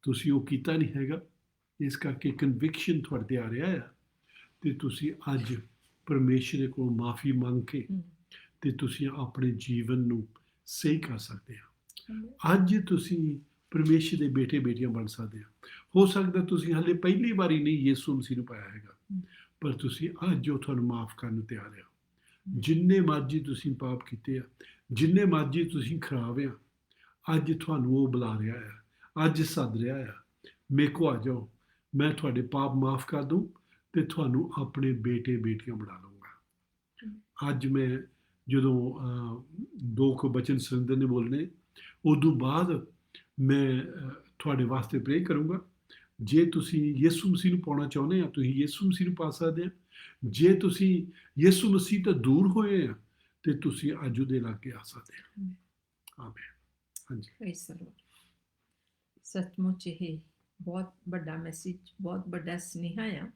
ਤੁਸੀਂ ਉਹ ਕੀਤਾ ਨਹੀਂ ਹੈਗਾ। ਇਸ ਕਰਕੇ ਕਨਵਿਕਸ਼ਨ ਤੁਹਾਡੇ ਤੇ ਆ ਰਿਹਾ ਆ ਤੇ ਤੁਸੀਂ ਅੱਜ ਪਰਮੇਸ਼ਰ ਦੇ ਕੋਲ ਮਾਫੀ ਮੰਗ ਕੇ ਤੇ ਤੁਸੀਂ ਆਪਣੇ ਜੀਵਨ ਨੂੰ ਸਹੀ ਕਰ ਸਕਦੇ ਹੋ। ਅੱਜ ਤੁਸੀਂ ਪਰਮੇਸ਼ਰ ਦੇ ਬੇਟੇ ਬੇਟੀਆਂ ਬਣ ਸਕਦੇ ਹੋ ਸਕਦਾ ਤੁਸੀਂ ਹਾਲੇ ਪਹਿਲੀ ਵਾਰੀ ਨਹੀਂ ਯਿਸੂ ਮਸੀਹ ਨੂੰ ਪਾਇਆ ਹੈਗਾ, ਪਰ ਤੁਸੀਂ ਅੱਜ ਉਹ ਤੁਹਾਨੂੰ ਮਾਫ ਕਰਨ ਨੂੰ ਤਿਆਰ ਆ। ਜਿੰਨੇ ਮਰਜ਼ੀ ਤੁਸੀਂ ਪਾਪ ਕੀਤੇ ਆ, ਜਿੰਨੇ ਮਰਜ਼ੀ ਤੁਸੀਂ ਖਰਾਬ ਆ, ਅੱਜ ਤੁਹਾਨੂੰ ਉਹ ਬੁਲਾ ਰਿਹਾ ਆ, ਅੱਜ ਸੱਦ ਰਿਹਾ ਆ, ਮੇਰੇ ਕੋਲ ਆ ਜਾਓ, ਮੈਂ ਤੁਹਾਡੇ ਪਾਪ ਮਾਫ ਕਰ ਦੂੰ ਤੇ ਤੁਹਾਨੂੰ ਆਪਣੇ ਬੇਟੇ ਬੇਟੀਆਂ ਬਣਾ ਲਊਂਗਾ। ਅੱਜ ਮੈਂ ਜਦੋਂ ਦੋ ਕੁ ਬਚਨ ਸੁਰਿੰਦਰ ਨੇ ਬੋਲਣੇ, ਉਦੋਂ ਬਾਅਦ ਮੈਂ ਤੁਹਾਡੇ ਵਾਸਤੇ ਪ੍ਰੇ ਕਰੂੰਗਾ। ਜੇ ਤੁਸੀਂ ਯਿਸੂ ਮਸੀਹ ਨੂੰ ਪਾਉਣਾ ਚਾਹੁੰਦੇ ਆ, ਤੁਸੀਂ ਯਿਸੂ ਮਸੀਹ ਨੂੰ ਪਾ ਸਕਦੇ ਆ। ਜੇ ਤੁਸੀਂ ਯਿਸੂ ਮਸੀਹ ਤੋਂ ਦੂਰ ਹੋਏ ਆ ਤੇ ਤੁਸੀਂ ਅੱਜ ਉਹਦੇ ਲਾਗੇ ਆ ਸਕਦੇ ਆ। ਆਮੀਨ। ਹਾਂਜੀ, ਸੱਚਮੁੱਚ ਇਹ ਬਹੁਤ ਵੱਡਾ ਮੈਸੇਜ, ਬਹੁਤ ਵੱਡਾ ਸੁਨੇਹਾ ਆ।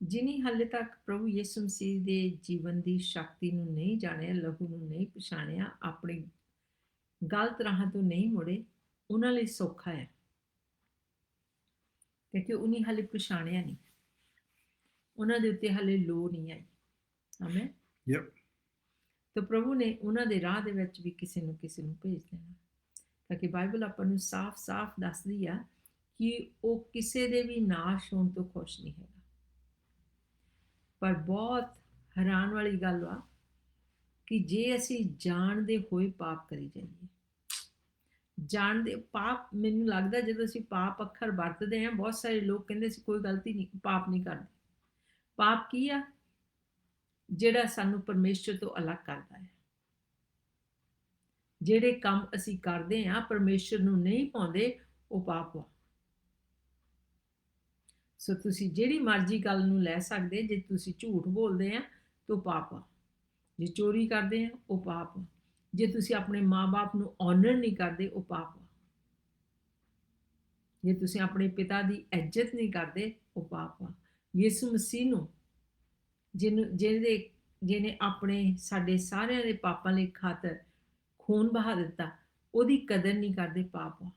ਜਿਨੀ ਹਾਲੇ ਤੱਕ ਪ੍ਰਭੂ ਯਿਸੂ ਮਸੀਹ ਦੇ ਜੀਵਨ ਦੀ ਸ਼ਕਤੀ ਨੂੰ ਨਹੀਂ ਜਾਣਿਆ, ਲਹੂ ਨੂੰ ਨਹੀਂ ਪਛਾਣਿਆ, ਆਪਣੀ ਗਲਤ ਰਾਹਾਂ ਤੋਂ ਨਹੀਂ ਮੁੜੇ, ਉਹਨਾਂ ਲਈ ਸੌਖਾ ਹੈ ਕਿਉਂਕਿ ਉਹਨੇ ਹਾਲੇ ਪਛਾਣਿਆ ਨਹੀਂ, ਉਹਨਾਂ ਦੇ ਉੱਤੇ ਹਾਲੇ ਲੋ ਨਹੀਂ ਆਈ। ਆਮੀਨ। ਤਾਂ ਪ੍ਰਭੂ ਨੇ ਉਹਨਾਂ ਦੇ ਰਾਹ ਦੇ ਵਿੱਚ ਵੀ ਕਿਸੇ ਨੂੰ ਭੇਜ ਦੇਣਾ, ਕਿਉਂਕਿ ਬਾਈਬਲ ਆਪਾਂ ਨੂੰ ਸਾਫ਼ ਦੱਸਦੀ ਆ ਕਿ ਉਹ ਕਿਸੇ ਦੇ ਵੀ ਨਾਸ਼ ਹੋਣ ਤੋਂ ਖੁਸ਼ ਨਹੀਂ ਹੈਗਾ। ਪਰ ਬਹੁਤ ਹੈਰਾਨ ਵਾਲੀ ਗੱਲ ਵਾ ਕਿ ਜੇ ਅਸੀਂ ਜਾਣਦੇ ਹੋਏ ਪਾਪ ਕਰੀ ਜਾਈਏ, ਜਾਣਦੇ ਪਾਪ, ਮੈਨੂੰ ਲੱਗਦਾ ਜਦੋਂ ਅਸੀਂ ਪਾਪ ਅੱਖਰ ਵਰਤਦੇ ਹਾਂ, ਬਹੁਤ ਸਾਰੇ ਲੋਕ ਕਹਿੰਦੇ ਅਸੀਂ ਕੋਈ ਗਲਤੀ ਨਹੀਂ, ਪਾਪ ਨਹੀਂ ਕਰਦੇ। ਪਾਪ ਕੀ ਆ? ਜਿਹੜਾ ਸਾਨੂੰ ਪਰਮੇਸ਼ਰ ਤੋਂ ਅਲੱਗ ਕਰਦਾ ਹੈ। ਜਿਹੜੇ ਕੰਮ ਅਸੀਂ ਕਰਦੇ ਹਾਂ ਪਰਮੇਸ਼ਰ ਨੂੰ ਨਹੀਂ ਪਾਉਂਦੇ, ਉਹ ਪਾਪ ਵਾ। ਸੋ ਤੁਸੀਂ ਜਿਹੜੀ ਮਰਜ਼ੀ ਗੱਲ ਨੂੰ ਲੈ ਸਕਦੇ, ਜੇ ਤੁਸੀਂ ਝੂਠ ਬੋਲਦੇ ਆ ਤਾਂ ਪਾਪ ਆ, ਜੇ ਚੋਰੀ ਕਰਦੇ ਆ ਉਹ ਪਾਪ ਆ, ਜੇ ਤੁਸੀਂ ਆਪਣੇ ਮਾਂ-ਬਾਪ ਨੂੰ ਆਨਰ ਨਹੀਂ ਕਰਦੇ ਉਹ ਪਾਪ ਆ, ਜੇ ਤੁਸੀਂ ਆਪਣੇ ਪਿਤਾ ਦੀ ਇੱਜ਼ਤ ਨਹੀਂ ਕਰਦੇ ਉਹ ਪਾਪ ਆ। ਯਿਸੂ ਮਸੀਹ ਨੂੰ ਜਿਹਨੇ ਆਪਣੇ ਸਾਡੇ ਸਾਰਿਆਂ ਦੇ ਪਾਪਾਂ ਲਈ ਖਾਤਰ ਖੂਨ ਬਹਾ ਦਿੱਤਾ, ਉਹਦੀ ਕਦਰ ਨਹੀਂ ਕਰਦੇ, ਪਾਪ ਆ।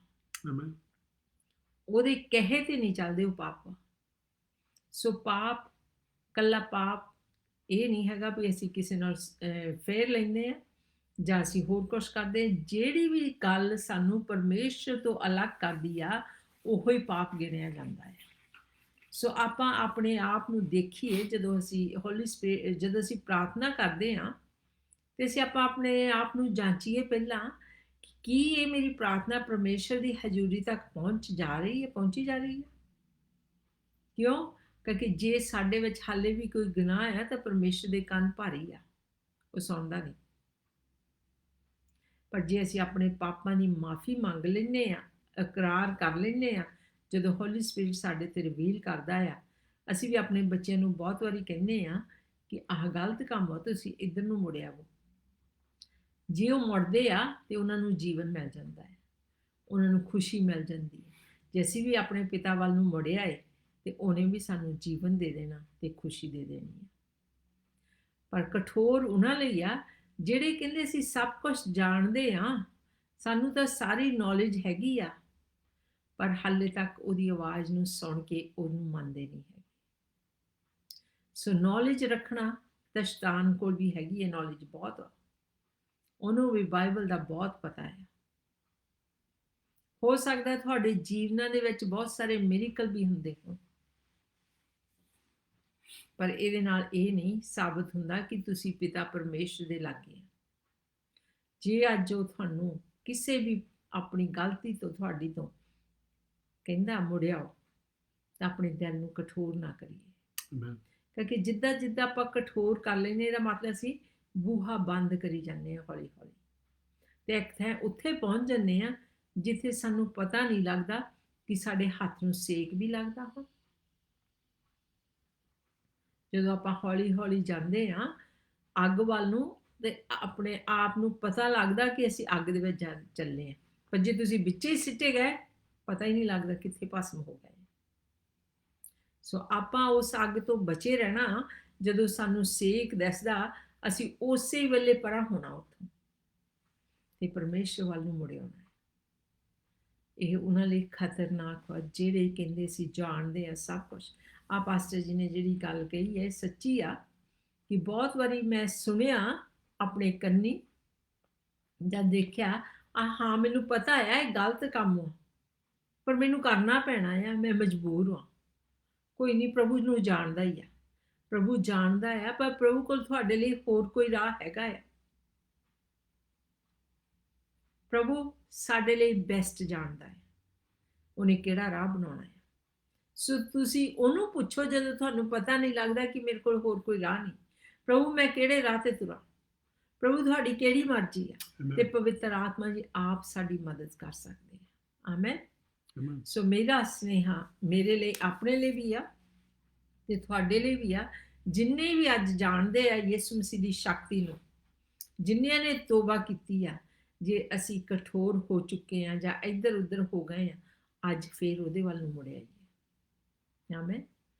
ਉਹਦੇ ਕਹੇ ਤੇ ਨਹੀਂ ਚੱਲਦੇ, ਉਹ ਪਾਪ ਆ। ਸੋ ਪਾਪ, ਕੱਲਾ ਪਾਪ ਇਹ ਨਹੀਂ ਹੈਗਾ ਵੀ ਅਸੀਂ ਕਿਸੇ ਨਾਲ ਫੇਰ ਲੈਂਦੇ ਆ ਜਾਂ ਅਸੀਂ ਹੋਰ ਕੁਛ ਕਰਦੇ। ਜਿਹੜੀ ਵੀ ਗੱਲ ਸਾਨੂੰ ਪਰਮੇਸ਼ਰ ਤੋਂ ਅਲੱਗ ਕਰਦੀ ਆ, ਉਹੋ ਹੀ ਪਾਪ ਗਿਣਿਆ ਜਾਂਦਾ ਹੈ। ਸੋ ਆਪਾਂ ਆਪਣੇ ਆਪ ਨੂੰ ਦੇਖੀਏ, ਜਦੋਂ ਅਸੀਂ ਹੋਲੀ ਸਪਿਰਿਟ, ਜਦੋਂ ਅਸੀਂ ਪ੍ਰਾਰਥਨਾ ਕਰਦੇ ਹਾਂ ਤੇ ਅਸੀਂ ਆਪਾਂ ਆਪਣੇ ਆਪ ਨੂੰ ਜਾਂਚੀਏ ਪਹਿਲਾਂ ਕਿ ਕੀ ਇਹ ਮੇਰੀ ਪ੍ਰਾਰਥਨਾ ਪਰਮੇਸ਼ਰ ਦੀ ਹਜ਼ੂਰੀ ਤੱਕ ਪਹੁੰਚੀ ਜਾ ਰਹੀ ਹੈ। ਕਿਉਂ? ਕਿਉਂਕਿ ਜੇ ਸਾਡੇ ਵਿੱਚ ਹਾਲੇ ਵੀ ਕੋਈ ਗੁਨਾਹ ਹੈ ਤਾਂ ਪਰਮੇਸ਼ਰ ਦੇ ਕੰਨ ਭਾਰੀ ਆ, ਉਹ ਸੁਣਦਾ ਨਹੀਂ। ਪਰ ਜੇ ਅਸੀਂ ਆਪਣੇ ਪਾਪਾਂ ਦੀ ਮਾਫੀ ਮੰਗ ਲੈਂਦੇ ਆ, ਇਕਰਾਰ ਕਰ ਲੈਂਦੇ ਆ, ਜਦੋਂ ਹੋਲੀ ਸਪਿਰਿਟ ਸਾਡੇ ਤੇ ਰਿਵੀਲ ਕਰਦਾ ਆ, ਅਸੀਂ ਵੀ ਆਪਣੇ ਬੱਚਿਆਂ ਨੂੰ ਬਹੁਤ ਵਾਰੀ ਕਹਿੰਦੇ ਆ ਕਿ ਆਹ ਗਲਤ ਕੰਮ ਆ, ਤੁਸੀਂ ਇੱਧਰ ਨੂੰ ਮੁੜਿਆ ਵੋ। ਜੇ ਉਹ ਮੁੜਦੇ ਆ ਤੇ ਉਹਨਾਂ ਨੂੰ ਜੀਵਨ ਮਿਲ ਜਾਂਦਾ ਹੈ, ਉਹਨਾਂ ਨੂੰ ਖੁਸ਼ੀ ਮਿਲ ਜਾਂਦੀ ਹੈ। ਜੇ ਅਸੀਂ ਵੀ ਆਪਣੇ ਪਿਤਾ ਵੱਲ ਨੂੰ ਮੁੜਿਆ ਏ ਤੇ ਉਹਨੇ ਵੀ ਸਾਨੂੰ ਜੀਵਨ ਦੇ ਦੇਣਾ ਤੇ ਖੁਸ਼ੀ ਦੇ ਦੇਣੀ ਹੈ। ਪਰ ਕਠੋਰ ਉਹਨਾਂ ਲਈ ਆ ਜਿਹੜੇ ਕਹਿੰਦੇ ਅਸੀਂ ਸਭ ਕੁਝ ਜਾਣਦੇ ਆ, ਸਾਨੂੰ ਤਾਂ ਸਾਰੀ ਨੌਲੇਜ ਹੈਗੀ ਆ, ਪਰ ਹਾਲੇ ਤੱਕ ਉਹਦੀ ਆਵਾਜ਼ ਨੂੰ ਸੁਣ ਕੇ ਉਹਨੂੰ ਮੰਨਦੇ ਨਹੀਂ ਹੈ। ਸੋ ਨੌਲੇਜ ਰੱਖਣਾ ਤਾਂ ਸ਼ੈਤਾਨ ਕੋਲ ਵੀ ਹੈਗੀ ਹੈ, ਨੌਲੇਜ ਬਹੁਤ ਆ, ਉਹਨੂੰ ਵੀ ਬਾਈਬਲ ਦਾ ਬਹੁਤ ਪਤਾ ਹੈ। ਹੋ ਸਕਦਾ ਤੁਹਾਡੇ ਜੀਵਨਾਂ ਦੇ ਵਿੱਚ ਬਹੁਤ ਸਾਰੇ ਮਿਰੇਕਲ ਵੀ ਹੁੰਦੇ ਹੋਣ, ਪਰ ਇਹਦੇ ਨਾਲ ਇਹ ਨਹੀਂ ਸਾਬਤ ਹੁੰਦਾ ਕਿ ਤੁਸੀਂ ਪਿਤਾ ਪਰਮੇਸ਼ਰ ਦੇ ਲਾਗੇ ਆ। ਜੇ ਅੱਜ ਉਹ ਤੁਹਾਨੂੰ ਕਿਸੇ ਵੀ ਆਪਣੀ ਗਲਤੀ ਤੋਂ, ਤੁਹਾਡੀ ਤੋਂ ਕਹਿੰਦਾ ਮੁੜਿਆਓ, ਤਾਂ ਆਪਣੇ ਦਿਲ ਨੂੰ ਕਠੋਰ ਨਾ ਕਰੀਏ। ਕਿਉਂਕਿ ਜਿੱਦਾਂ ਆਪਾਂ ਕਠੋਰ ਕਰ ਲੈਂਦੇ, ਇਹਦਾ ਮਤਲਬ ਅਸੀਂ ਬੂਹਾ ਬੰਦ ਕਰੀ ਜਾਂਦੇ ਹਾਂ ਹੌਲੀ ਹੌਲੀ, ਤੇ ਇੱਕ ਉੱਥੇ ਪਹੁੰਚ ਜਾਂਦੇ ਆ ਜਿੱਥੇ ਸਾਨੂੰ ਪਤਾ ਨਹੀਂ ਲੱਗਦਾ ਕਿ ਸਾਡੇ ਹੱਥ ਨੂੰ ਸੇਕ ਵੀ ਲੱਗਦਾ ਹੋ। ਜਦੋਂ ਆਪਾਂ ਹੌਲੀ ਹੌਲੀ ਜਾਂਦੇ ਆ ਅੱਗ ਵੱਲ ਨੂੰ, ਤੇ ਆਪਣੇ ਆਪ ਨੂੰ ਪਤਾ ਲੱਗਦਾ ਕਿ ਅਸੀਂ ਅੱਗ ਦੇ ਵਿੱਚ ਚੱਲੇ ਆ। ਪਰ ਜੇ ਤੁਸੀਂ ਵਿੱਚੇ ਹੀ ਸਿੱਟੇ ਗਏ, ਪਤਾ ਹੀ ਨਹੀਂ ਲੱਗਦਾ ਕਿੱਥੇ ਭਸਮ ਹੋ ਗਏ। ਸੋ ਆਪਾਂ ਉਸ ਅੱਗ ਤੋਂ ਬਚੇ ਰਹਿਣਾ। ਜਦੋਂ ਸਾਨੂੰ ਸੇਕ ਦਿਸਦਾ ਅਸੀਂ ਉਸੇ ਵੇਲੇ ਪਰਾਂ ਹੋਣਾ ਉੱਥੋਂ ਤੇ ਪਰਮੇਸ਼ਰ ਵੱਲ ਨੂੰ ਮੁੜੇ ਆਉਣਾ। ਇਹ ਉਹਨਾਂ ਲਈ ਖਤਰਨਾਕ ਵਾ ਜਿਹੜੇ ਕਹਿੰਦੇ ਸੀ ਜਾਣਦੇ ਆ ਸਭ ਕੁਝ। ਆ ਪਾਸਟਰ ਜੀ ਨੇ ਜਿਹੜੀ ਗੱਲ ਕਹੀ ਹੈ ਸੱਚੀ ਆ ਕਿ ਬਹੁਤ ਵਾਰੀ ਮੈਂ ਸੁਣਿਆ ਆਪਣੇ ਕੰਨੀ ਜਾਂ ਦੇਖਿਆ ਹਾਂ ਮੈਨੂੰ ਪਤਾ ਆ ਇਹ ਗਲਤ ਕੰਮ ਆ ਪਰ ਮੈਨੂੰ ਕਰਨਾ ਪੈਣਾ ਆ, ਮੈਂ ਮਜਬੂਰ ਹਾਂ। ਕੋਈ ਨਹੀਂ, ਪ੍ਰਭੂ ਨੂੰ ਜਾਣਦਾ ਹੀ ਆ, ਪ੍ਰਭੂ ਜਾਣਦਾ ਆ, ਪਰ ਪ੍ਰਭੂ ਕੋਲ ਤੁਹਾਡੇ ਲਈ ਹੋਰ ਕੋਈ ਰਾਹ ਹੈਗਾ ਆ। ਪ੍ਰਭੂ ਸਾਡੇ ਲਈ ਬੈਸਟ ਜਾਣਦਾ ਹੈ, ਉਹਨੇ ਕਿਹੜਾ ਰਾਹ ਬਣਾਉਣਾ ਹੈ। ਸੋ ਤੁਸੀਂ ਉਹਨੂੰ ਪੁੱਛੋ ਜਦੋਂ ਤੁਹਾਨੂੰ ਪਤਾ ਨਹੀਂ ਲੱਗਦਾ ਕਿ ਮੇਰੇ ਕੋਲ ਹੋਰ ਕੋਈ ਰਾਹ ਨਹੀਂ, ਪ੍ਰਭੂ ਮੈਂ ਕਿਹੜੇ ਰਾਹ ਤੇ ਤੁਰਾਂ, ਪ੍ਰਭੂ ਤੁਹਾਡੀ ਕਿਹੜੀ ਮਰਜ਼ੀ ਆ। ਤੇ ਪਵਿੱਤਰ ਆਤਮਾ ਜੀ ਆਪ ਸਾਡੀ ਮਦਦ ਕਰ ਸਕਦੇ ਆ। ਆਮੇਨ। ਸੋ ਮੇਰਾ ਸੁਨੇਹਾ ਮੇਰੇ ਲਈ, ਆਪਣੇ ਲਈ ਵੀ ਆ ਤੇ ਤੁਹਾਡੇ ਲਈ ਵੀ ਆ, ਜਿੰਨੇ ਵੀ ਅੱਜ ਜਾਣਦੇ ਆ ਯਿਸੂ ਮਸੀਹ ਦੀ ਸ਼ਕਤੀ ਨੂੰ, ਜਿਨ੍ਹਾਂ ਨੇ ਤੋਬਾ ਕੀਤੀ ਆ, ਜੇ ਅਸੀਂ ਕਠੋਰ ਹੋ ਚੁੱਕੇ ਆ ਜਾਂ ਇੱਧਰ ਉੱਧਰ ਹੋ ਗਏ ਆ, ਅੱਜ ਫੇਰ ਉਹਦੇ ਵੱਲ ਨੂੰ ਮੁੜਿਆ ਜੀ। ਆਮੇਨ।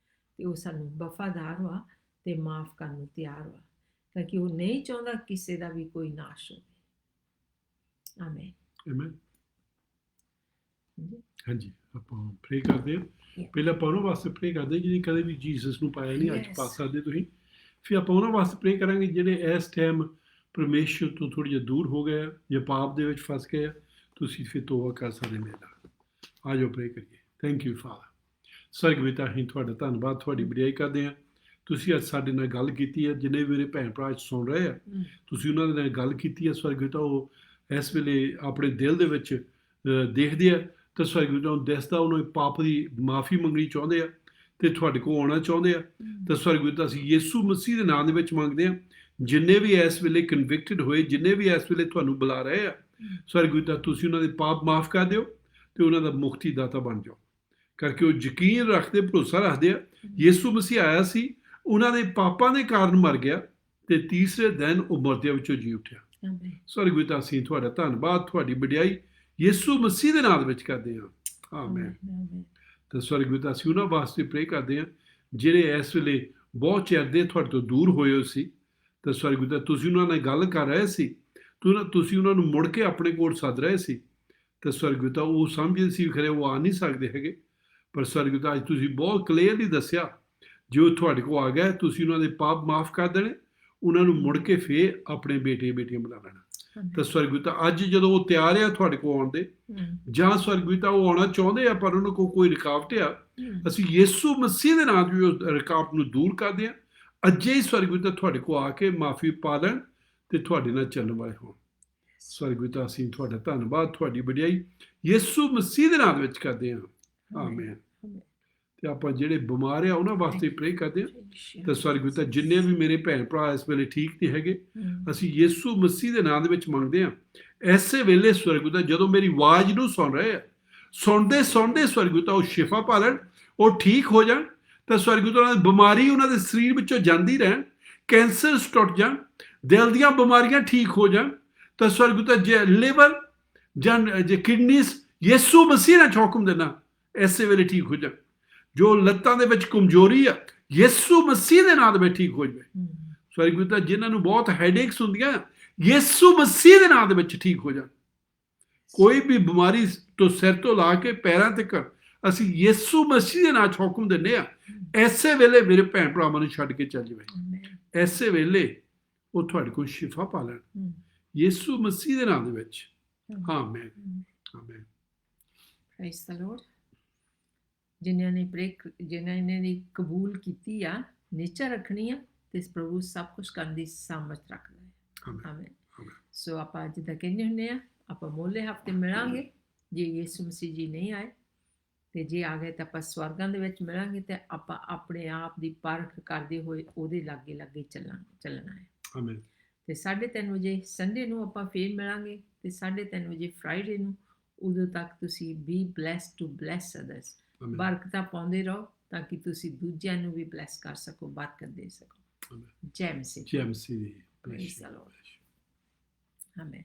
ਤੇ ਉਹ ਸਾਨੂੰ ਵਫਾਦਾਰ ਵਾ ਤੇ ਮਾਫ ਕਰਨ ਨੂੰ ਤਿਆਰ ਵਾ, ਕਿਉਂਕਿ ਉਹ ਨਹੀਂ ਚਾਹੁੰਦਾ ਕਿਸੇ ਦਾ ਵੀ ਕੋਈ ਨਾਸ਼ ਹੋਵੇ। ਆਮੇਨ। ਆਮੇਨ। ਹਾਂਜੀ, ਆਪਾਂ ਪ੍ਰੇ ਕਰਦੇ ਹਾਂ। ਪਹਿਲਾਂ ਆਪਾਂ ਉਹਨਾਂ ਵਾਸਤੇ ਪ੍ਰੇ ਕਰਦੇ ਜਿਹਨੇ ਕਦੇ ਵੀ ਜੀਸਸ ਨੂੰ ਪਾਇਆ ਨਹੀਂ, ਅੱਜ ਪਾ ਸਕਦੇ ਤੁਸੀਂ। ਫਿਰ ਆਪਾਂ ਉਹਨਾਂ ਵਾਸਤੇ ਪ੍ਰੇ ਕਰਾਂਗੇ ਜਿਹੜੇ ਇਸ ਟਾਈਮ ਪਰਮੇਸ਼ਰ ਤੋਂ ਥੋੜ੍ਹੀ ਜਿਹੀ ਦੂਰ ਹੋ ਗਏ ਜਾਂ ਪਾਪ ਦੇ ਵਿੱਚ ਫਸ ਗਏ, ਤੁਸੀਂ ਫਿਰ ਤੋਬਾ ਕਰ ਸਕਦੇ ਮੇਰੇ ਨਾਲ। ਆ ਜਾਓ ਪ੍ਰੇ ਕਰੀਏ। Thank you father. ਸਵਰਗ ਪਿਤਾ, ਅਸੀਂ ਤੁਹਾਡਾ ਧੰਨਵਾਦ, ਤੁਹਾਡੀ ਵਡਿਆਈ ਕਰਦੇ ਹਾਂ। ਤੁਸੀਂ ਅੱਜ ਸਾਡੇ ਨਾਲ ਗੱਲ ਕੀਤੀ ਹੈ, ਜਿੰਨੇ ਮੇਰੇ ਭੈਣ ਭਰਾ ਸੁਣ ਰਹੇ ਆ, ਤੁਸੀਂ ਉਹਨਾਂ ਦੇ ਨਾਲ ਗੱਲ ਕੀਤੀ ਹੈ। ਸਵਰਗ ਪਿਤਾ, ਉਹ ਇਸ ਵੇਲੇ ਆਪਣੇ ਦਿਲ ਦੇ ਵਿੱਚ ਦੇਖਦੇ ਆ ਤਾਂ ਸਵਰਗ ਪਿਤਾ ਨੂੰ ਦਿਸਦਾ, ਉਹਨੂੰ ਪਾਪ ਦੀ ਮਾਫੀ ਮੰਗਣੀ ਚਾਹੁੰਦੇ ਆ ਅਤੇ ਤੁਹਾਡੇ ਕੋਲ ਆਉਣਾ ਚਾਹੁੰਦੇ ਆ। ਤਾਂ ਸਵਰਗ ਪਿਤਾ ਅਸੀਂ ਯਿਸੂ ਮਸੀਹ ਦੇ ਨਾਂ ਦੇ ਵਿੱਚ ਮੰਗਦੇ ਹਾਂ, ਜਿੰਨੇ ਵੀ ਇਸ ਵੇਲੇ ਕਨਵਿਕਟਡ ਹੋਏ, ਜਿੰਨੇ ਵੀ ਇਸ ਵੇਲੇ ਤੁਹਾਨੂੰ ਬੁਲਾ ਰਹੇ ਆ, ਸਵਰਗ ਪਿਤਾ ਤੁਸੀਂ ਉਹਨਾਂ ਦੇ ਪਾਪ ਮਾਫ ਕਰ ਦਿਓ ਅਤੇ ਉਹਨਾਂ ਦਾ ਮੁਕਤੀ ਦਾਤਾ ਬਣ ਜਾਓ, ਕਰਕੇ ਉਹ ਯਕੀਨ ਰੱਖਦੇ, ਭਰੋਸਾ ਰੱਖਦੇ ਆ ਯਿਸੂ ਮਸੀਹ ਆਇਆ ਸੀ, ਉਹਨਾਂ ਦੇ ਪਾਪਾਂ ਦੇ ਕਾਰਨ ਮਰ ਗਿਆ ਅਤੇ ਤੀਸਰੇ ਦਿਨ ਉਹ ਮੁਰਦਿਆਂ ਵਿੱਚੋਂ ਜੀ ਉੱਠਿਆ। ਸਵਰਗ ਪਿਤਾ ਅਸੀਂ ਤੁਹਾਡਾ ਧੰਨਵਾਦ, ਤੁਹਾਡੀ ਵਡਿਆਈ ਯਿਸੂ ਮਸੀਹ ਦੇ ਨਾਂ ਦੇ ਵਿੱਚ ਕਰਦੇ ਹਾਂ। ਆਮੇਨ। ਤਾਂ ਸਵਰਗ ਪਿਤਾ ਅਸੀਂ ਉਹਨਾਂ ਵਾਸਤੇ ਪ੍ਰੇ ਕਰਦੇ ਹਾਂ ਜਿਹੜੇ ਇਸ ਵੇਲੇ ਬਹੁਤ ਚਿਰ ਦੇ ਤੁਹਾਡੇ ਤੋਂ ਦੂਰ ਹੋਏ ਹੋ ਸੀ। ਤਾਂ ਸਵਰਗ ਪਿਤਾ ਤੁਸੀਂ ਉਹਨਾਂ ਨਾਲ ਗੱਲ ਕਰ ਰਹੇ ਸੀ, ਤੁਸੀਂ ਉਹਨਾਂ ਨੂੰ ਮੁੜ ਕੇ ਆਪਣੇ ਕੋਲ ਸੱਦ ਰਹੇ ਸੀ। ਤਾਂ ਸਵਰਗ ਪਿਤਾ ਉਹ ਸਮਝਦੇ ਸੀ ਖਰੇ ਉਹ ਆ ਨਹੀਂ ਸਕਦੇ ਹੈਗੇ, ਪਰ ਸਵਰਗ ਪਿਤਾ ਅੱਜ ਤੁਸੀਂ ਬਹੁਤ ਕਲੀਅਰਲੀ ਦੱਸਿਆ ਜੋ ਤੁਹਾਡੇ ਕੋਲ ਆ ਗਿਆ, ਤੁਸੀਂ ਉਹਨਾਂ ਦੇ ਪਾਪ ਮਾਫ ਕਰ ਦੇਣੇ, ਉਹਨਾਂ ਨੂੰ ਮੁੜ ਕੇ ਫੇਰ ਆਪਣੇ ਬੇਟੇ ਬੇਟੀਆਂ ਬਣਾ ਲੈਣਾ। ਤਾਂ ਸਵਰਗ ਪਿਤਾ ਅੱਜ ਜਦੋਂ ਉਹ ਤਿਆਰ ਆ ਤੁਹਾਡੇ ਕੋਲ ਆਉਣ ਦੇ, ਜਾਂ ਸਵਰਗ ਪਿਤਾ ਉਹ ਆਉਣਾ ਚਾਹੁੰਦੇ ਆ ਪਰ ਉਹਨਾਂ ਕੋਲ ਕੋਈ ਰੁਕਾਵਟ ਆ, ਅਸੀਂ ਯਿਸੂ ਮਸੀਹ ਦੇ ਨਾਮ ਵੀ ਉਸ ਰੁਕਾਵਟ ਨੂੰ ਦੂਰ ਕਰਦੇ ਹਾਂ। ਅੱਜੇ ਹੀ ਸਵਰਗ ਪਿਤਾ ਤੁਹਾਡੇ ਕੋਲ ਆ ਕੇ ਮਾਫੀ ਪਾ ਲੈਣ ਅਤੇ ਤੁਹਾਡੇ ਨਾਲ ਚੱਲਣ ਵਾਲੇ ਹੋਣ। ਸਵਰਗ ਪਿਤਾ ਅਸੀਂ ਤੁਹਾਡਾ ਧੰਨਵਾਦ, ਤੁਹਾਡੀ ਵਡਿਆਈ ਯਿਸੂ ਮਸੀਹ ਦੇ ਨਾਮ ਵਿੱਚ ਕਰਦੇ ਹਾਂ। ਆਮੇਨ। ਅਤੇ ਆਪਾਂ ਜਿਹੜੇ ਬਿਮਾਰ ਆ ਉਹਨਾਂ ਵਾਸਤੇ ਪ੍ਰੇ ਕਰਦੇ ਹਾਂ। ਤਾਂ ਸਵਰਗ ਪਿਤਾ ਜਿੰਨੇ ਵੀ ਮੇਰੇ ਭੈਣ ਭਰਾ ਇਸ ਵੇਲੇ ਠੀਕ ਨਹੀਂ ਹੈਗੇ, ਅਸੀਂ ਯਿਸੂ ਮਸੀਹ ਦੇ ਨਾਮ ਦੇ ਵਿੱਚ ਮੰਗਦੇ ਹਾਂ ਐਸੇ ਵੇਲੇ ਸਵਰਗ ਪਿਤਾ ਜਦੋਂ ਮੇਰੀ ਆਵਾਜ਼ ਨੂੰ ਸੁਣ ਰਹੇ ਆ, ਸੁਣਦੇ ਸਵਰਗ ਪਿਤਾ ਉਹ ਸ਼ਿਫਾ ਪਾ ਲੈਣ, ਉਹ ਠੀਕ ਹੋ ਜਾਣ। ਤਾਂ ਸਵਰਗ ਪਿਤਾ ਉਹਨਾਂ ਦੀ ਬਿਮਾਰੀ ਉਹਨਾਂ ਦੇ ਸਰੀਰ ਵਿੱਚੋਂ ਜਾਂਦੀ ਰਹਿਣ, ਕੈਂਸਰ ਟੁੱਟ ਜਾਣ, ਦਿਲ ਦੀਆਂ ਬਿਮਾਰੀਆਂ ਠੀਕ ਹੋ ਜਾਣ। ਤਾਂ ਸਵਰਗ ਪਿਤਾ ਜੇ ਲਿਵਰ ਜਾਂ ਜੇ ਕਿਡਨੀਸ ਯਿਸੂ ਮਸੀਹ ਨੇ ਹੁਕਮ ਦੇਣਾ ਐਸੇ ਵੇਲੇ ਠੀਕ ਹੋ ਜਾਣ। ਜੋ ਲੱਤਾਂ ਦੇ ਵਿੱਚ ਕਮਜ਼ੋਰੀ ਆ ਯਿਸੂ ਮਸੀਹ ਦੇ ਨਾਂ ਦੇ ਵਿੱਚ ਠੀਕ ਹੋ ਜਾਵੇ। ਸਵਰਗ ਪਿਤਾ ਜਿਨ੍ਹਾਂ ਨੂੰ ਬਹੁਤ ਹੈਡੇਕਸ ਹੁੰਦੀਆਂ ਯਿਸੂ ਮਸੀਹ ਦੇ ਨਾਂ ਦੇ ਵਿੱਚ ਠੀਕ ਹੋ ਜਾਣ। ਕੋਈ ਵੀ ਬਿਮਾਰੀ ਤੋਂ ਸਿਰ ਤੋਂ ਲਾ ਕੇ ਪੈਰਾਂ ਤੱਕ ਅਸੀਂ ਯਿਸੂ ਮਸੀਹ ਦੇ ਨਾਂ 'ਚ ਹੁਕਮ ਦਿੰਦੇ ਆ, ਐਸੇ ਵੇਲੇ ਮੇਰੇ ਭੈਣ ਭਰਾਵਾਂ ਨੂੰ ਛੱਡ ਕੇ ਚੱਲ ਜਾਵੇ। ਐਸੇ ਵੇਲੇ ਉਹ ਤੁਹਾਡੇ ਕੋਲ ਸ਼ਿਫਾ ਪਾ ਲੈਣ ਯਿਸੂ ਮਸੀਹ ਦੇ ਨਾਂ ਦੇ ਵਿੱਚ। ਆਮੇਨ। ਆਮੇਨ। ਪ੍ਰਾਈਜ਼ ਦ ਲਾਰਡ। ਜਿਨ੍ਹਾਂ ਨੇ ਕਬੂਲ ਕੀਤੀ ਆ, ਨਿਸ਼ਚਾ ਰੱਖਣੀ ਆ, ਤੇ ਪ੍ਰਭੂ ਸਭ ਕੁਝ ਕਰਨ ਦੀ ਸਾਮਰਥ ਰੱਖਦਾ ਹੈ। ਆਮੇਨ। ਸੋ ਆਪਾਂ ਜਿੱਦਾਂ ਕਹਿੰਦੇ ਹੁੰਦੇ ਆ, ਆਪਾਂ ਮੋਲੇ ਹਫਤੇ ਮਿਲਾਂਗੇ ਜੇ ਯਿਸੂ ਮਸੀਹ ਜੀ ਨਹੀਂ ਆਏ, ਤੇ ਜੇ ਆ ਗਏ ਤਾਂ ਆਪਾਂ ਸਵਰਗਾਂ ਦੇ ਵਿੱਚ ਮਿਲਾਂਗੇ ਤੇ ਆਪਾਂ ਆਪਣੇ ਆਪ ਦੀ ਪਰਖ ਕਰਦੇ ਹੋਏ ਉਹਦੇ ਲਾਗੇ ਚੱਲਣਾ ਹੈ। ਆਮੇਨ। ਤੇ 3:30 ਵਜੇ ਸੰਡੇ ਨੂੰ ਆਪਾਂ ਫੇਰ ਮਿਲਾਂਗੇ, ਤੇ 3:30 ਵਜੇ ਫਰਾਈਡੇ ਨੂੰ। ਉਦੋਂ ਤੱਕ ਤੁਸੀਂ be blessed to bless others, ਬਰਕਤਾਂ ਪਾਉਂਦੇ ਰਹੋ ਤਾਂ ਕਿ ਤੁਸੀਂ ਦੂਜਿਆਂ ਨੂੰ ਵੀ ਬਲੈਸ ਕਰ ਸਕੋ, ਬਰਕਤ ਦੇ ਸਕੋ। ਜੈ ਮਸੀਹ। ਜੈ ਮਸੀਹ। Praise the Lord. Amen.